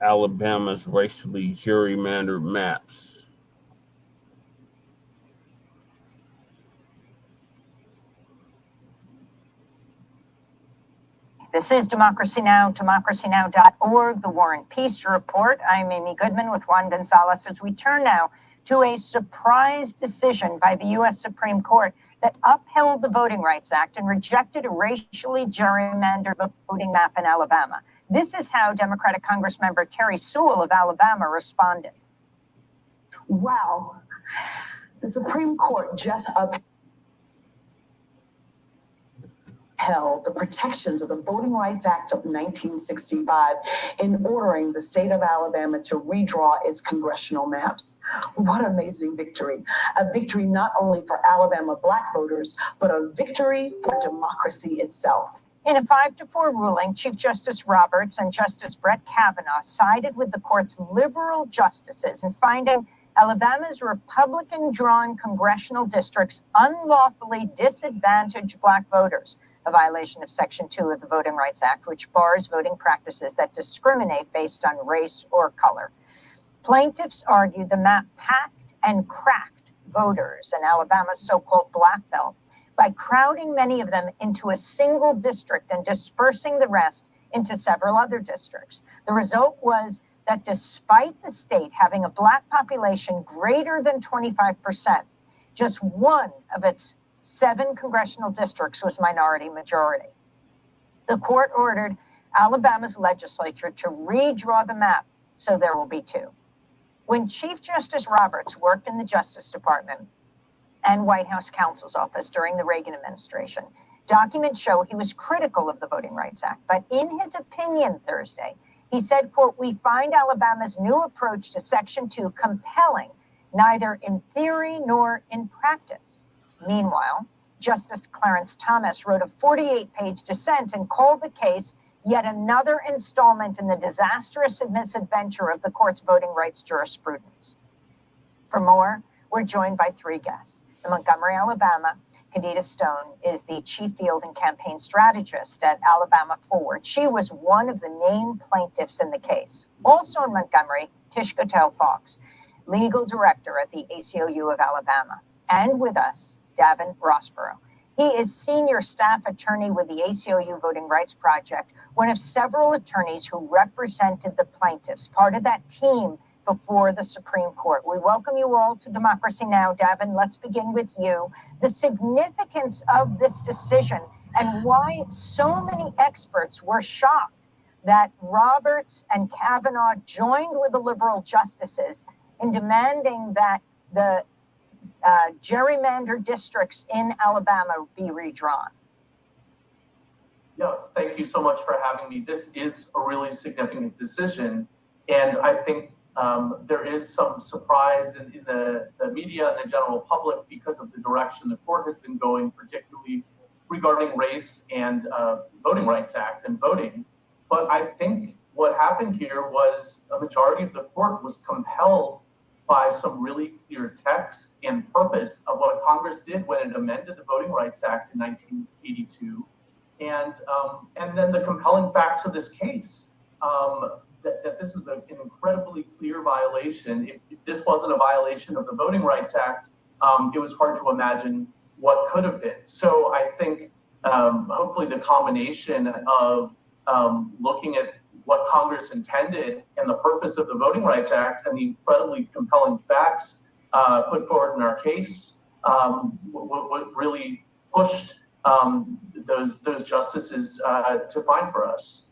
Alabama's racially gerrymandered maps. This is Democracy Now!, democracynow.org, the War and Peace Report. I'm Amy Goodman with Juan Gonzalez as we turn now to a surprise decision by the U.S. Supreme Court that upheld the Voting Rights Act and rejected a racially gerrymandered voting map in Alabama. This is how Democratic Congressmember Terry Sewell of Alabama responded. Wow, the Supreme Court just upheld the protections of the Voting Rights Act of 1965 in ordering the state of Alabama to redraw its congressional maps. What an amazing victory. A victory not only for Alabama Black voters, but a victory for democracy itself. In a 5-4 ruling, Chief Justice Roberts and Justice Brett Kavanaugh sided with the court's liberal justices in finding Alabama's Republican-drawn congressional districts unlawfully disadvantage Black voters, a violation of Section 2 of the Voting Rights Act, which bars voting practices that discriminate based on race or color. Plaintiffs argue the map packed and cracked voters in Alabama's so-called Black Belt by crowding many of them into a single district and dispersing the rest into several other districts. The result was that despite the state having a Black population greater than 25%, just one of its 7 congressional districts was minority majority. The court ordered Alabama's legislature to redraw the map so there will be 2. When Chief Justice Roberts worked in the Justice Department and White House counsel's office during the Reagan administration, documents show he was critical of the Voting Rights Act. But in his opinion Thursday, he said, quote, "We find Alabama's new approach to Section 2 compelling, neither in theory nor in practice." Meanwhile, Justice Clarence Thomas wrote a 48-page dissent and called the case yet another installment in the disastrous misadventure of the court's voting rights jurisprudence. For more, we're joined by 3 guests. In Montgomery, Alabama, Khadija Stone is the chief field and campaign strategist at Alabama Forward. She was one of the named plaintiffs in the case. Also in Montgomery, Tish Gotel-Fox, legal director at the ACLU of Alabama. And with us, Davin Rossborough. He is senior staff attorney with the ACLU Voting Rights Project, one of several attorneys who represented the plaintiffs, part of that team before the Supreme Court. We welcome you all to Democracy Now! Davin, let's begin with you. The significance of this decision and why so many experts were shocked that Roberts and Kavanaugh joined with the liberal justices in demanding that the gerrymandered districts in Alabama be redrawn. Yeah, thank you so much for having me. This is a really significant decision, and I think there is some surprise in the media and the general public because of the direction the court has been going, particularly regarding race and Voting Rights Act and voting. But I think what happened here was a majority of the court was compelled by some really clear text and purpose of what Congress did when it amended the Voting Rights Act in 1982, and then the compelling facts of this case, that this was an incredibly clear violation. If this wasn't a violation of the Voting Rights Act, it was hard to imagine what could have been. So I think hopefully the combination of looking at what Congress intended and the purpose of the Voting Rights Act and the incredibly compelling facts put forward in our case, what really pushed those justices to find for us.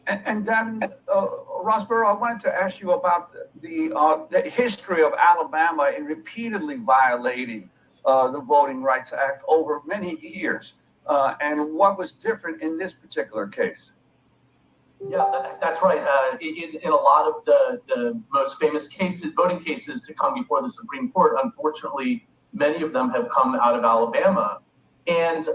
And then, Rossborough, I wanted to ask you about the history of Alabama in repeatedly violating the Voting Rights Act over many years, and what was different in this particular case. Yeah, that's right. In a lot of the most famous cases, voting cases to come before the Supreme Court, unfortunately, many of them have come out of Alabama. And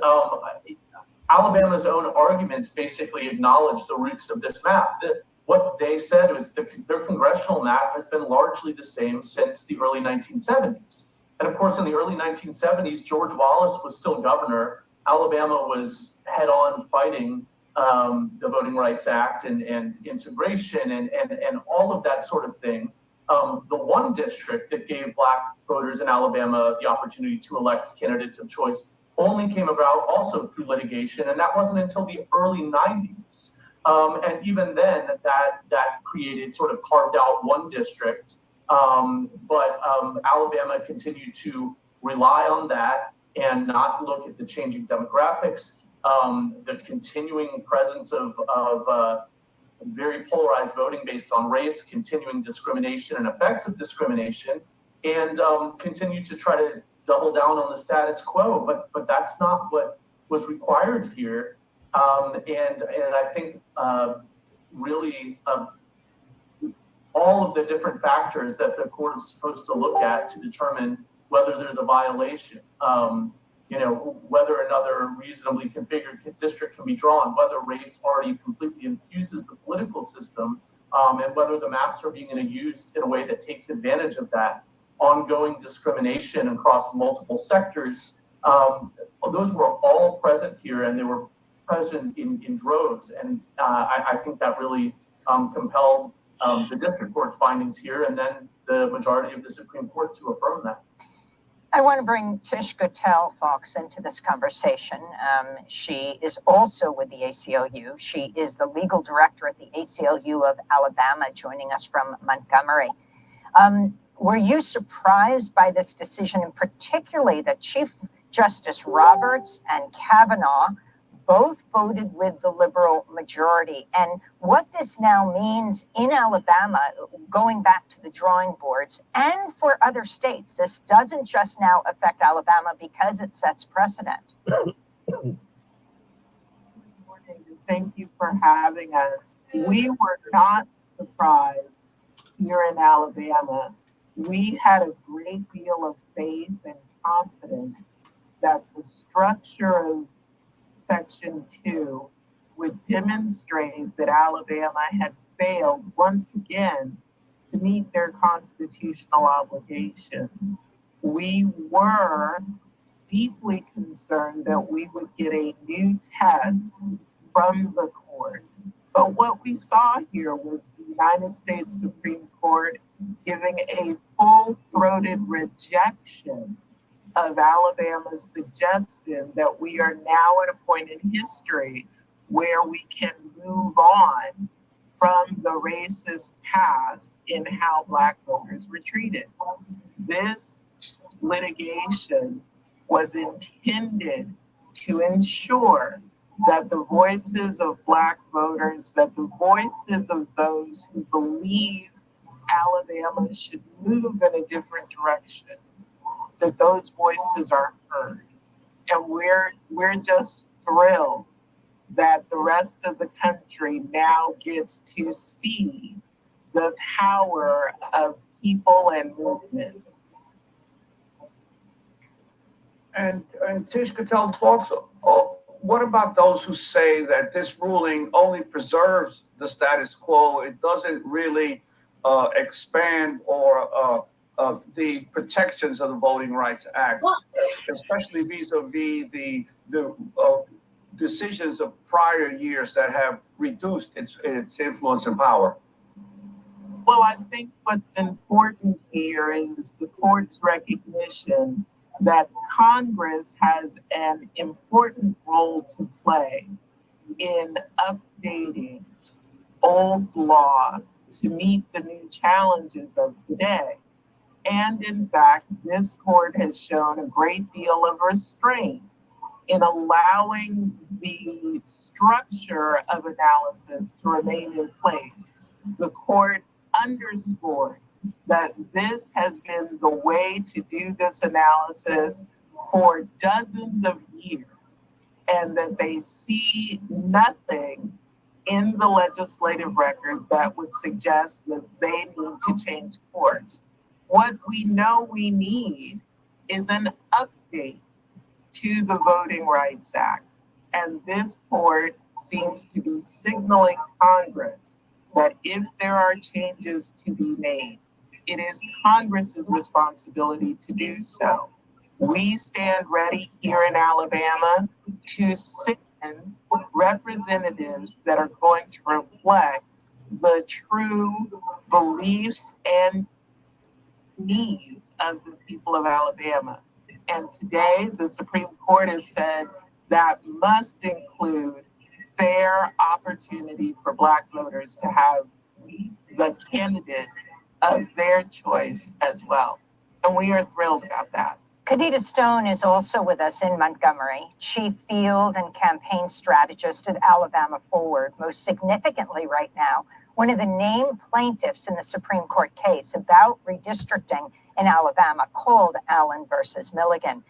Alabama's own arguments basically acknowledge the roots of this map. What they said was their congressional map has been largely the same since the early 1970s. And of course, in the early 1970s, George Wallace was still governor. Alabama was head-on fighting the Voting Rights Act and integration and all of that sort of thing. The one district that gave Black voters in Alabama the opportunity to elect candidates of choice only came about also through litigation, and that wasn't until the early 90s. And even then, that created sort of carved out one district, but Alabama continued to rely on that and not look at the changing demographics, the continuing presence of very polarized voting based on race, continuing discrimination and effects of discrimination, and continue to try to double down on the status quo. But that's not what was required here. And I think really all of the different factors that the court is supposed to look at to determine whether there's a violation, whether another reasonably configured district can be drawn, whether race already completely infuses the political system, and whether the maps are being used in a way that takes advantage of that ongoing discrimination across multiple sectors. Those were all present here, and they were present in droves. And I think that really compelled the district court's findings here, and then the majority of the Supreme Court to affirm that. I want to bring Tish Guttel Fox into this conversation. She is also with the ACLU. She is the legal director at the ACLU of Alabama, joining us from Montgomery. Were you surprised by this decision, and particularly that Chief Justice Roberts and Kavanaugh both voted with the liberal majority, and what this now means in Alabama, going back to the drawing boards, and for other states? This doesn't just now affect Alabama because it sets precedent. Good morning, and thank you for having us. We were not surprised here in Alabama. We had a great deal of faith and confidence that the structure of Section 2 would demonstrate that Alabama had failed once again to meet their constitutional obligations. We were deeply concerned that we would get a new test from the court. But what we saw here was the United States Supreme Court giving a full-throated rejection of Alabama's suggestion that we are now at a point in history where we can move on from the racist past in how Black voters were treated. This litigation was intended to ensure that the voices of Black voters, that the voices of those who believe Alabama should move in a different direction, that those voices are heard. And we're just thrilled that the rest of the country now gets to see the power of people and movement. And Tish Guttel Fox, what about those who say that this ruling only preserves the status quo? It doesn't really expand or the protections of the Voting Rights Act, especially vis-a-vis the decisions of prior years that have reduced its influence and power? Well, I think what's important here is the court's recognition that Congress has an important role to play in updating old law to meet the new challenges of the day. And in fact, this court has shown a great deal of restraint in allowing the structure of analysis to remain in place. The court underscored that this has been the way to do this analysis for dozens of years, and that they see nothing in the legislative record that would suggest that they need to change course. What we know we need is an update to the Voting Rights Act. And this court seems to be signaling Congress that if there are changes to be made, it is Congress's responsibility to do so. We stand ready here in Alabama to send representatives that are going to reflect the true beliefs and needs of the people of Alabama. And today, the Supreme Court has said that must include fair opportunity for Black voters to have the candidate of their choice as well. And we are thrilled about that. Khadijah Stone is also with us in Montgomery, chief field and campaign strategist at Alabama Forward. Most significantly right now, one of the named plaintiffs in the Supreme Court case about redistricting in Alabama called Allen versus Milligan.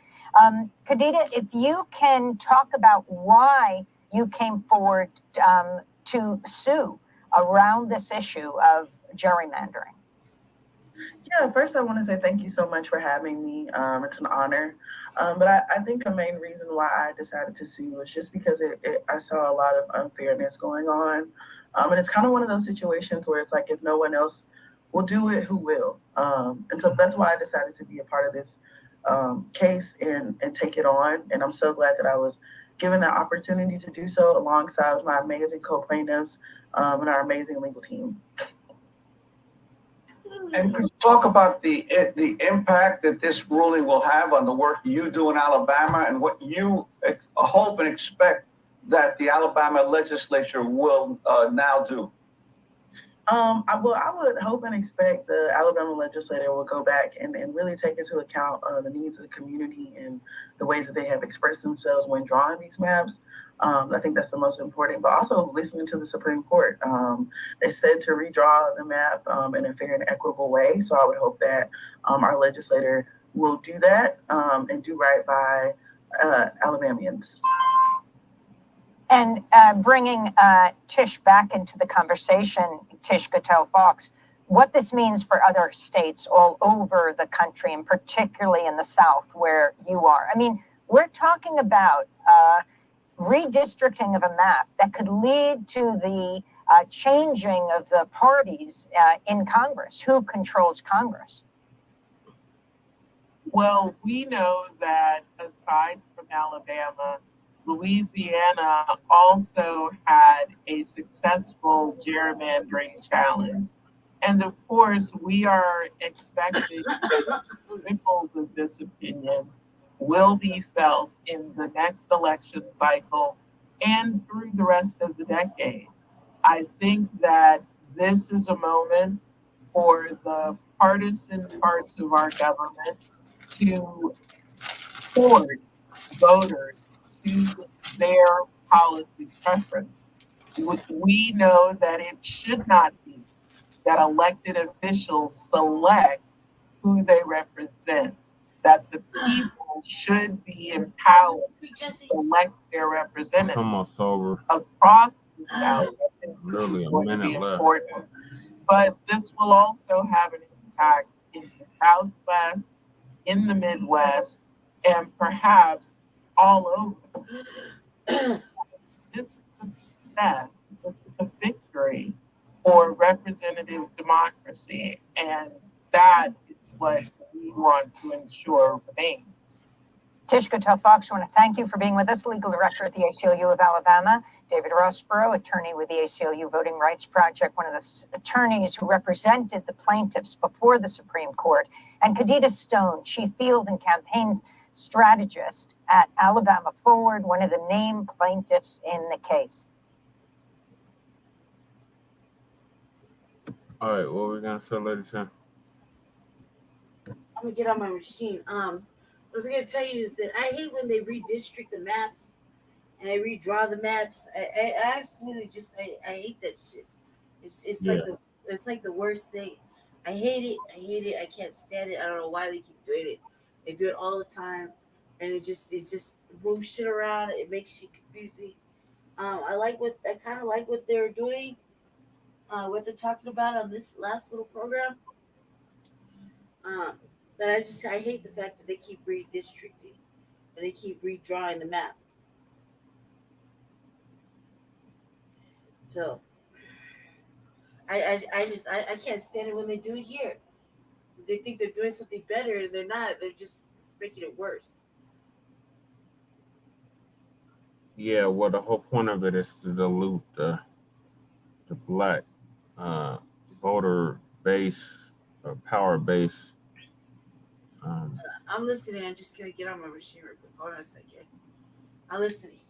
Khadijah, if you can talk about why you came forward to sue around this issue of gerrymandering. Yeah, first I want to say thank you so much for having me. It's an honor. But I think the main reason why I decided to sue was just because I saw a lot of unfairness going on. And it's kind of one of those situations where it's like, if no one else will do it, who will? And so that's why I decided to be a part of this case and take it on. And I'm so glad that I was given the opportunity to do so alongside my amazing co-plaintiffs and our amazing legal team. And could you talk about the impact that this ruling will have on the work you do in Alabama and what you hope and expect that the Alabama legislature will now do? I would hope and expect the Alabama legislature will go back and really take into account the needs of the community and the ways that they have expressed themselves when drawing these maps. I think that's the most important, but also listening to the Supreme Court. They said to redraw the map in a fair and equitable way. So I would hope that our legislator will do that and do right by Alabamians. And bringing Tish back into the conversation, Tish Cattell-Fox, what this means for other states all over the country, and particularly in the South where you are. I mean, we're talking about redistricting of a map that could lead to the changing of the parties in Congress. Who controls Congress? Well, we know that aside from Alabama, Louisiana also had a successful gerrymandering challenge. And of course, we are expecting that ripples of this opinion will be felt in the next election cycle and through the rest of the decade. I think that this is a moment for the partisan parts of our government to forward voters to their policy preference. We know that it should not be that elected officials select who they represent, that the people should be empowered to select their representatives. Almost over. Across the South. Literally a minute left. But this will also have an impact in the Southwest, in the Midwest, and perhaps all over. This is a success, this is a victory for representative democracy, and that is what we want to ensure remains. Tish Cattell-Fox, I want to thank you for being with us, legal director at the ACLU of Alabama. David Rossborough, attorney with the ACLU Voting Rights Project, one of the attorneys who represented the plaintiffs before the Supreme Court, and Kadita Stone, chief field and campaigns strategist at Alabama Forward, one of the named plaintiffs in the case. All right, what we're gonna say, ladies? I'm gonna get on my machine. What I was gonna tell you is that I hate when they redistrict the maps and they redraw the maps. I absolutely just I hate that shit. It's like the worst thing. I hate it. I can't stand it. I don't know why they keep doing it. They do it all the time, and it just moves shit around. It makes shit confusing. I kind of like what they're doing, what they're talking about on this last little program. But I hate the fact that they keep redistricting and they keep redrawing the map. So I can't stand it when they do it here. They think they're doing something better and they're not. They're just making it worse. Yeah, well, the whole point of it is to dilute the black voter base or power base. I'm listening. I'm just gonna get on my machine real quick. Hold on a second. I'm listening.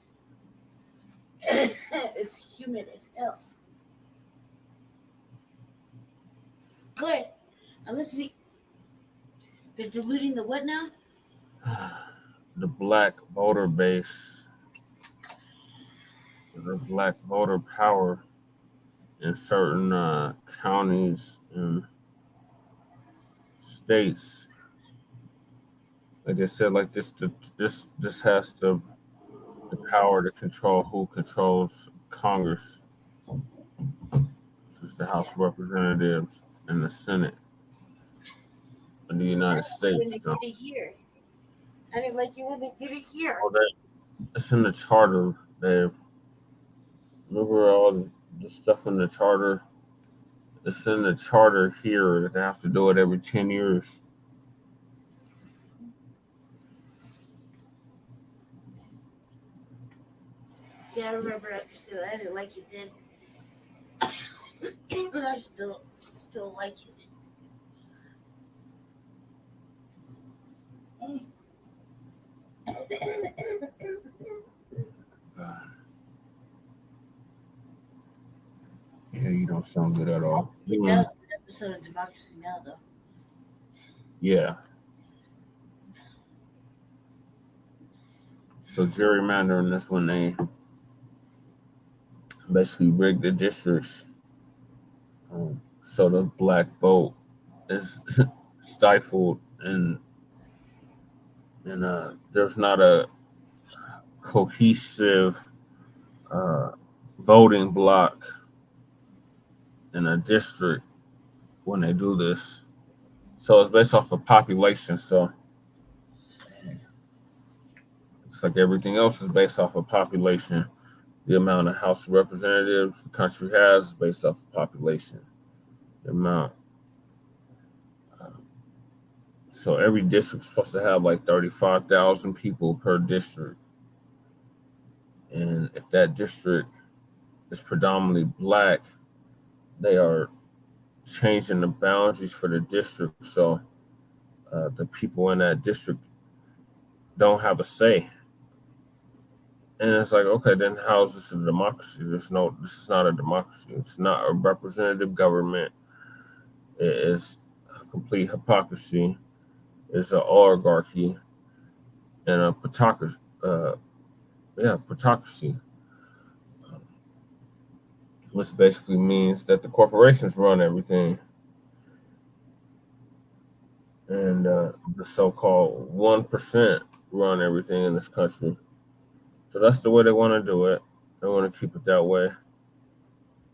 It's humid as hell. Good. I'm listening. They're diluting the what now? The black voter base, the black voter power in certain counties and states. Like I said, like this has the power to control who controls Congress. This is the House of Representatives and the Senate. in the United When States. they So, did it here. I didn't like it when they did it here. it's in the charter. They remember all the stuff in the charter. It's in the charter here that they have to do it every 10 years. Yeah, I remember I didn't like it then. But I still like it. Yeah, you don't sound good at all. That was an episode of Democracy Now, though. Yeah. So gerrymandering is when they basically rig the districts, so the black vote is stifled, and there's not a cohesive voting block in a district when they do this. So it's based off of population. So it's like everything else is based off of population. The amount of House of Representatives the country has is based off of population. The amount. So every district's supposed to have like 35,000 people per district. And if that district is predominantly black, they are changing the boundaries for the district. So the people in that district don't have a say. And it's like, okay, then how is this a democracy? This is not a democracy. It's not a representative government. It is a complete hypocrisy. It's an oligarchy and a plutocracy. Plutocracy. Which basically means that the corporations run everything. And the so-called 1% run everything in this country. So that's the way they want to do it. They want to keep it that way.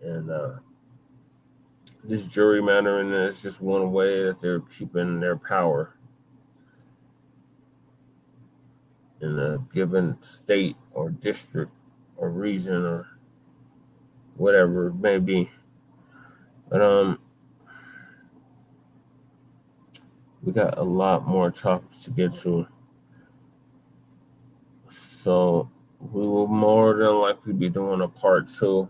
And this gerrymandering is just one way that they're keeping their power in a given state or district or region or whatever it may be. But we got a lot more topics to get to. So we will more than likely be doing a part 2.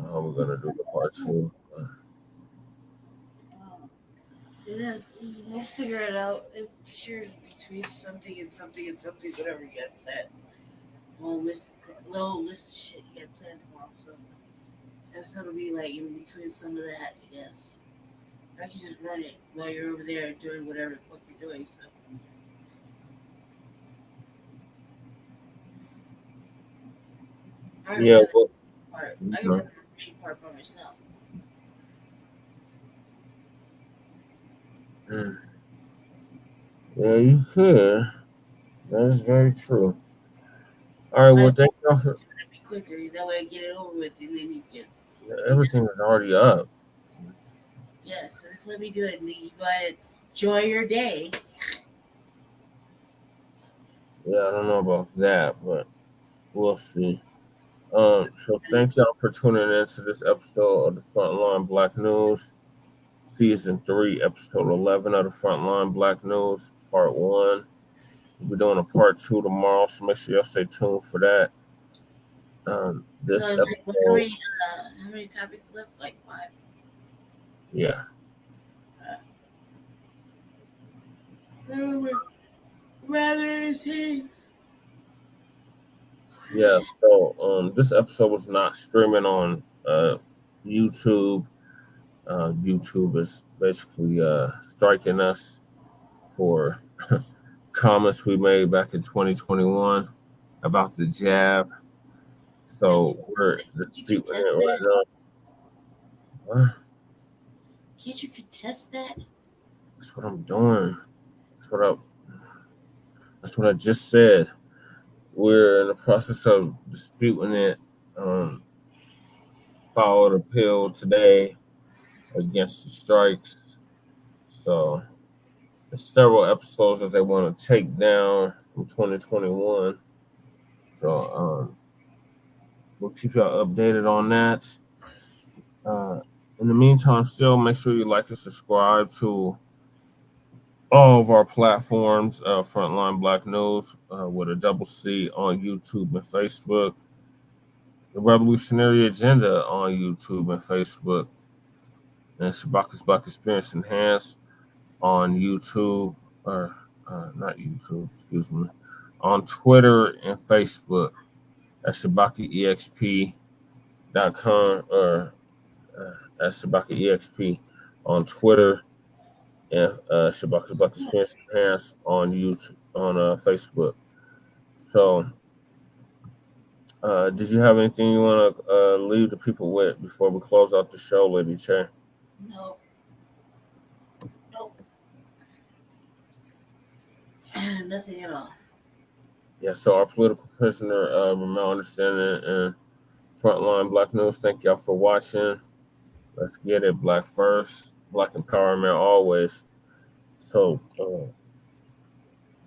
How we're gonna do the part 2? Yeah, we'll figure it out. If sure between something and something and something, whatever you got planned. Little list of shit you got planned tomorrow. So that's gonna be like in between some of that, I guess. I can just run it while you're over there doing whatever the fuck you're doing. So. Yeah, well, I can run the main part by myself. Yeah, you could. That is very true. All right, well, thank y'all for. Be quicker, that way I get it over with, and then you can. Everything is already up. Yeah, so just let me do it, and then you go ahead and enjoy your day. Yeah, I don't know about that, but we'll see. So thank y'all for tuning in to this episode of the Front Line Blacc News, Season 3, Episode 11 of the Front Line Blacc News, Part 1. We'll be doing a Part 2 tomorrow, so make sure y'all stay tuned for that. This so episode... how many topics left? Like 5? Yeah. Rather entertaining. Yeah, so this episode was not streaming on YouTube. YouTube is basically striking us for comments we made back in 2021 about the jab. So we're disputing it right now. Huh? Can't you contest that? That's what I'm doing. That's what I just said. We're in the process of disputing it. Filed an appeal today against the strikes. So there's several episodes that they want to take down from 2021. So we'll keep y'all updated on that. In the meantime, still make sure you like and subscribe to all of our platforms. Front Line Blacc News with a double C on YouTube and Facebook. The Revolutionary Agenda on YouTube and Facebook. And Shabaka's Black Experience Enhanced on YouTube, or not YouTube, excuse me, on Twitter and Facebook at ShabakaEXP.com or at ShabakaEXP on Twitter and Shabaka's Black Experience Enhanced on YouTube, on Facebook. So, did you have anything you want to leave the people with before we close out the show, Lady Che? No. Nothing at all. Yeah, so our political prisoner, Ramel Understanding, and Frontline Blacc News, thank y'all for watching. Let's get it. Black first, Black empowerment always. So,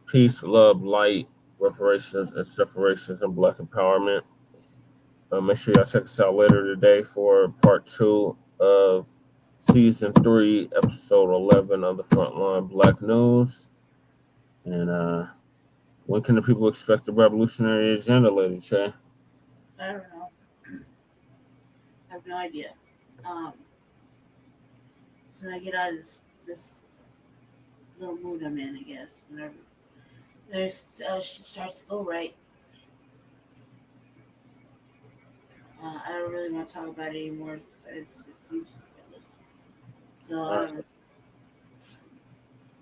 peace, love, light, reparations, and separations, and Black empowerment. Make sure y'all check us out later today for part 2 of season 3, episode 11 of the Frontline Blacc News. And when can the people expect the Revolutionary Agenda, Lady Che? I don't know. I have no idea. So I get out of this little mood I'm in, I guess. Whenever shit starts to go right, I don't really want to talk about it anymore. It seems pointless. So I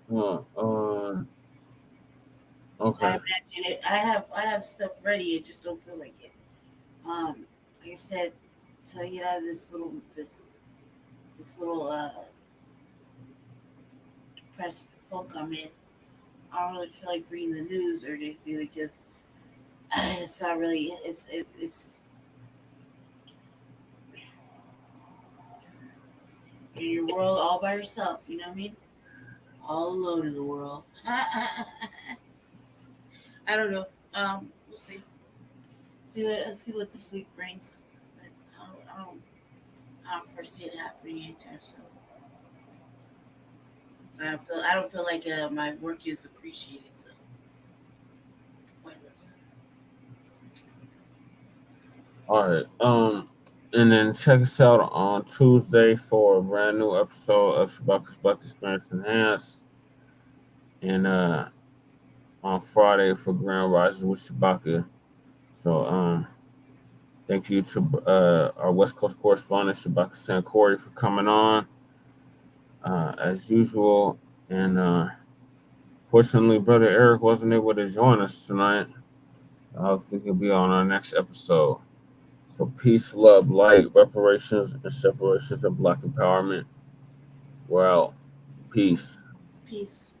don't know. Okay. I imagine it. I have stuff ready. I just don't feel like it. Like I said, so I get out of this little depressed funk I'm in. I don't really feel like reading the news or anything because it's not really. It's in your world all by yourself. You know what I mean? All alone in the world. I don't know. We'll see. See what this week brings. But I don't foresee it happening anytime soon. I don't feel like my work is appreciated. So pointless. All right. And then check us out on Tuesday for a brand new episode of Shabaka's Black Experience Enhanced. And on Friday for Grand Rising with Shabaka. So thank you to our West Coast correspondent, Shabaka Sankori, for coming on as usual. And fortunately, Brotha Eric wasn't able to join us tonight. I think he'll be on our next episode. So peace, love, light, reparations, and separations of Black empowerment. We're out. Peace. Peace.